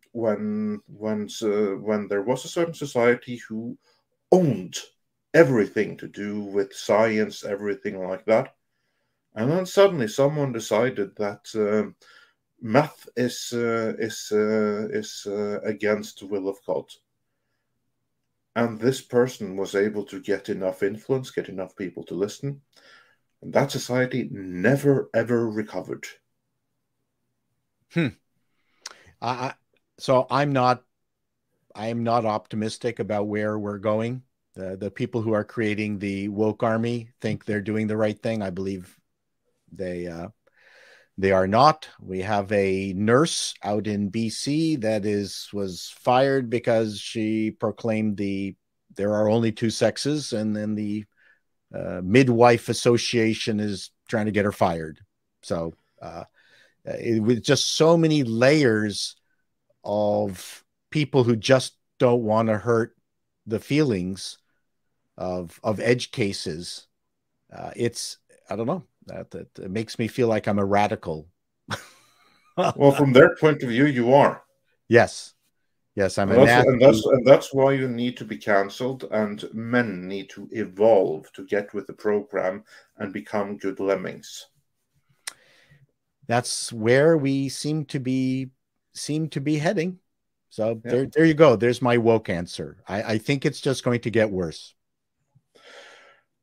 there was a certain society who owned everything to do with science, everything like that. And then suddenly someone decided that math is against the will of God. And this person was able to get enough influence, get enough people to listen. And that society never, ever recovered. So I'm not optimistic about where we're going. The people who are creating the woke army think they're doing the right thing. I believe they are not. We have a nurse out in BC that was fired because she proclaimed there are only two sexes, and then the midwife association is trying to get her fired. So with just so many layers of people who just don't want to hurt the feelings of edge cases, I don't know. That makes me feel like I'm a radical. Well, from their point of view, you are. Yes, I'm and that's why you need to be cancelled, and men need to evolve to get with the program and become good lemmings. That's where we seem to be heading. So there you go. There's my woke answer. I think it's just going to get worse.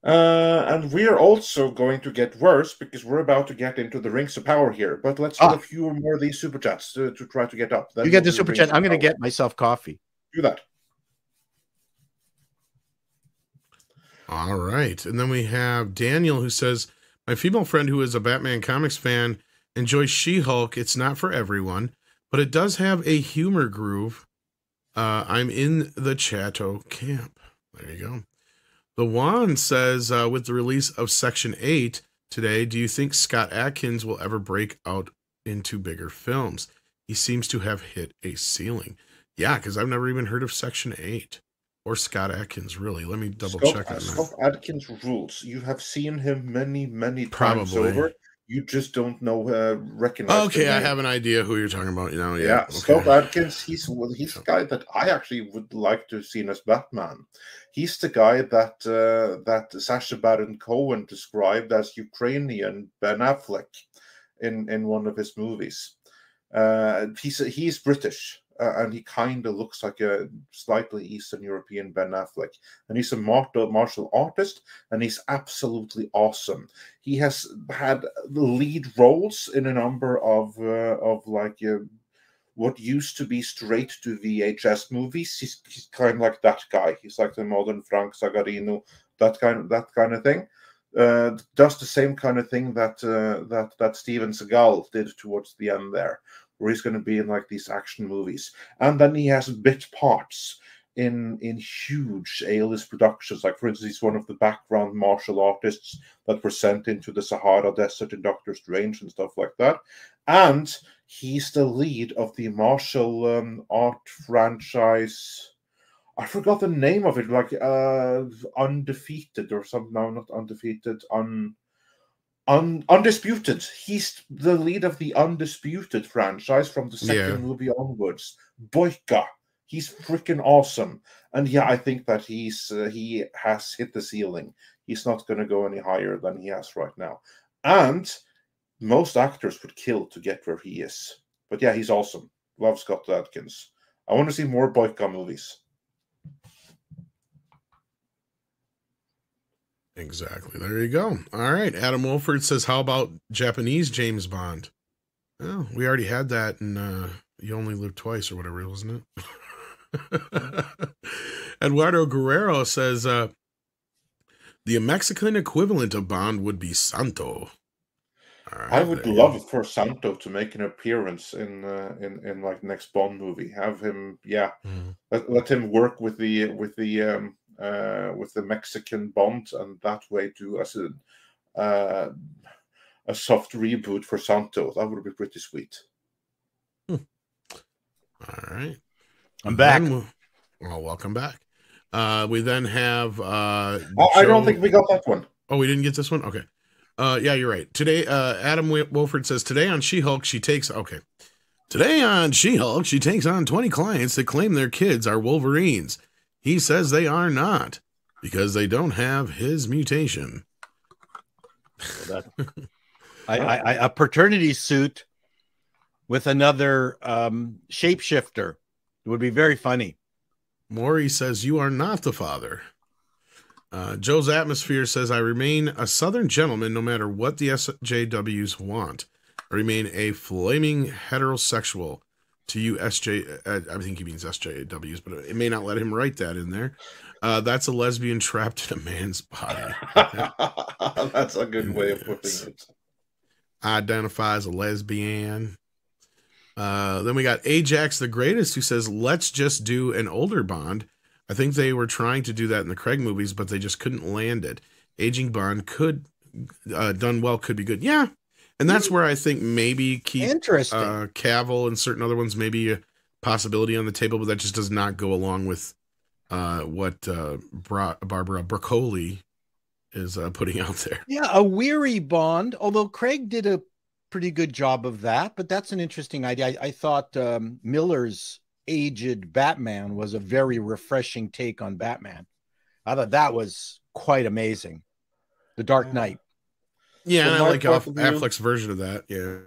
And we're also going to get worse because we're about to get into the rings of power here. But let's do a few more of these super chats to try to get up. Then you get the super chat. I'm going to get myself coffee. Do that. All right. And then we have Daniel, who says, my female friend who is a Batman comics fan enjoys She-Hulk. It's not for everyone, but it does have a humor groove. I'm in the Chato camp. There you go. The Juan says, with the release of Section 8 today, do you think Scott Adkins will ever break out into bigger films? He seems to have hit a ceiling. Yeah, because I've never even heard of Section 8 or Scott Adkins, really. Let me double check on that. Scott Adkins rules. You have seen him many times over. You just don't recognize. Okay, I have an idea who you're talking about. Yeah, okay. Scott Adkins. He's the guy that I actually would like to have seen as Batman. He's the guy that Sacha Baron Cohen described as Ukrainian Ben Affleck in one of his movies. He's British. And he kind of looks like a slightly Eastern European Ben Affleck. And he's a martial artist, and he's absolutely awesome. He has had lead roles in a number of what used to be straight to VHS movies. He's kind of like that guy. He's like the modern Frank Zagarino, that kind of thing. does the same kind of thing that that Steven Seagal did towards the end there, where he's going to be in like these action movies, and then he has bit parts in huge A-list productions. Like, for instance, he's one of the background martial artists that were sent into the Sahara Desert in Doctor Strange and stuff like that. And he's the lead of the martial art franchise. I forgot the name of it, like Undefeated or something. No, not Undefeated. Undisputed. He's the lead of the Undisputed franchise from the second movie onwards. Boyka. He's freaking awesome. And yeah, I think that he has hit the ceiling. He's not going to go any higher than he has right now. And most actors would kill to get where he is. But yeah, he's awesome. Love Scott Adkins. I want to see more Boyka movies. Exactly. There you go. All right. Adam Wolford says, how about Japanese James Bond? Oh, we already had that in You Only Live Twice or whatever, wasn't it? Eduardo Guerrero says, the Mexican equivalent of Bond would be Santo. Right, I would love for Santo to make an appearance in like next Bond movie. Have him, let him work with the Mexican Bond, and that way do as a soft reboot for Santo. That would be pretty sweet. All right, I'm back. Well, welcome back. We then have. I don't think we got that one. Oh, we didn't get this one. Okay. Yeah, you're right. Today, Adam Wolford says, today on She-Hulk, Today on She-Hulk, she takes on 20 clients that claim their kids are Wolverines. He says they are not, because they don't have his mutation. A paternity suit with another shapeshifter. It would be very funny. Maury says, you are not the father. Joe's Atmosphere says, I remain a Southern gentleman no matter what the SJWs want. I remain a flaming heterosexual to you SJ. I think he means SJWs, but it may not let him write that in there. That's a lesbian trapped in a man's body. That's a good way of putting it. Identify as a lesbian. Then we got Ajax the Greatest, who says, let's just do an older Bond. I think they were trying to do that in the Craig movies, but they just couldn't land it. Aging Bond could, done well, could be good. Yeah. And that's where I think maybe keep Cavill and certain other ones, maybe a possibility on the table, but that just does not go along with what Barbara Broccoli is putting out there. Yeah, a weary Bond, although Craig did a pretty good job of that, but that's an interesting idea. I thought Miller's aged Batman was a very refreshing take on Batman. I thought that was quite amazing. The Dark Knight. Yeah, and I like Affleck's version of that. Yeah.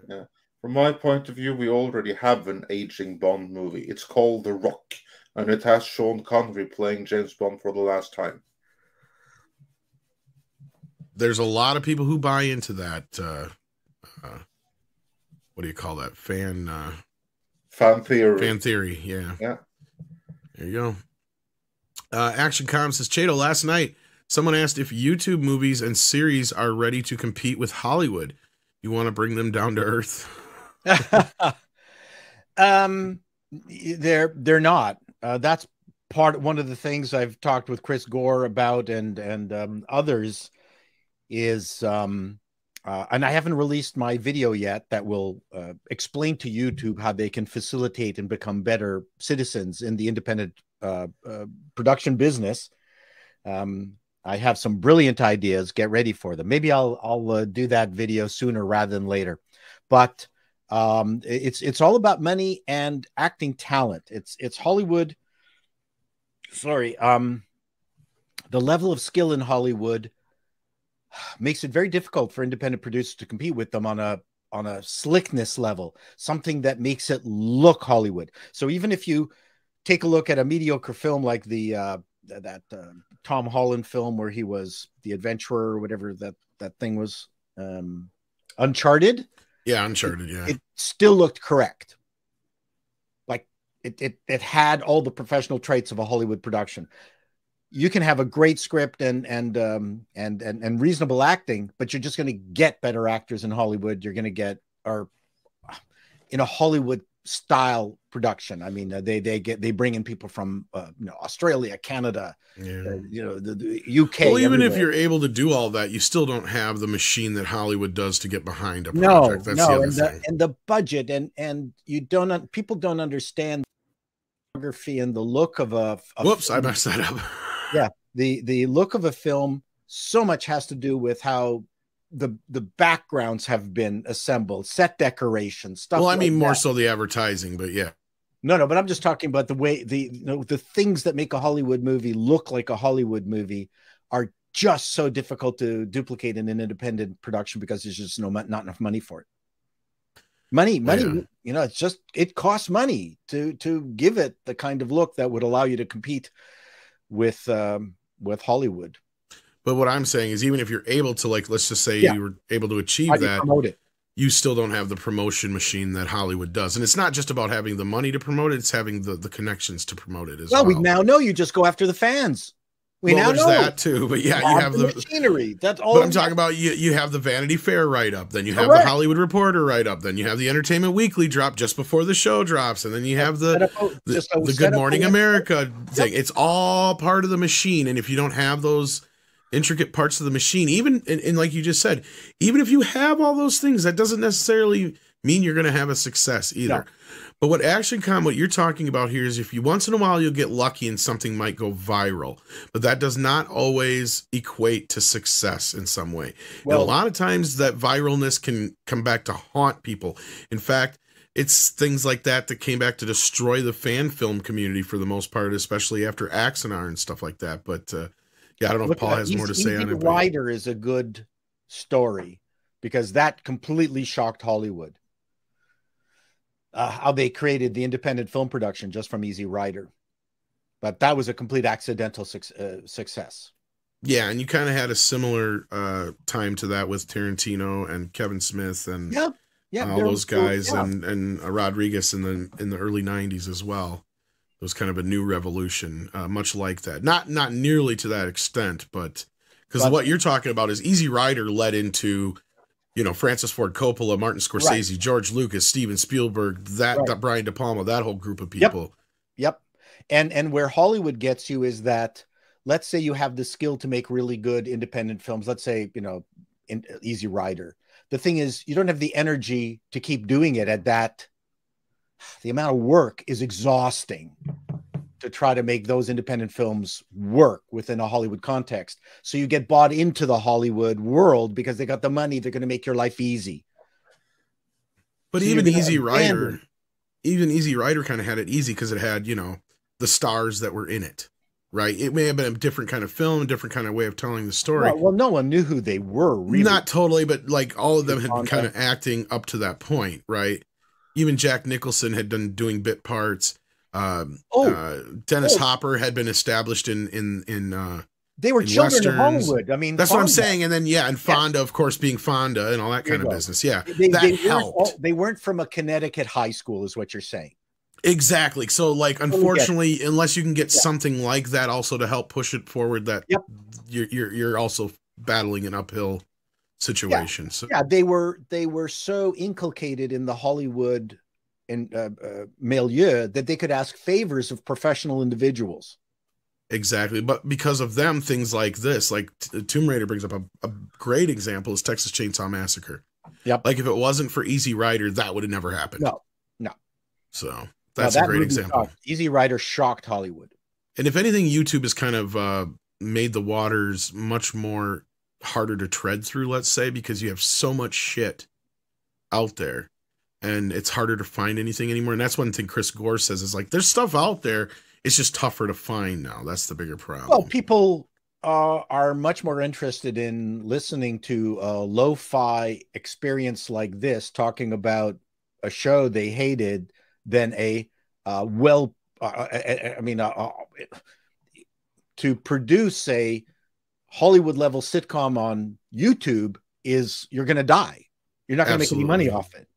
From my point of view, we already have an aging Bond movie. It's called The Rock, and it has Sean Connery playing James Bond for the last time. There's a lot of people who buy into that. What do you call that? Fan theory. Fan theory, yeah. Yeah. There you go. Action Com says, Chato, last night, someone asked if YouTube movies and series are ready to compete with Hollywood. You want to bring them down to earth? They're not. That's one of the things I've talked with Chris Gore about and others is and I haven't released my video yet that will explain to YouTube how they can facilitate and become better citizens in the independent production business. I have some brilliant ideas. Get ready for them. Maybe I'll do that video sooner rather than later. But it's all about money and acting talent. It's Hollywood. Sorry, the level of skill in Hollywood makes it very difficult for independent producers to compete with them on a slickness level, something that makes it look Hollywood. So even if you take a look at a mediocre film like that Tom Holland film where he was the adventurer or whatever that thing was, Uncharted. Yeah, Uncharted. It still looked correct. Like it had all the professional traits of a Hollywood production. you can have a great script and reasonable acting, but you're just going to get better actors in Hollywood. You're going to get, or in a Hollywood style production. I mean, they bring in people from Australia, Canada, the UK. Well, even everywhere. if you're able to do all that, you still don't have the machine that Hollywood does to get behind a project. That's the other thing. And the budget, and people don't understand the photography and the look of a whoops, I messed that up. Yeah, the look of a film so much has to do with how the backgrounds have been assembled, set decorations, stuff. Well, I mean, like more that. so the advertising, but yeah. No, but I'm just talking about the way the things that make a Hollywood movie look like a Hollywood movie are just so difficult to duplicate in an independent production because there's just not enough money for it. Money, yeah. It costs money to give it the kind of look that would allow you to compete with Hollywood. But what I'm saying is, even if you're able to, like, let's just say you were able to achieve that, promote it? You still don't have the promotion machine that Hollywood does. And it's not just about having the money to promote it, it's having the connections to promote it as well. Well, we now know you just go after the fans. We now know that too, but yeah, you have the machinery. That's all. But I'm talking about you have the Vanity Fair write up, then you have the Hollywood Reporter write up, then you have the Entertainment Weekly drop just before the show drops, and then you have the Good Morning America thing. It's all part of the machine, and if you don't have those intricate parts of the machine, even and like you just said, even if you have all those things, that doesn't necessarily mean you're going to have a success either. No. But what you're talking about here is, if you once in a while you'll get lucky and something might go viral, but that does not always equate to success in some way. Well, and a lot of times that viralness can come back to haunt people. In fact, it's things like that came back to destroy the fan film community for the most part, especially after Axanar and stuff like that. But yeah, I don't know if Paul has more to say on it. Rider is a good story because that completely shocked Hollywood. How they created the independent film production just from Easy Rider. But that was a complete accidental success. Yeah, and you kind of had a similar time to that with Tarantino and Kevin Smith and all those guys and Rodriguez in the early 90s as well. It was kind of a new revolution, much like that. Not nearly to that extent, but because what you're talking about is Easy Rider led into, Francis Ford Coppola, Martin Scorsese, George Lucas, Steven Spielberg, that Brian De Palma, that whole group of people. Yep. And where Hollywood gets you is that, let's say you have the skill to make really good independent films. Let's say, in Easy Rider. The thing is, you don't have the energy to keep doing it at that. The amount of work is exhausting to try to make those independent films work within a Hollywood context. So you get bought into the Hollywood world because they got the money. They're going to make your life easy. But so even Easy Rider kind of had it easy because it had, the stars that were in it, right? It may have been a different kind of film, a different kind of way of telling the story. Well, no one knew who they were, really. Not totally, but like all of them had been kind of acting up to that point, right? Even Jack Nicholson had done doing bit parts. Dennis Hopper had been established in they were children Westerns. Of Hollywood. I mean, that's Fonda. What I'm saying. And then and Fonda, of course, being Fonda and all that kind of business. Yeah, that helped. They weren't from a Connecticut high school, is what you're saying. Exactly. So, like, unfortunately, unless you can get something like that also to help push it forward, that you're also battling an uphill situation. They were so inculcated in the Hollywood milieu that they could ask favors of professional individuals. Exactly. But because of them, things like this, like Tomb Raider brings up a great example, is Texas Chainsaw Massacre. Yep. Like if it wasn't for Easy Rider, that would have never happened. No. So that's a great example. Easy Rider shocked Hollywood. And if anything, YouTube has kind of made the waters much more harder to tread through, let's say, because you have so much shit out there and it's harder to find anything anymore. And that's one thing Chris Gore says is like, there's stuff out there. It's just tougher to find now. That's the bigger problem. Well, people are much more interested in listening to a lo-fi experience like this, talking about a show they hated, than to produce a Hollywood level sitcom on YouTube is you're going to die. You're not going to make any money off it.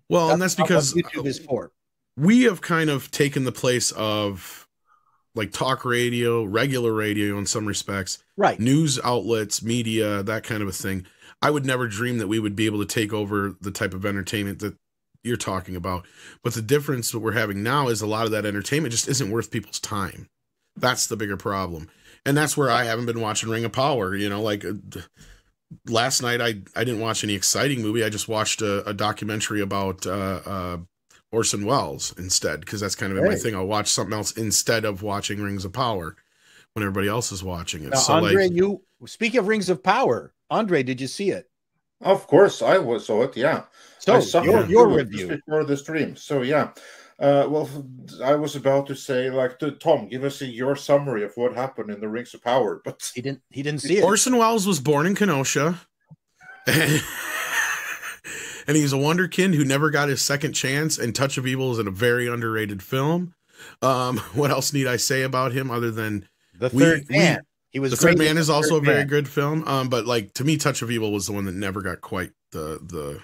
Well, and that's because YouTube is for. We have kind of taken the place of like talk radio, regular radio in some respects, right? News outlets, media, that kind of a thing. I would never dream that we would be able to take over the type of entertainment that you're talking about. But the difference that we're having now is a lot of that entertainment just isn't worth people's time. That's the bigger problem. And that's where I haven't been watching Ring of Power. You know, like last night, I didn't watch any exciting movie. I just watched a documentary about Orson Welles instead, because that's kind of my thing. I'll watch something else instead of watching Rings of Power when everybody else is watching it. Now, so, Andre, like, you speak of Rings of Power. Andre, did you see it? Of course, I saw it. Yeah. So your review before the stream. So yeah. Well, I was about to say, like, to Tom, give us your summary of what happened in the Rings of Power, but he didn't see it. Orson Welles was born in Kenosha, and he's a wonderkind who never got his second chance. And Touch of Evil is a very underrated film. What else need I say about him other than The Third Man? He was The Third Man is also a very good film. But like, to me, Touch of Evil was the one that never got quite the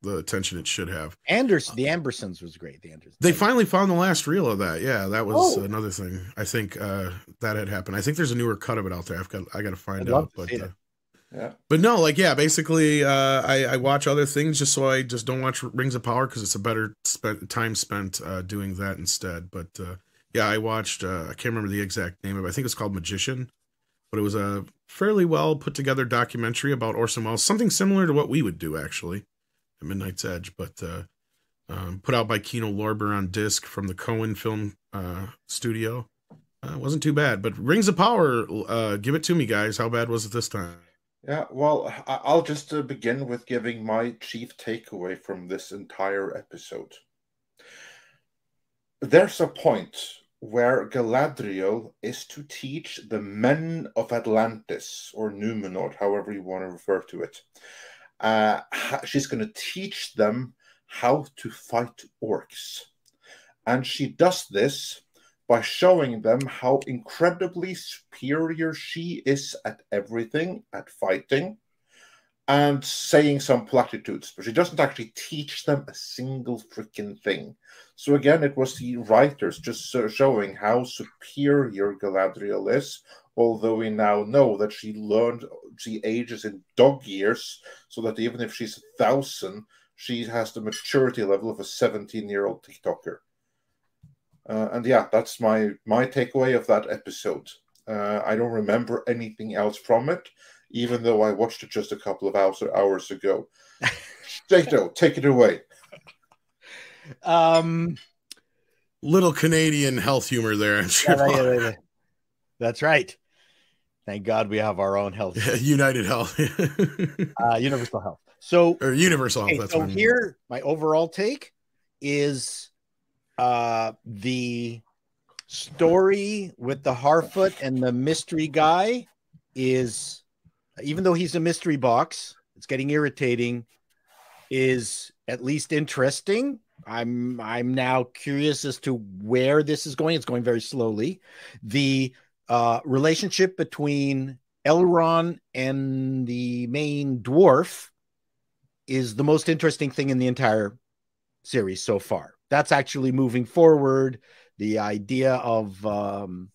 attention it should have. The Ambersons was great. They finally found the last reel of that. Yeah, that was another thing. I think that had happened. I think there's a newer cut of it out there. I got to find out. But yeah. But no, like, yeah, basically, I watch other things just so I just don't watch Rings of Power, because it's a better time spent doing that instead. But yeah, I watched. I can't remember the exact name of it. I think it's called Magician. But it was a fairly well put together documentary about Orson Welles, something similar to what we would do actually at Midnight's Edge, but put out by Kino Lorber on disc from the Cohen Film Studio. Wasn't too bad, but Rings of Power, give it to me, guys. How bad was it this time? Yeah, well, I'll just begin with giving my chief takeaway from this entire episode. There's a point where Galadriel is to teach the men of Atlantis, or Numenor, however you want to refer to it. She's going to teach them how to fight orcs. And she does this by showing them how incredibly superior she is at everything, at fighting, and saying some platitudes. But she doesn't actually teach them a single freaking thing. So again, it was the writers just showing how superior Galadriel is, although we now know that she ages in dog years, so that even if she's 1,000, she has the maturity level of a 17-year-old TikToker. And yeah, that's my takeaway of that episode. I don't remember anything else from it, even though I watched it just a couple of hours ago. Chato, take it away. Little Canadian health humor there. That's right. Thank God we have our own health. United Health. Universal Health. Or Universal Health. That's so here, my overall take is the story with the Harfoot and the mystery guy is, even though he's a mystery box, it's getting irritating, is at least interesting. I'm now curious as to where this is going. It's going very slowly. The relationship between Elrond and the main dwarf is the most interesting thing in the entire series so far. That's actually moving forward. The idea of the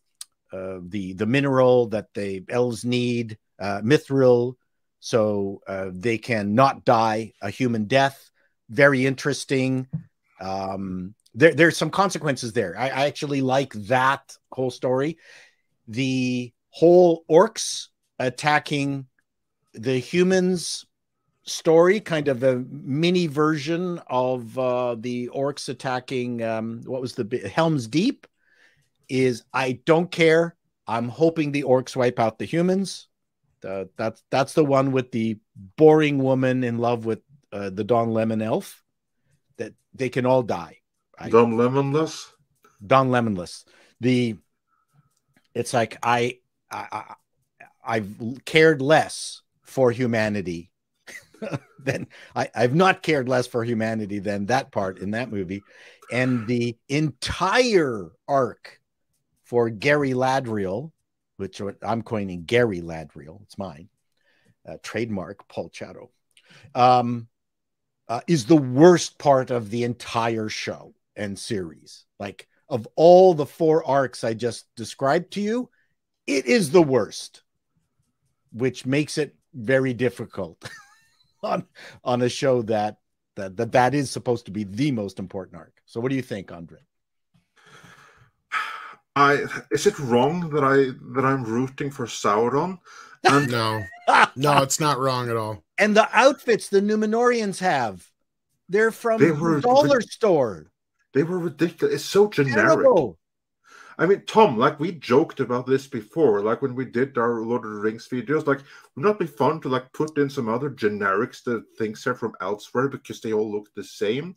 mineral that the elves need, mithril, so they can not die a human death. Very interesting. There's some consequences there. I actually like that whole story. The whole orcs attacking the humans story, kind of a mini version of the orcs attacking what was the Helm's Deep, is I don't care. I'm hoping the orcs wipe out the humans. That's the one with the boring woman in love with the Don Lemon elf. That they can all die. Don Lemonless. Don Lemonless. It's like I've cared less for humanity than I've not cared less for humanity than that part in that movie. And the entire arc for Gary Ladriel, which I'm coining Gary Ladriel, it's mine, trademark Paul Chato, is the worst part of the entire show and series. Like, of all the 4 arcs I just described to you, it is the worst, which makes it very difficult on a show that is supposed to be the most important arc. So what do you think, Andre? Is it wrong that I'm rooting for Sauron? And No, it's not wrong at all. And the outfits the Numenorians have, they're from the dollar store. They were ridiculous. It's so generic. Terrible. I mean, Tom, like we joked about this before, like when we did our Lord of the Rings videos, like would not be fun to like put in some other generics that things are from elsewhere because they all look the same.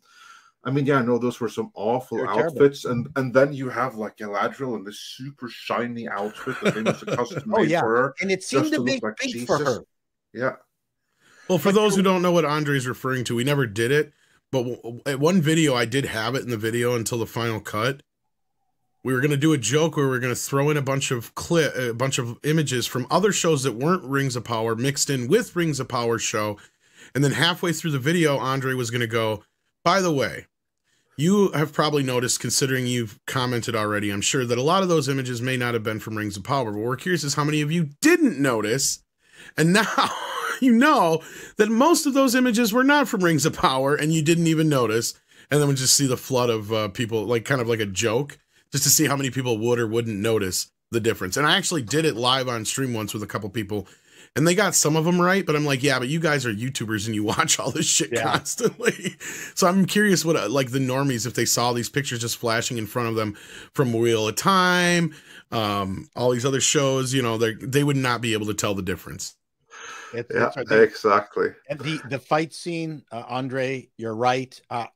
I mean, yeah, I know those were some awful outfits, and then you have like Galadriel in this super shiny outfit that they must have custom made for her, and it seemed to be like big Jesus. for her. Yeah. Well, for those who don't know what Andre's referring to, we never did it, but at one video I did have it in the video until the final cut. We were going to do a joke where we were going to throw in a bunch of images from other shows that weren't Rings of Power mixed in with Rings of Power show, and then halfway through the video, Andre was going to go, by the way, you have probably noticed, considering you've commented already, I'm sure that a lot of those images may not have been from Rings of Power, but we're curious as how many of you didn't notice, and now you know that most of those images were not from Rings of Power, and you didn't even notice, and then we just see the flood of people, like kind of like a joke, just to see how many people would or wouldn't notice the difference. And I actually did it live on stream once with a couple people, and they got some of them right, but I'm like, yeah, but you guys are YouTubers and you watch all this shit constantly. So I'm curious what, like the normies, if they saw these pictures just flashing in front of them from Wheel of Time, all these other shows, you know, they would not be able to tell the difference. Exactly. And the fight scene, Andre, you're right. I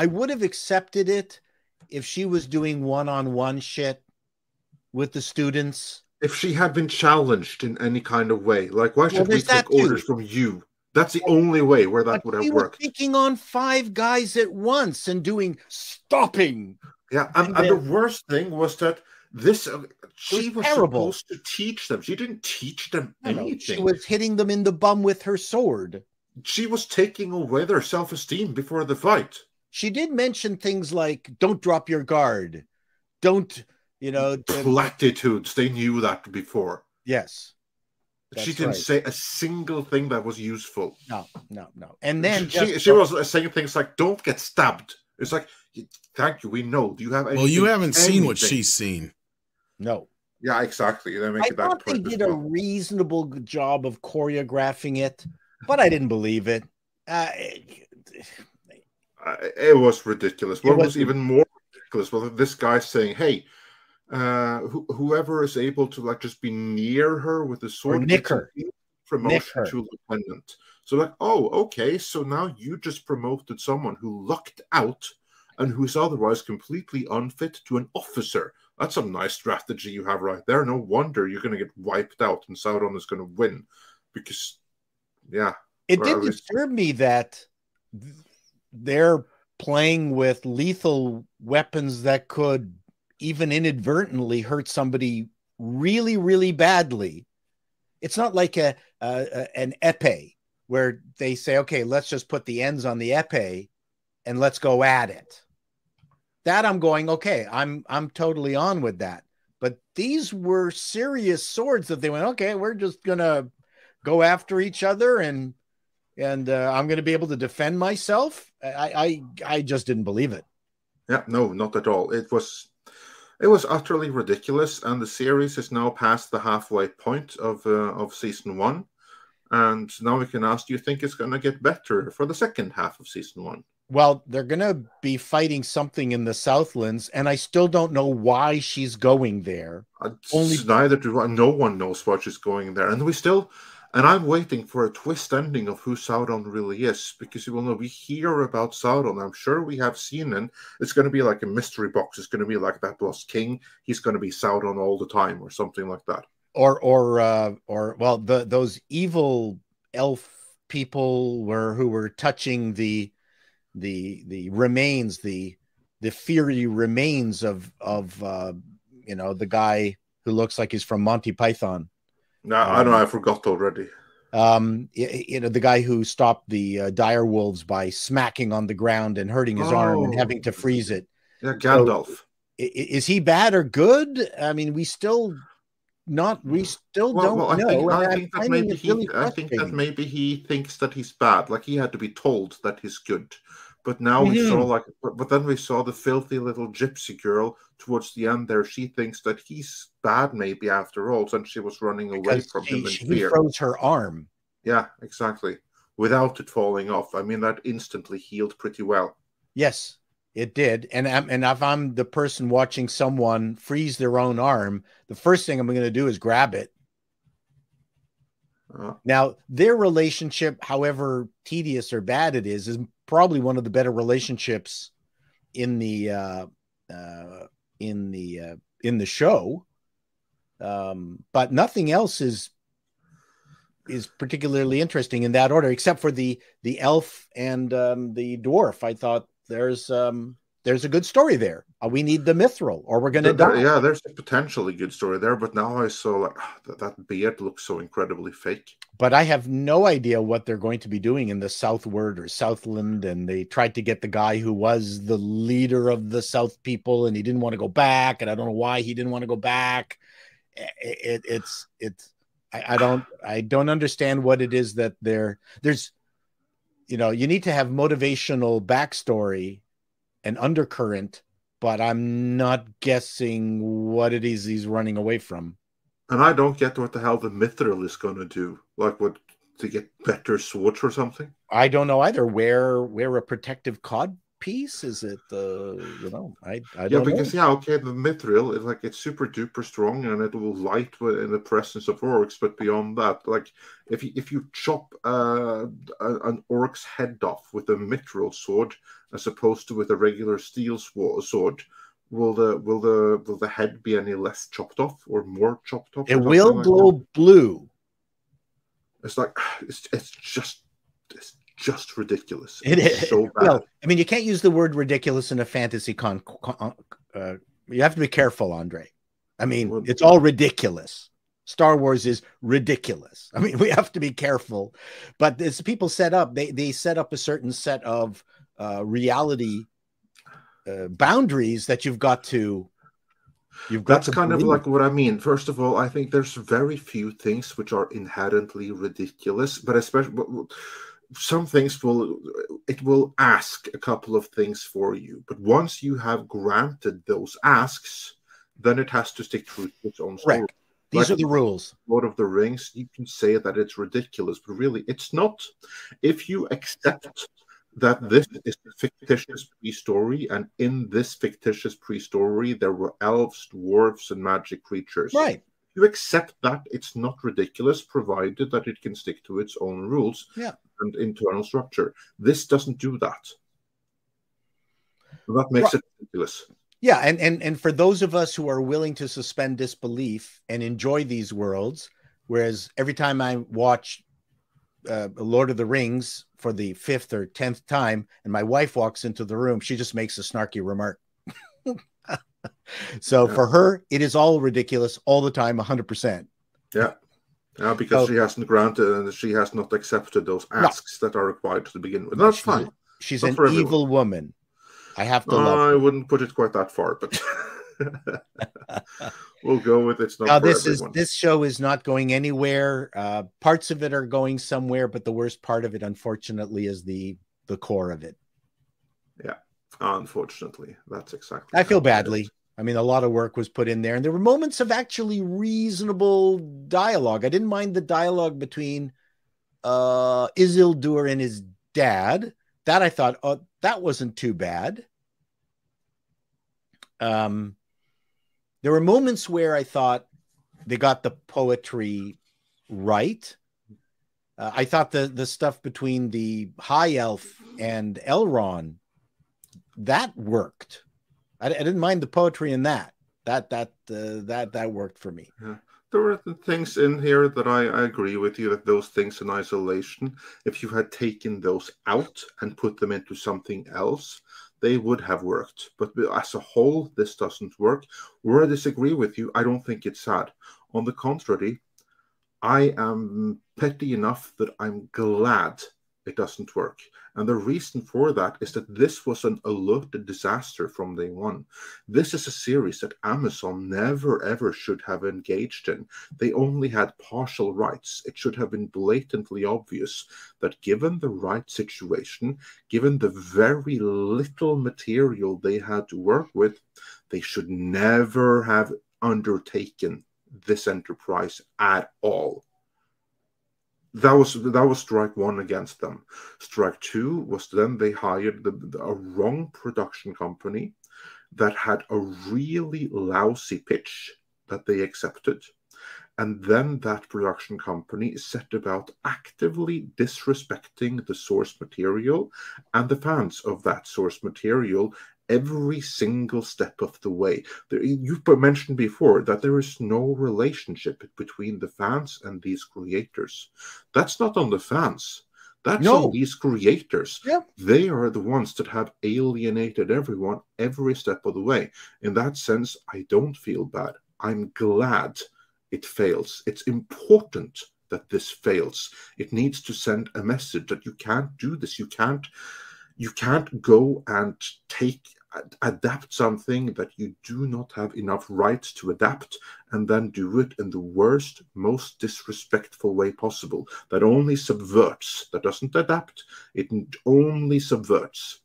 would have accepted it if she was doing one-on-one shit with the students. If she had been challenged in any kind of way, like why should we take orders from you? That's the only way where that would have worked. Taking on 5 guys at once and doing stopping. Yeah, and the worst thing was that she was supposed to teach them. She didn't teach them anything. She was hitting them in the bum with her sword. She was taking away their self-esteem before the fight. She did mention things like, don't drop your guard. Don't, platitudes. They knew that before. Yes. She didn't say a single thing that was useful. No. And then she was saying things like, don't get stabbed. It's like, thank you, we know. Do you have anything? Well, you haven't seen what she's seen. No. Yeah, exactly. I thought they did a reasonable job of choreographing it, but I didn't believe it. It was ridiculous. What was even more ridiculous was this guy saying, hey, whoever is able to like just be near her with the sword, nick her. Promotion to lieutenant. So like, oh, okay, so now you just promoted someone who lucked out and who's otherwise completely unfit to an officer. That's some nice strategy you have right there. No wonder you're going to get wiped out and Sauron is going to win. Because, yeah. It did disturb me that they're playing with lethal weapons that could even inadvertently hurt somebody really, really badly. It's not like an epee where they say, okay, let's just put the ends on the epee and let's go at it. That I'm going, okay, I'm totally on with that. But these were serious swords that they went, okay, we're just gonna go after each other and I'm going to be able to defend myself. I just didn't believe it. Yeah, no, not at all. It was utterly ridiculous, and the series is now past the halfway point of season 1. And now we can ask, do you think it's going to get better for the second half of season 1? Well, they're going to be fighting something in the Southlands, and I still don't know why she's going there. Neither do I. No one knows why she's going there. And I'm waiting for a twist ending of who Sauron really is, because you will know we hear about Sauron. I'm sure we have seen him. It's going to be like a mystery box. It's going to be like that lost king. He's going to be Sauron all the time, or something like that. Those evil elf people who were touching the remains, the fiery remains of the guy who looks like he's from Monty Python. No, I know. I forgot already. You know, the guy who stopped the dire wolves by smacking on the ground and hurting his arm and having to freeze it. Yeah, Gandalf. So, is he bad or good? I mean, we still don't know. I think that maybe he thinks that he's bad. Like, he had to be told that he's good. But now we saw but then we saw the filthy little gypsy girl towards the end there. She thinks that he's bad maybe after all, since she was running away from him in fear. He froze her arm. Yeah, exactly. Without it falling off. I mean, that instantly healed pretty well. Yes, it did. And if I'm the person watching someone freeze their own arm, the first thing I'm going to do is grab it. Now, their relationship, however tedious or bad it is probably one of the better relationships in the show. But nothing else is particularly interesting in that order, except for the elf and the dwarf. I thought there's a good story there. We need the mithril, or we're going to die. Yeah, there's a potentially good story there, but now I saw like that beard looks so incredibly fake. But I have no idea what they're going to be doing in the Southward or Southland, and they tried to get the guy who was the leader of the South people, and he didn't want to go back, and I don't know why he didn't want to go back. I don't understand what it is that there's, you know, you need to have motivational backstory and undercurrent, but I'm not guessing what it is he's running away from. And I don't get what the hell the mithril is going to do. Like, what, to get better swords or something? I don't know either. Wear a protective cod piece? Is it you know? I don't know. The mithril is like, it's super duper strong and it will light in the presence of orcs. But beyond that, like, if you chop an orc's head off with a mithril sword as opposed to with a regular steel sword, will the head be any less chopped off or more chopped off? It will glow blue. It's like it's just ridiculous. It is so bad. Well, I mean, you can't use the word ridiculous in a fantasy you have to be careful, Andre. I mean, it's all ridiculous. Star Wars is ridiculous. I mean, we have to be careful. But as people set up, they set up a certain set of reality boundaries that you've got to. That's kind of like what I mean. First of all, I think there's very few things which are inherently ridiculous, but especially some things will ask a couple of things for you. But once you have granted those asks, then it has to stick true to its own story. Correct. These are the rules. Lord of the Rings, you can say that it's ridiculous, but really it's not. If you accept that this is a fictitious pre-story, and in this fictitious pre-story there were elves, dwarves, and magic creatures. Right. You accept that it's not ridiculous, provided that it can stick to its own rules and internal structure. This doesn't do that. That makes it ridiculous. Yeah, and for those of us who are willing to suspend disbelief and enjoy these worlds, whereas every time I watch Lord of the Rings for the 5th or 10th time, and my wife walks into the room, she just makes a snarky remark. So for her, it is all ridiculous all the time, 100%. Yeah. Because she hasn't granted and she has not accepted those asks that are required to begin with. That's fine. She's an evil woman. I have to love her. I wouldn't put it quite that far, but we'll go with it's not now, for everyone. This show is not going anywhere. Parts of it are going somewhere, but the worst part of it, unfortunately, is the core of it. Yeah, unfortunately, that's exactly. I feel badly. I mean, a lot of work was put in there, and there were moments of actually reasonable dialogue. I didn't mind the dialogue between Isildur and his dad. That I thought, oh, that wasn't too bad. There were moments where I thought they got the poetry right. I thought the stuff between the High Elf and Elrond, that worked. I didn't mind the poetry in that. That worked for me. Yeah. There were things in here that I agree with you, that those things in isolation, if you had taken those out and put them into something else, they would have worked. But as a whole, this doesn't work. Where I disagree with you, I don't think it's sad. On the contrary, I am petty enough that I'm glad it doesn't work. And the reason for that is that this was an alerted disaster from day one. This is a series that Amazon never ever should have engaged in. They only had partial rights. It should have been blatantly obvious that given the right situation, given the very little material they had to work with, they should never have undertaken this enterprise at all. That was strike one against them. Strike two was then they hired a wrong production company that had a really lousy pitch that they accepted. And then that production company set about actively disrespecting the source material and the fans of that source material every single step of the way. You mentioned before that there is no relationship between the fans and these creators. That's not on the fans. That's on these creators. Yep. They are the ones that have alienated everyone every step of the way. In that sense, I don't feel bad. I'm glad it fails. It's important that this fails. It needs to send a message that you can't do this. You can't go and adapt something that you do not have enough rights to adapt and then do it in the worst, most disrespectful way possible. That only subverts, that doesn't adapt, it only subverts.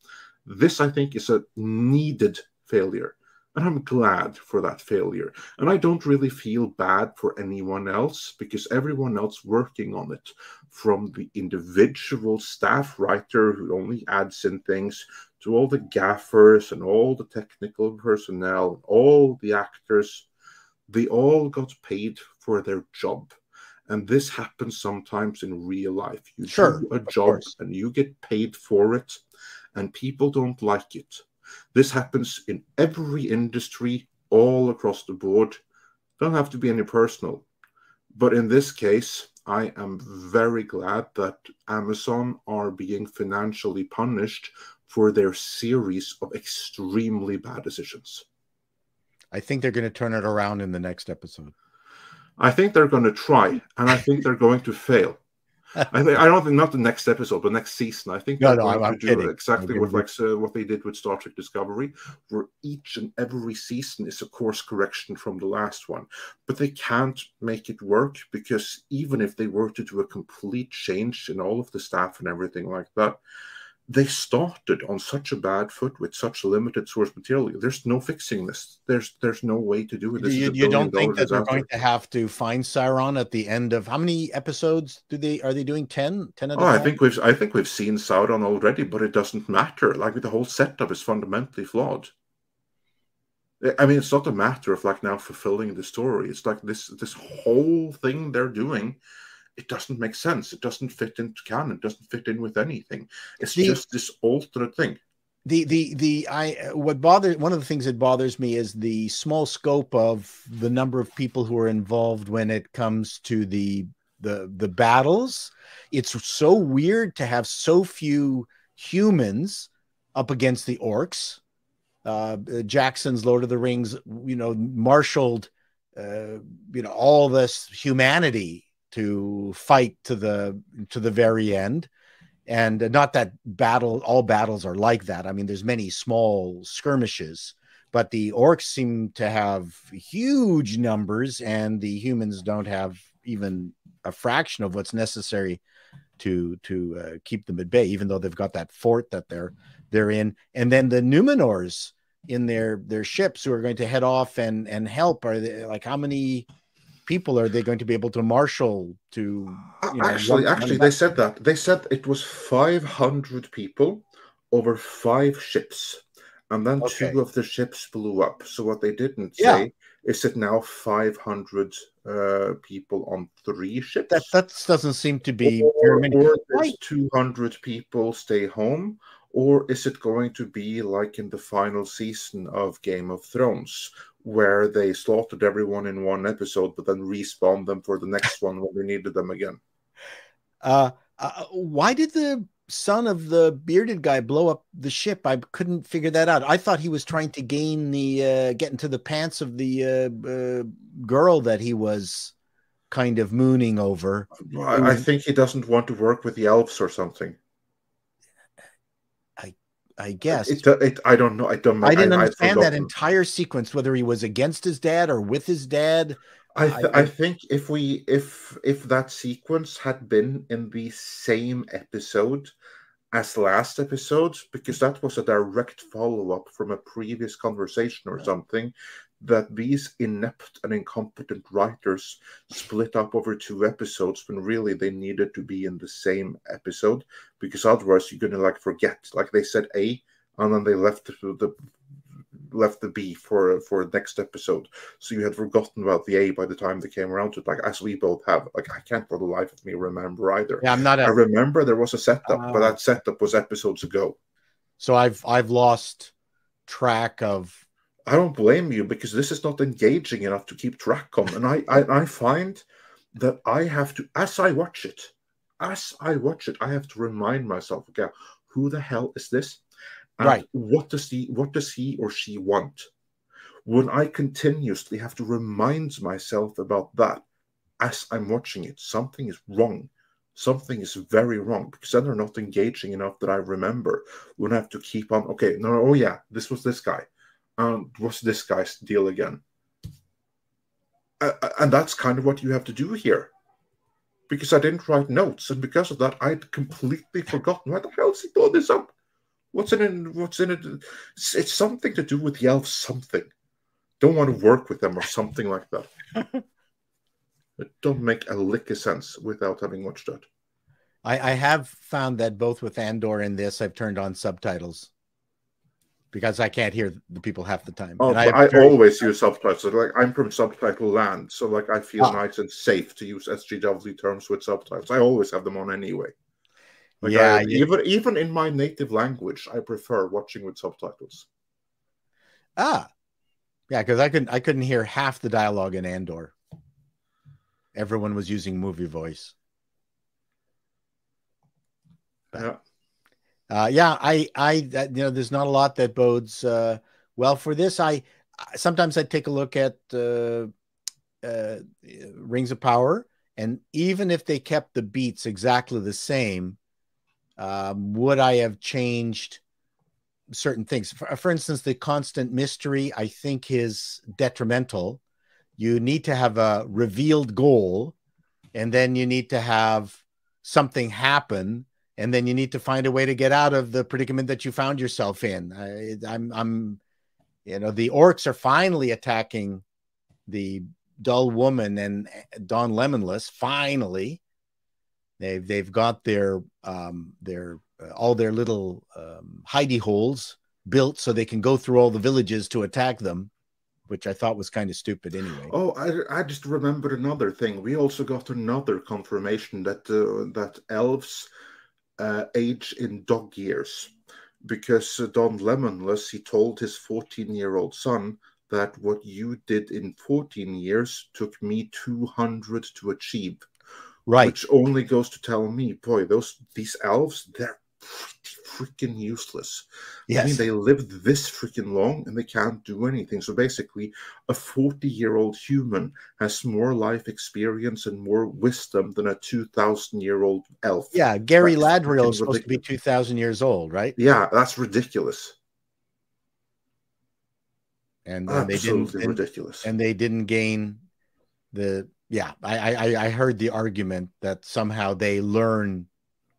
This, I think, is a needed failure. And I'm glad for that failure. And I don't really feel bad for anyone else because everyone else working on it, from the individual staff writer who only adds in things, to all the gaffers and all the technical personnel, all the actors, they all got paid for their job. And this happens sometimes in real life. You do a job and you get paid for it, and people don't like it. This happens in every industry, all across the board. Don't have to be any personal. But in this case, I am very glad that Amazon are being financially punished for their series of extremely bad decisions. I think they're going to turn it around in the next episode. I think they're going to try, and I think they're going to fail. I don't think not the next episode, but next season. I think they're going to do exactly what they did with Star Trek Discovery, where each and every season is a course correction from the last one. But they can't make it work because even if they were to do a complete change in all of the staff and everything like that, they started on such a bad foot with such limited source material. There's no fixing this. There's no way to do it. You don't think that they're going to have to find Sauron at the end of how many episodes are they doing? 10? 10 at a time? I think we've seen Sauron already, but it doesn't matter. Like, the whole setup is fundamentally flawed. I mean, it's not a matter of like now fulfilling the story. It's like this whole thing they're doing. It doesn't make sense. It doesn't fit into canon. It doesn't fit in with anything. It's just this alternate thing. One of the things that bothers me is the small scope of the number of people who are involved when it comes to the battles. It's so weird to have so few humans up against the orcs. Jackson's Lord of the Rings, marshaled, all this humanity to fight to the very end. And not that all battles are like that. I mean, there's many small skirmishes, but the orcs seem to have huge numbers and the humans don't have even a fraction of what's necessary to keep them at bay, even though they've got that fort that they're in. And then the Numenors in their ships who are going to head off and help, are they, like, how many people are they going to be able to marshal to actually they said it was 500 people over 5 ships, and then 2 of the ships blew up. So what they didn't say is that now 500 people on 3 ships. That doesn't seem to be or 200 people stay home. Or is it going to be like in the final season of Game of Thrones, where they slaughtered everyone in one episode, but then respawned them for the next one when they needed them again? Why did the son of the bearded guy blow up the ship? I couldn't figure that out. I thought he was trying to gain get into the pants of the girl that he was kind of mooning over. I think he doesn't want to work with the elves or something. I guess. I don't know. I didn't understand that entire sequence, whether he was against his dad or with his dad. I think if that sequence had been in the same episode as last episode, because that was a direct follow-up from a previous conversation or something, that these inept and incompetent writers split up over 2 episodes when really they needed to be in the same episode, because otherwise you're gonna like forget. Like they said A, and then they left the B for next episode, so you had forgotten about the A by the time they came around to it. Like as we both have. Like I can't for the life of me remember either. Yeah, I remember there was a setup, but that setup was episodes ago. So I've lost track of. I don't blame you, because this is not engaging enough to keep track on, and I find that I have to, as I watch it, I have to remind myself, okay, who the hell is this? And right. What does he or she want? When I continuously have to remind myself about that as I'm watching it, something is wrong. Something is very wrong, because then they're not engaging enough that I remember. When I have to keep on, okay, no, oh yeah, this was this guy. What's this guy's deal again? And that's kind of what you have to do here. Because I didn't write notes, and because of that, I'd completely forgotten. Why the hell is he doing this up? What's in it? It's something to do with the elves, something. Don't want to work with them or something like that. It don't make a lick of sense without having watched that. I have found that both with Andor and this, I've turned on subtitles, because I can't hear the people half the time. Oh, I always use subtitles. Like I'm from subtitle land, so like I feel nice and safe to use SJW terms with subtitles. I always have them on anyway. Like yeah, even in my native language, I prefer watching with subtitles. Yeah, because I couldn't hear half the dialogue in Andor. Everyone was using movie voice. But, there's not a lot that bodes well for this. Sometimes I take a look at Rings of Power, and even if they kept the beats exactly the same, would I have changed certain things? For instance, the constant mystery, I think, is detrimental. You need to have a revealed goal, and then you need to have something happen, and then you need to find a way to get out of the predicament that you found yourself in. The orcs are finally attacking the dull woman and Don Lemonless. Finally, they've got their all their little hidey holes built so they can go through all the villages to attack them, which I thought was kind of stupid anyway. Oh, I just remembered another thing. We also got another confirmation that elves age in dog years, because Don Lemonless, he told his 14-year-old son that what you did in 14 years took me 200 to achieve. Right. Which only goes to tell me, boy, these elves, they're pretty freaking useless. Yes. I mean, they lived this freaking long and they can't do anything. So basically, a 40-year-old human has more life experience and more wisdom than a 2,000-year-old elf. Yeah, Gary Ladriel is supposed to be 2,000 years old, right? Yeah, that's ridiculous. And absolutely ridiculous. And they didn't gain the. Yeah, I heard the argument that somehow they learn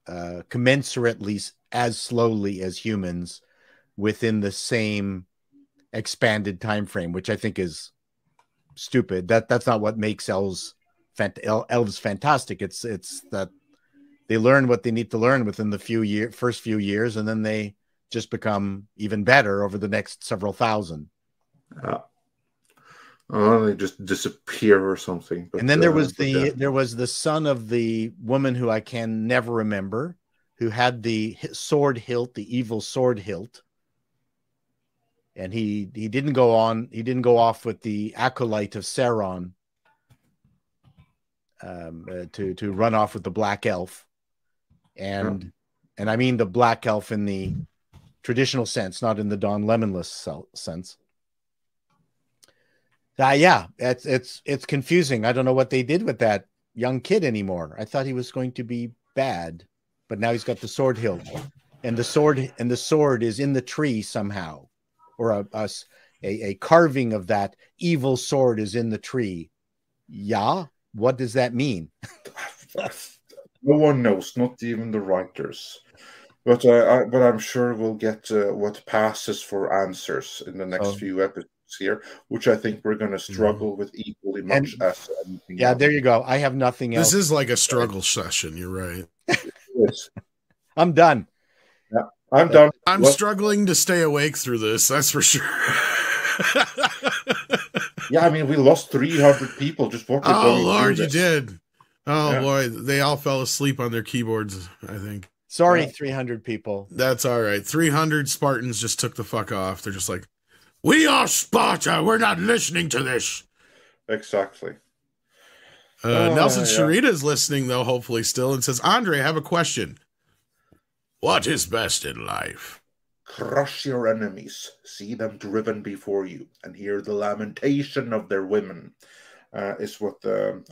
commensurately as slowly as humans within the same expanded time frame, which I think is stupid. That's not what makes elves fantastic. It's that they learn what they need to learn within the first few years, and then they just become even better over the next several thousand. They just disappear or something. But, and then there was the son of the woman who I can never remember, who had the sword hilt, the evil sword hilt, and he didn't go off with the acolyte of Sauron to run off with the black elf, and I mean the black elf in the traditional sense, not in the Don Lemonless sense. Yeah, it's confusing. I don't know what they did with that young kid anymore. I thought he was going to be bad, but now he's got the sword hilt, and the sword is in the tree somehow, or a carving of that evil sword is in the tree. Yeah, what does that mean? No one knows, not even the writers. But I'm sure we'll get what passes for answers in the next few episodes here, which I think we're going to struggle with equally much as anything else. There you go. I have nothing else. This is like a struggle session. You're right. Yes. I'm done. Yeah, I'm done. I'm struggling to stay awake through this. That's for sure. Yeah, I mean, we lost 300 people just walking. Oh Lord, you did. Oh boy, they all fell asleep on their keyboards, I think. Sorry, 300 people. That's all right. 300 Spartans just took the fuck off. They're just like, we are Sparta. We're not listening to this. Exactly. Nelson Sharita is listening, though, hopefully still, and says, Andre, I have a question. What is best in life? Crush your enemies, see them driven before you, and hear the lamentation of their women, is what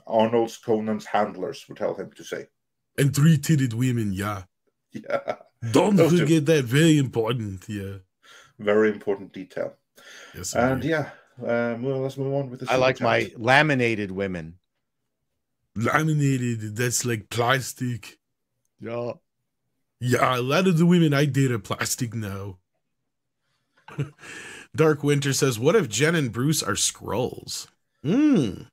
Arnold Conan's handlers would tell him to say. And three-titted women, yeah. Yeah. Don't forget that. Very important, yeah. Very important detail. Yes, and well, let's move on with the I like my laminated women. Laminated, that's like plastic. Yeah. Yeah, a lot of the women I date are plastic now. Dark Winter says, what if Jen and Bruce are Skrulls? You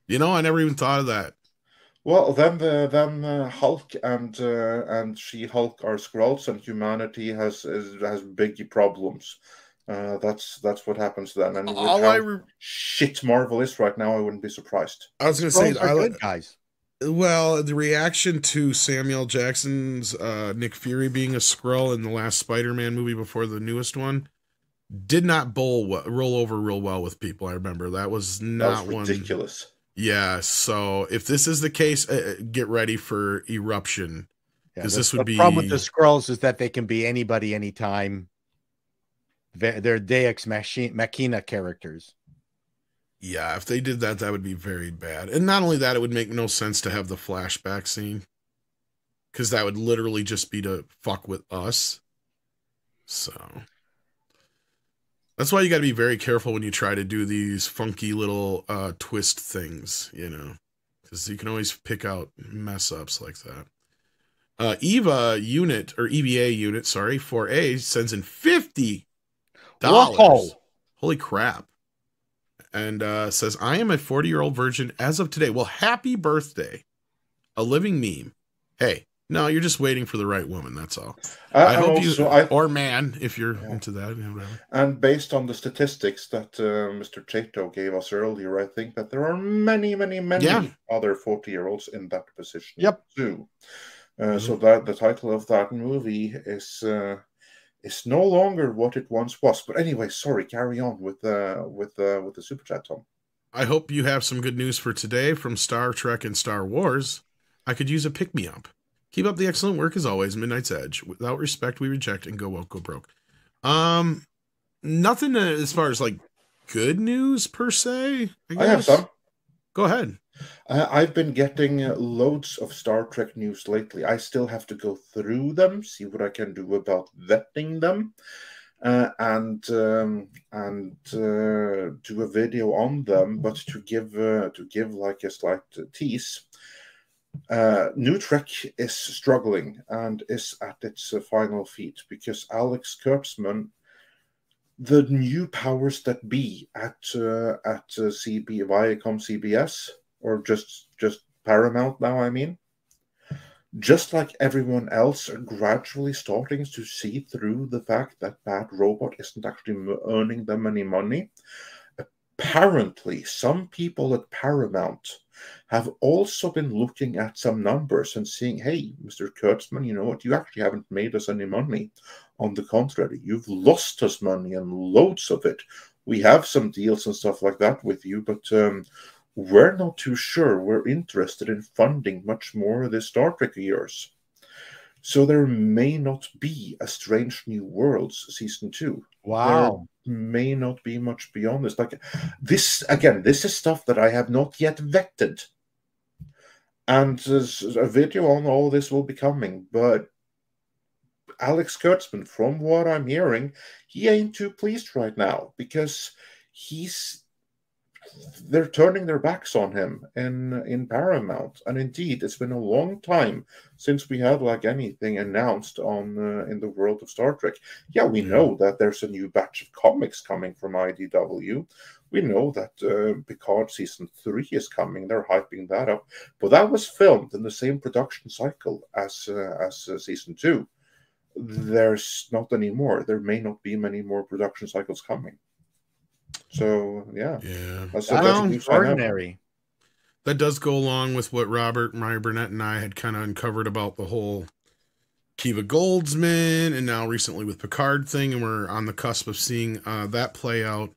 know, I never even thought of that. Well, then Hulk and She-Hulk are Skrulls, and humanity has big problems. That's what happens then. And with how shit Marvel is right now, I wouldn't be surprised. I was going to say, good guys. Well, the reaction to Samuel Jackson's Nick Fury being a Skrull in the last Spider-Man movie before the newest one did not roll over real well with people. I remember that was not ridiculous. Yeah, so if this is the case, get ready for eruption, because this would be... The problem with the Skrulls is that they can be anybody, anytime. They're Deus Machina characters. Yeah, if they did that, that would be very bad. And not only that, it would make no sense to have the flashback scene, because that would literally just be to fuck with us. So... that's why you got to be very careful when you try to do these funky little twist things, you know, because you can always pick out mess ups like that. EVA unit, 4A sends in $50. Whoa. Holy crap. And says, I am a 40-year-old virgin as of today. Well, happy birthday. A living meme. Hey. No, you're just waiting for the right woman. That's all. I hope or man, if you're into that. You know, and based on the statistics that Mr. Chato gave us earlier, I think that there are many other 40-year-olds in that position too. So that the title of that movie is no longer what it once was. But anyway, sorry. Carry on with the super chat, Tom. I hope you have some good news for today from Star Trek and Star Wars. I could use a pick-me-up. Keep up the excellent work as always, Midnight's Edge. Without respect, we reject, and go woke, go broke. Nothing as far as like good news per se. I have some. Go ahead. I've been getting loads of Star Trek news lately. I still have to go through them, see what I can do about vetting them, and do a video on them. But to give like a slight tease. New Trek is struggling and is at its final feet because Alex Kurtzman, the new powers that be at Viacom CBS, or just Paramount now, I mean, just like everyone else, are gradually starting to see through the fact that Bad Robot isn't actually earning them any money. Apparently, some people at Paramount have also been looking at some numbers and seeing, hey, Mr. Kurtzman, you know what? You actually haven't made us any money. On the contrary, you've lost us money and loads of it. We have some deals and stuff like that with you, but we're not too sure. We're interested in funding much more of this Star Trek of yours. So there may not be a Strange New Worlds Season 2. Wow. may not be much beyond this. Like this, again, this is stuff that I have not yet vetted. And a video on all this will be coming, but Alex Kurtzman, from what I'm hearing, he ain't too pleased right now because they're turning their backs on him in Paramount. And indeed, it's been a long time since we had like anything announced on in the world of Star Trek. Yeah, we know that there's a new batch of comics coming from IDW. We know that Picard season 3 is coming. They're hyping that up, but that was filmed in the same production cycle as season 2. There's not anymore. There may not be many more production cycles coming. So that's extraordinary. That does go along with what Robert Meyer Burnett and I had kind of uncovered about the whole Kiva Goldsman and now recently with Picard thing, and we're on the cusp of seeing that play out.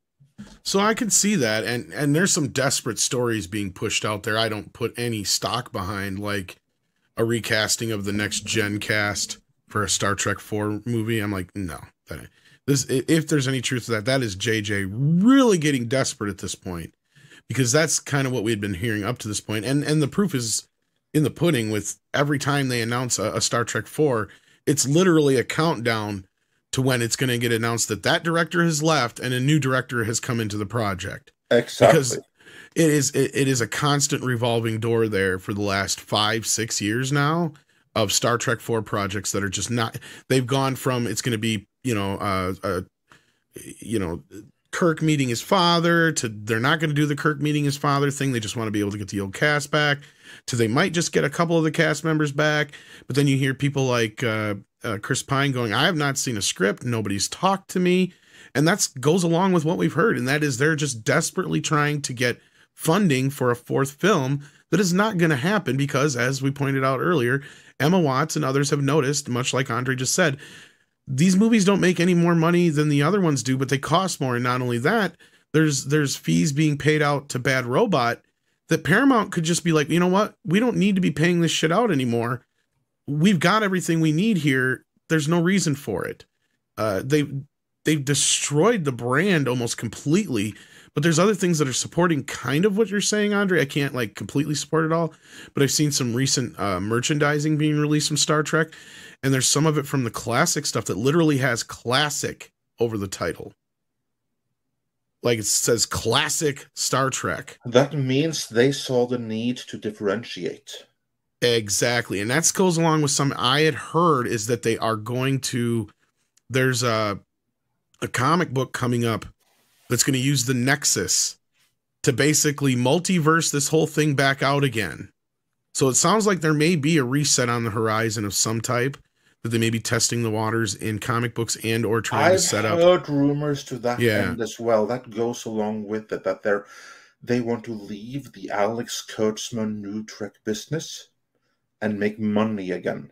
So I can see that, and there's some desperate stories being pushed out there. I don't put any stock behind, like a recasting of the Next Gen cast for a Star Trek 4 movie. I'm like, no. If there's any truth to that, that is JJ really getting desperate at this point, because that's kind of what we had been hearing up to this point. And the proof is in the pudding with every time they announce a Star Trek 4, it's literally a countdown to when it's going to get announced that director has left and a new director has come into the project. Exactly. Because it is a constant revolving door there for the last 5-6 years now of Star Trek 4 projects that are just not, they've gone from, it's going to be, Kirk meeting his father to they're not going to do the Kirk meeting his father thing. They just want to be able to get the old cast back, to they might just get a couple of the cast members back. But then you hear people like Chris Pine going, I have not seen a script. Nobody's talked to me. And that goes along with what we've heard. And that is they're just desperately trying to get funding for a 4th film that is not going to happen because, as we pointed out earlier, Emma Watts and others have noticed, much like Andre just said, these movies don't make any more money than the other ones do, but they cost more. And not only that, there's fees being paid out to Bad Robot that Paramount could just be like, you know what? We don't need to be paying this shit out anymore. We've got everything we need here. There's no reason for it. They've destroyed the brand almost completely, but there's other things that are supporting kind of what you're saying, Andre. I can't like completely support it all, but I've seen some recent merchandising being released from Star Trek, and there's some of it from the classic stuff that literally has classic over the title. Like it says classic Star Trek. That means they saw the need to differentiate. Exactly. And that goes along with some I had heard is that they are going to, there's a comic book coming up that's going to use the Nexus to basically multiverse this whole thing back out again. So it sounds like there may be a reset on the horizon of some type, that they may be testing the waters in comic books and or trying to set up. I've heard rumors to that end as well. That goes along with it, that they want to leave the Alex Kurtzman New Trek business and make money again.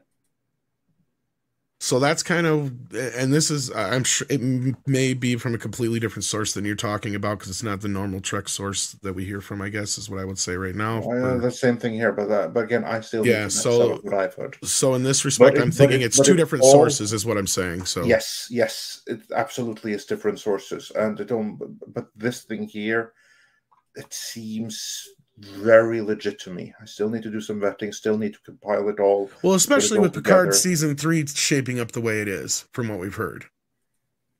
So that's kind of, and this is, I'm sure it may be from a completely different source than you're talking about, because it's not the normal Trek source that we hear from, I guess, is what I would say right now. The same thing here, but again, I still need to mix up what I've heard. So in this respect, I'm thinking it's two different sources, is what I'm saying. So yes, it absolutely is different sources, and but this thing here, it seems very legit to me. I still need to do some vetting, still need to compile it all. Well, especially with Picard season 3 shaping up the way it is, from what we've heard.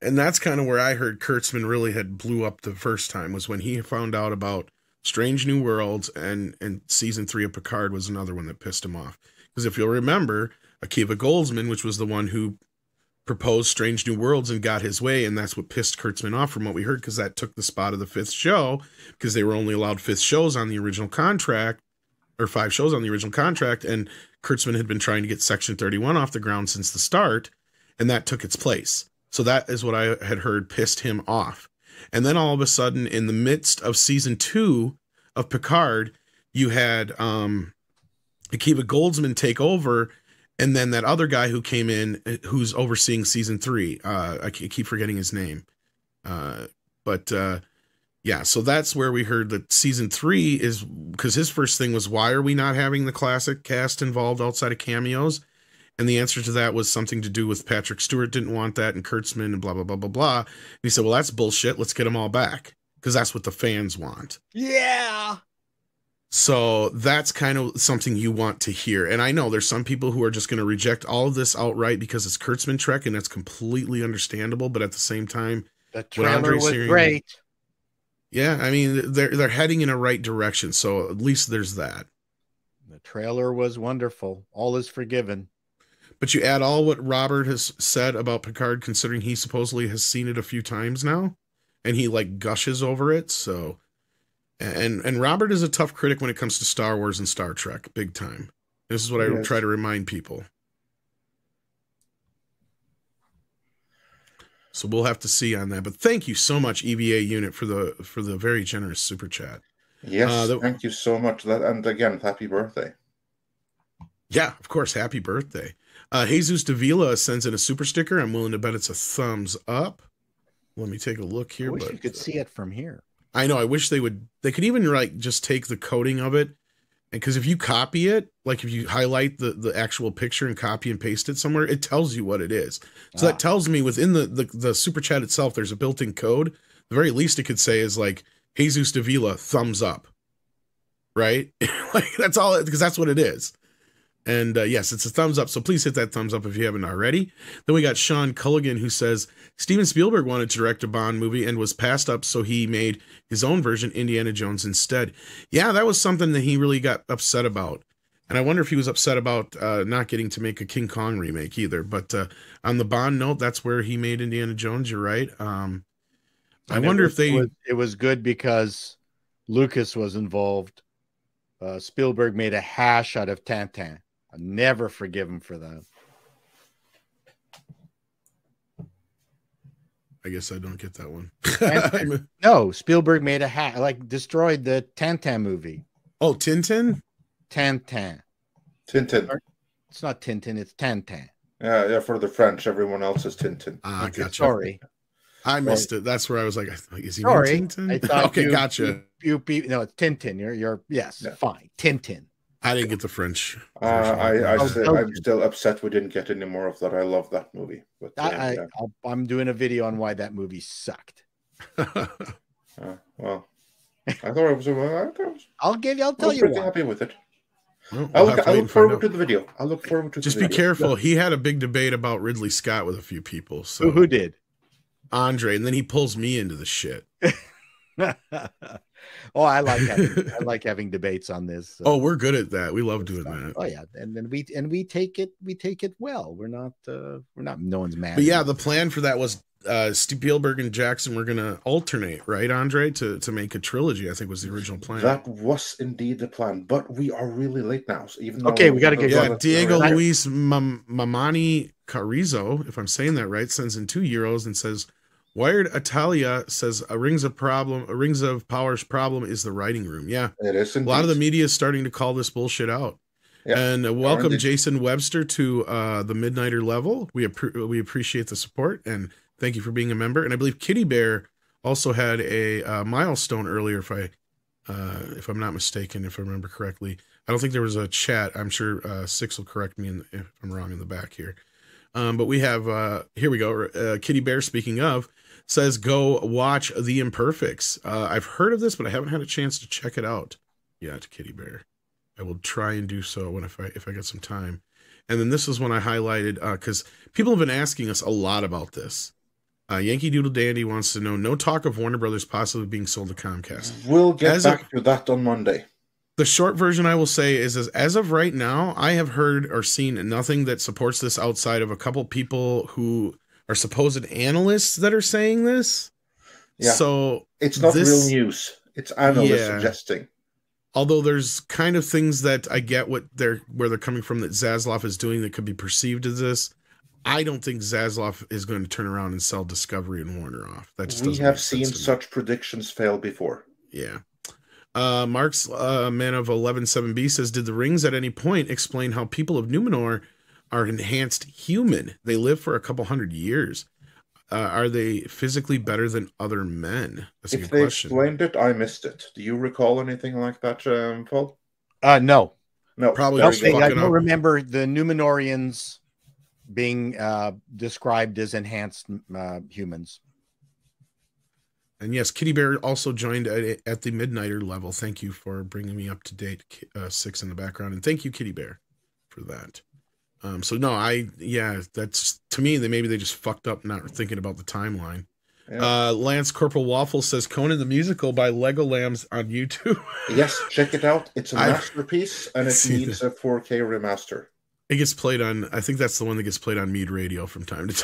And that's kind of where I heard Kurtzman really had blew up the first time, was when he found out about Strange New Worlds, and season 3 of Picard was another one that pissed him off. Because if you'll remember, Akiva Goldsman, which was the one who proposed Strange New Worlds and got his way, and that's what pissed Kurtzman off from what we heard, because that took the spot of the 5th show, because they were only allowed 5th shows on the original contract, or 5 shows on the original contract, and Kurtzman had been trying to get Section 31 off the ground since the start, and that took its place. So that is what I had heard pissed him off. And then all of a sudden, in the midst of season 2 of Picard, you had Akiva Goldsman take over, and then that other guy who came in, who's overseeing season 3, I keep forgetting his name. Yeah, so that's where we heard that season 3 is, because his first thing was, why are we not having the classic cast involved outside of cameos? And the answer to that was something to do with Patrick Stewart didn't want that, and Kurtzman, and blah, blah, blah, blah, blah. And he said, well, that's bullshit. Let's get them all back, because that's what the fans want. Yeah. So that's kind of something you want to hear. And I know there's some people who are just going to reject all of this outright because it's Kurtzman Trek, and that's completely understandable. But at the same time, the trailer was great. Yeah, I mean, they're heading in a right direction. So at least there's that. The trailer was wonderful. All is forgiven. But you add all what Robert has said about Picard, considering he supposedly has seen it a few times now, and he like gushes over it. So, and Robert is a tough critic when it comes to Star Wars and Star Trek, big time. This is what I try to remind people. So we'll have to see on that. But thank you so much, EVA Unit, for the very generous super chat. Yes, thank you so much. And again, happy birthday. Yeah, of course, happy birthday. Jesus Davila sends in a super sticker. I'm willing to bet it's a thumbs up. Let me take a look here. I wish you could see it from here. I know. I wish they could even like just take the coding of it. And because if you copy it, like if you highlight the actual picture and copy and paste it somewhere, it tells you what it is. So that tells me within the super chat itself, there's a built-in code. The very least it could say is like Jesus Davila thumbs up. Right? Like that's all, because that's what it is. And yes, it's a thumbs up. So please hit that thumbs up if you haven't already. Then we got Sean Culligan, who says Steven Spielberg wanted to direct a Bond movie and was passed up, so he made his own version, Indiana Jones, instead. Yeah, that was something that he really got upset about. And I wonder if he was upset about not getting to make a King Kong remake either. But on the Bond note, that's where he made Indiana Jones. You're right. I wonder if they... It was good because Lucas was involved. Spielberg made a hash out of Tintin. I'll never forgive him for that. I guess I don't get that one. No, Spielberg made a hash, like destroyed the Tintin movie. Oh, Tintin? Tintin. Tintin. It's not Tintin, it's Tintin. Yeah, for the French, everyone else is Tintin. Gotcha. Sorry. I missed it. That's where I was like, is he sorry? Tintin? I thought okay, gotcha. No, it's Tintin. You're yes, yeah. Fine. Tintin. I didn't get the French. I'm still upset we didn't get any more of that. I love that movie. But I'm doing a video on why that movie sucked. Well, I thought it was. I'll tell you. Pretty happy with it. Well, I look forward to the video. I look forward to. Just the video. Be careful. He had a big debate about Ridley Scott with a few people. So who did? Andre, and then he pulls me into the shit. Oh, I like having debates on this. So. Oh, we're good at that. We love doing that. Oh yeah, and then we take it well. We're not no one's mad. But yeah, the plan for that was Spielberg and Jackson were going to alternate, right, Andre, to make a trilogy. I think was the original plan. That was indeed the plan, but we are really late now. So even okay, we got to get going. Diego Luis Mamani Carrizo, if I'm saying that right, sends in €2 and says, Wired Italia says a Rings of Power's problem is the writing room. Yeah, it is. Indeed. A lot of the media is starting to call this bullshit out. Yeah. And welcome Jason Webster to the Midnighter level. We appreciate the support and thank you for being a member. And I believe Kitty Bear also had a milestone earlier, if I'm not mistaken, if I remember correctly. I don't think there was a chat. I'm sure Six will correct me if I'm wrong in the back here. But we have here we go. Kitty Bear, speaking of, says go watch The Imperfects. I've heard of this, but I haven't had a chance to check it out yet. Kitty Bear, I will try and do so if I get some time. And then this is one I highlighted because people have been asking us a lot about this. Yankee Doodle Dandy wants to know, no talk of Warner Brothers possibly being sold to Comcast. We'll get back to that on Monday. The short version I will say is as of right now, I have heard or seen nothing that supports this outside of a couple people who are supposed analysts that are saying this. Yeah. So it's not real news. It's analysts suggesting. Although there's kind of things that I get where they're coming from that Zaslav is doing that could be perceived as this. I don't think Zaslav is going to turn around and sell Discovery and Warner off. That just we have seen such predictions fail before. Yeah. Mark's Man of 11-7B says, did the rings at any point explain how people of Numenor are enhanced human? They live for a couple hundred years. Are they physically better than other men? That's a good question. If they explained it, I missed it. Do you recall anything like that, Paul? No. No. Probably. I don't remember the Numenorians being described as enhanced humans. And yes, Kitty Bear also joined at the Midnighter level. Thank you for bringing me up to date, 6 in the background. And thank you, Kitty Bear, for that. So no, that's, to me, maybe they just fucked up not thinking about the timeline. Yeah. Lance Corporal Waffle says Conan the Musical by Lego Lambs on YouTube. Yes, check it out. It's a masterpiece, and it needs a 4K remaster. It gets played on, I think that's the one that gets played on Mead Radio from time to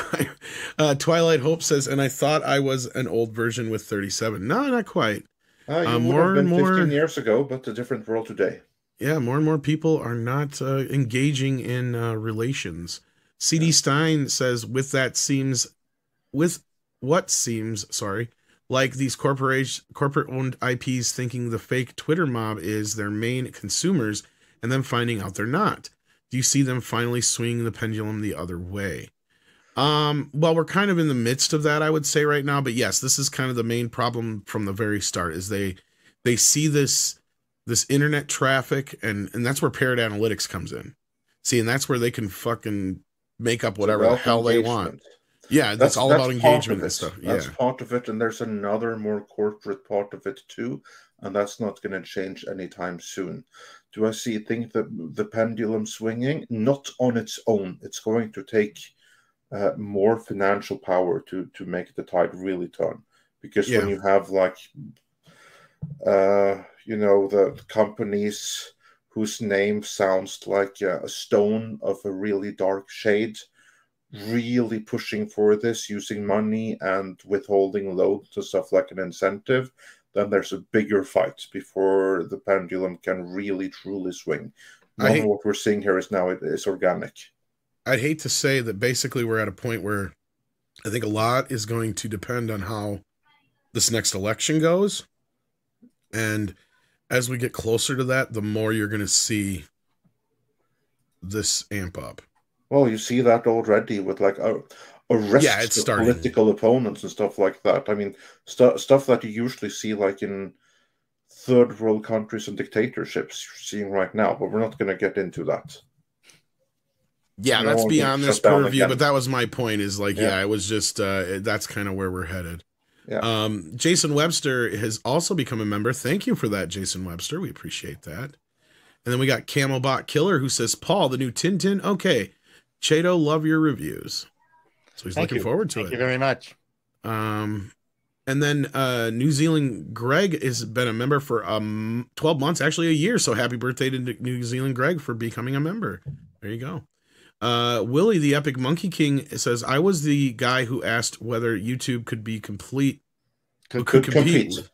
time. Twilight Hope says, and I thought I was an old version with 37. No, not quite. You more and more 15 years ago, but a different world today. Yeah, more and more people are not engaging in relations. CD Stein says, with what seems like these corporate-owned IPs thinking the fake Twitter mob is their main consumers and then finding out they're not. Do you see them finally swinging the pendulum the other way? Well, we're kind of in the midst of that, I would say right now. But yes, this is kind of the main problem from the very start is they see this internet traffic, and that's where Parrot Analytics comes in. See, and that's where they can fucking make up whatever the hell they want. Yeah, that's all about engagement and stuff. That's part of it, and there's another more corporate part of it too, and that's not going to change anytime soon. Do I think that the pendulum swinging? Not on its own. It's going to take more financial power to make the tide really turn. Because when you have the companies whose name sounds like a stone of a really dark shade, really pushing for this, using money and withholding loads and stuff like an incentive, then there's a bigger fight before the pendulum can really truly swing. What we're seeing here is now it's organic. I'd hate to say that basically we're at a point where I think a lot is going to depend on how this next election goes. And as we get closer to that, the more you're going to see this amp up. Well, you see that already with arrests of political opponents and stuff like that. I mean, stuff that you usually see in third world countries and dictatorships you're seeing right now, but we're not going to get into that. Yeah, that's beyond this purview, but that was my point is it was just, that's kind of where we're headed. Yeah. Jason Webster has also become a member. Thank you for that, Jason Webster. We appreciate that. And then we got Camelbot Killer who says, Paul, the new Tintin. Okay. Chato, love your reviews. So he's looking forward to it. Thank you very much. And then New Zealand Greg has been a member for 12 months, actually a year. So happy birthday to New Zealand Greg for becoming a member. There you go. Willie, the Epic Monkey King, says, I was the guy who asked whether YouTube could be compete with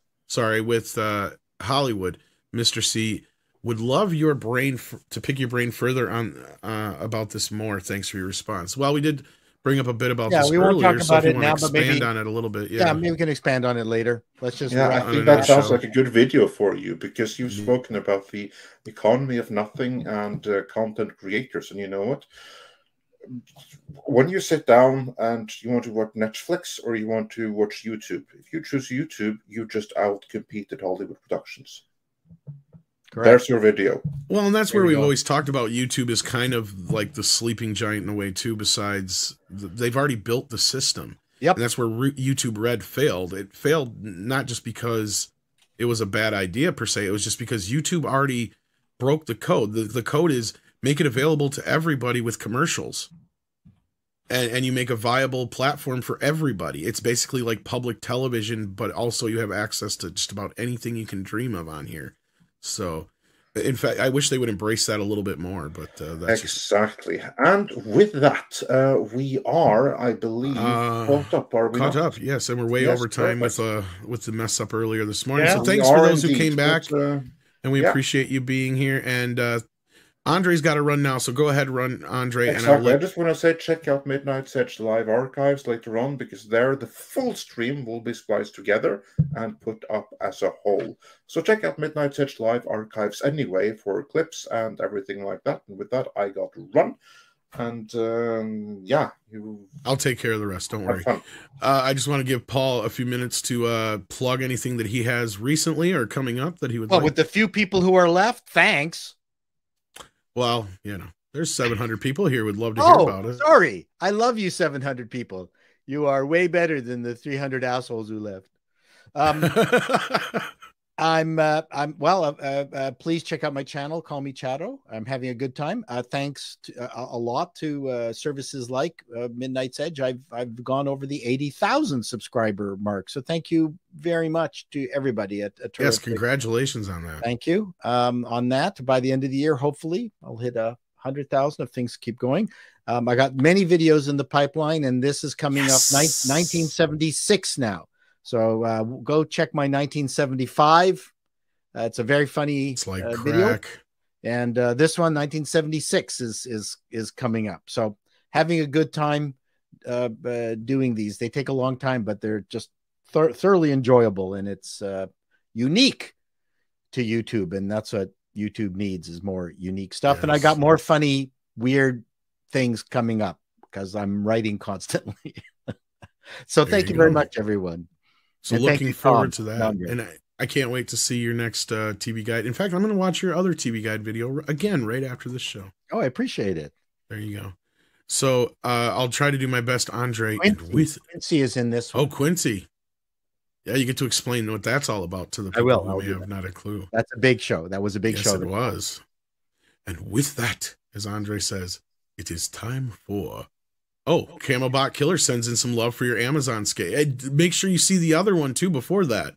Hollywood. Mr. C would love your brain to pick your brain further on about this more. Thanks for your response. Well, we did bring up a bit about this earlier. Won't talk about it now, but expand on it a little bit. Yeah, maybe we can expand on it later. Let's just. Yeah, I think that sounds like a good video for you because you've spoken about the economy of nothing and content creators, and you know what? When you sit down and you want to watch Netflix or you want to watch YouTube, if you choose YouTube, you just out-competed Hollywood productions. Correct. There's your video. Well, and that's where we've always talked about YouTube is kind of like the sleeping giant in a way too, besides they've already built the system. Yep. And that's where YouTube Red failed. It failed not just because it was a bad idea per se. It was just because YouTube already broke the code. The code is make it available to everybody with commercials. And you make a viable platform for everybody. It's basically like public television, but also you have access to just about anything you can dream of on here. So, in fact, I wish they would embrace that a little bit more, but that's exactly. And with that, we are, I believe, caught up. Are we caught not? Up? Yes, and we're way over time with the mess up earlier this morning. So thanks for those who came back, and we appreciate you being here. And Andre's got to run now, so go ahead, run, Andre. Exactly. And I just want to say, check out Midnight Edge live archives later on, because there the full stream will be spliced together and put up as a whole. So check out Midnight Edge live archives anyway for clips and everything like that. And with that, I got to run. And I'll take care of the rest. Don't worry. I just want to give Paul a few minutes to plug anything that he has recently or coming up that he would. Well, with the few people who are left, thanks. Well, you know, There's 700 people here would love to hear about it. Sorry. I love you, 700 people. You are way better than the 300 assholes who left. Please check out my channel. Call me Chato. I'm having a good time. Thanks a lot to services like Midnight's Edge. I've gone over the 80,000 subscriber mark. So thank you very much to everybody at Yes, congratulations on that. Thank you. On that, by the end of the year, hopefully I'll hit 100,000 if things keep going. I got many videos in the pipeline, and this is coming up 1976 now. So go check my 1975. It's a very funny video. And this one, 1976, is coming up. So having a good time doing these. They take a long time, but they're just thoroughly enjoyable, and it's unique to YouTube, and that's what YouTube needs, is more unique stuff. Yes. And I got more funny, weird things coming up because I'm writing constantly. So thank you very much, everyone. So and looking forward to that. And I can't wait to see your next TV guide. In fact, I'm going to watch your other TV guide video again right after this show. Oh, I appreciate it. There you go. So I'll try to do my best, Andre. Quincy is in this one. Oh, Quincy. Yeah, you get to explain what that's all about to the people who may have not a clue. That's a big show. That was a big show. Yes, it was. And with that, as Andre says, it is time for... Oh, Camelbot Killer sends in some love for your Amazon skate. Make sure you see the other one, too, before that.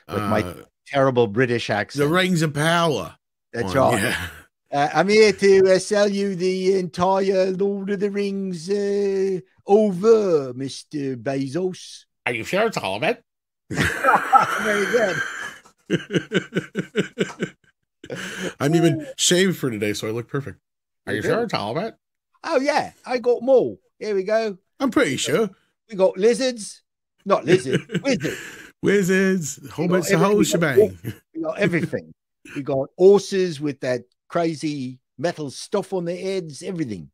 With my terrible British accent. The Rings of Power. That's right. Yeah. I'm here to sell you the entire Lord of the Rings over, Mr. Bezos. Are you sure it's all of it? Very good. I'm even shaved for today, so I look perfect. Are you sure it's all of it? Oh, yeah. I got more. Here we go. I'm pretty sure. We got lizards. Not lizard. Wizards. Wizards. The whole shebang. We got everything. We got horses with that crazy metal stuff on their heads. Everything.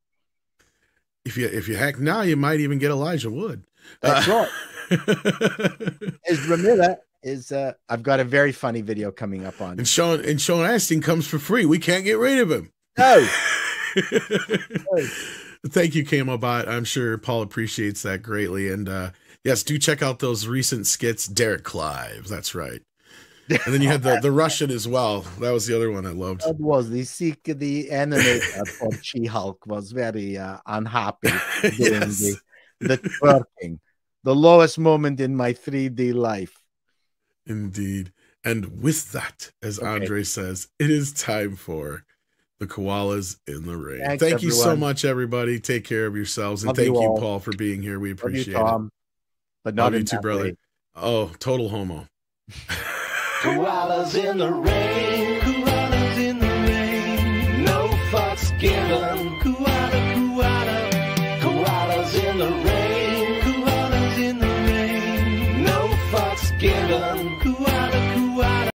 If you hack now, you might even get Elijah Wood. That's right. As Ramilla is, I've got a very funny video coming up on. And Sean Astin comes for free. We can't get rid of him. No. Thank you, Camobot. I'm sure Paul appreciates that greatly. And yes, do check out those recent skits. Derek Clive, that's right. And then you had the Russian as well. That was the other one I loved. That was the animator for She-Hulk was very unhappy doing the twerking. The lowest moment in my 3D life. Indeed. And with that, as Andre says, it is time for the Koalas in the Rain. Thanks, thank you so much, everybody. Take care of yourselves. And thank you, Paul, for being here. We appreciate it. But not you too, brother. Way. Oh, total homo. Koalas in the rain. Koalas in the rain. No fucks given. Koala, koala. Koalas in the rain. Koalas in the rain. No fucks given.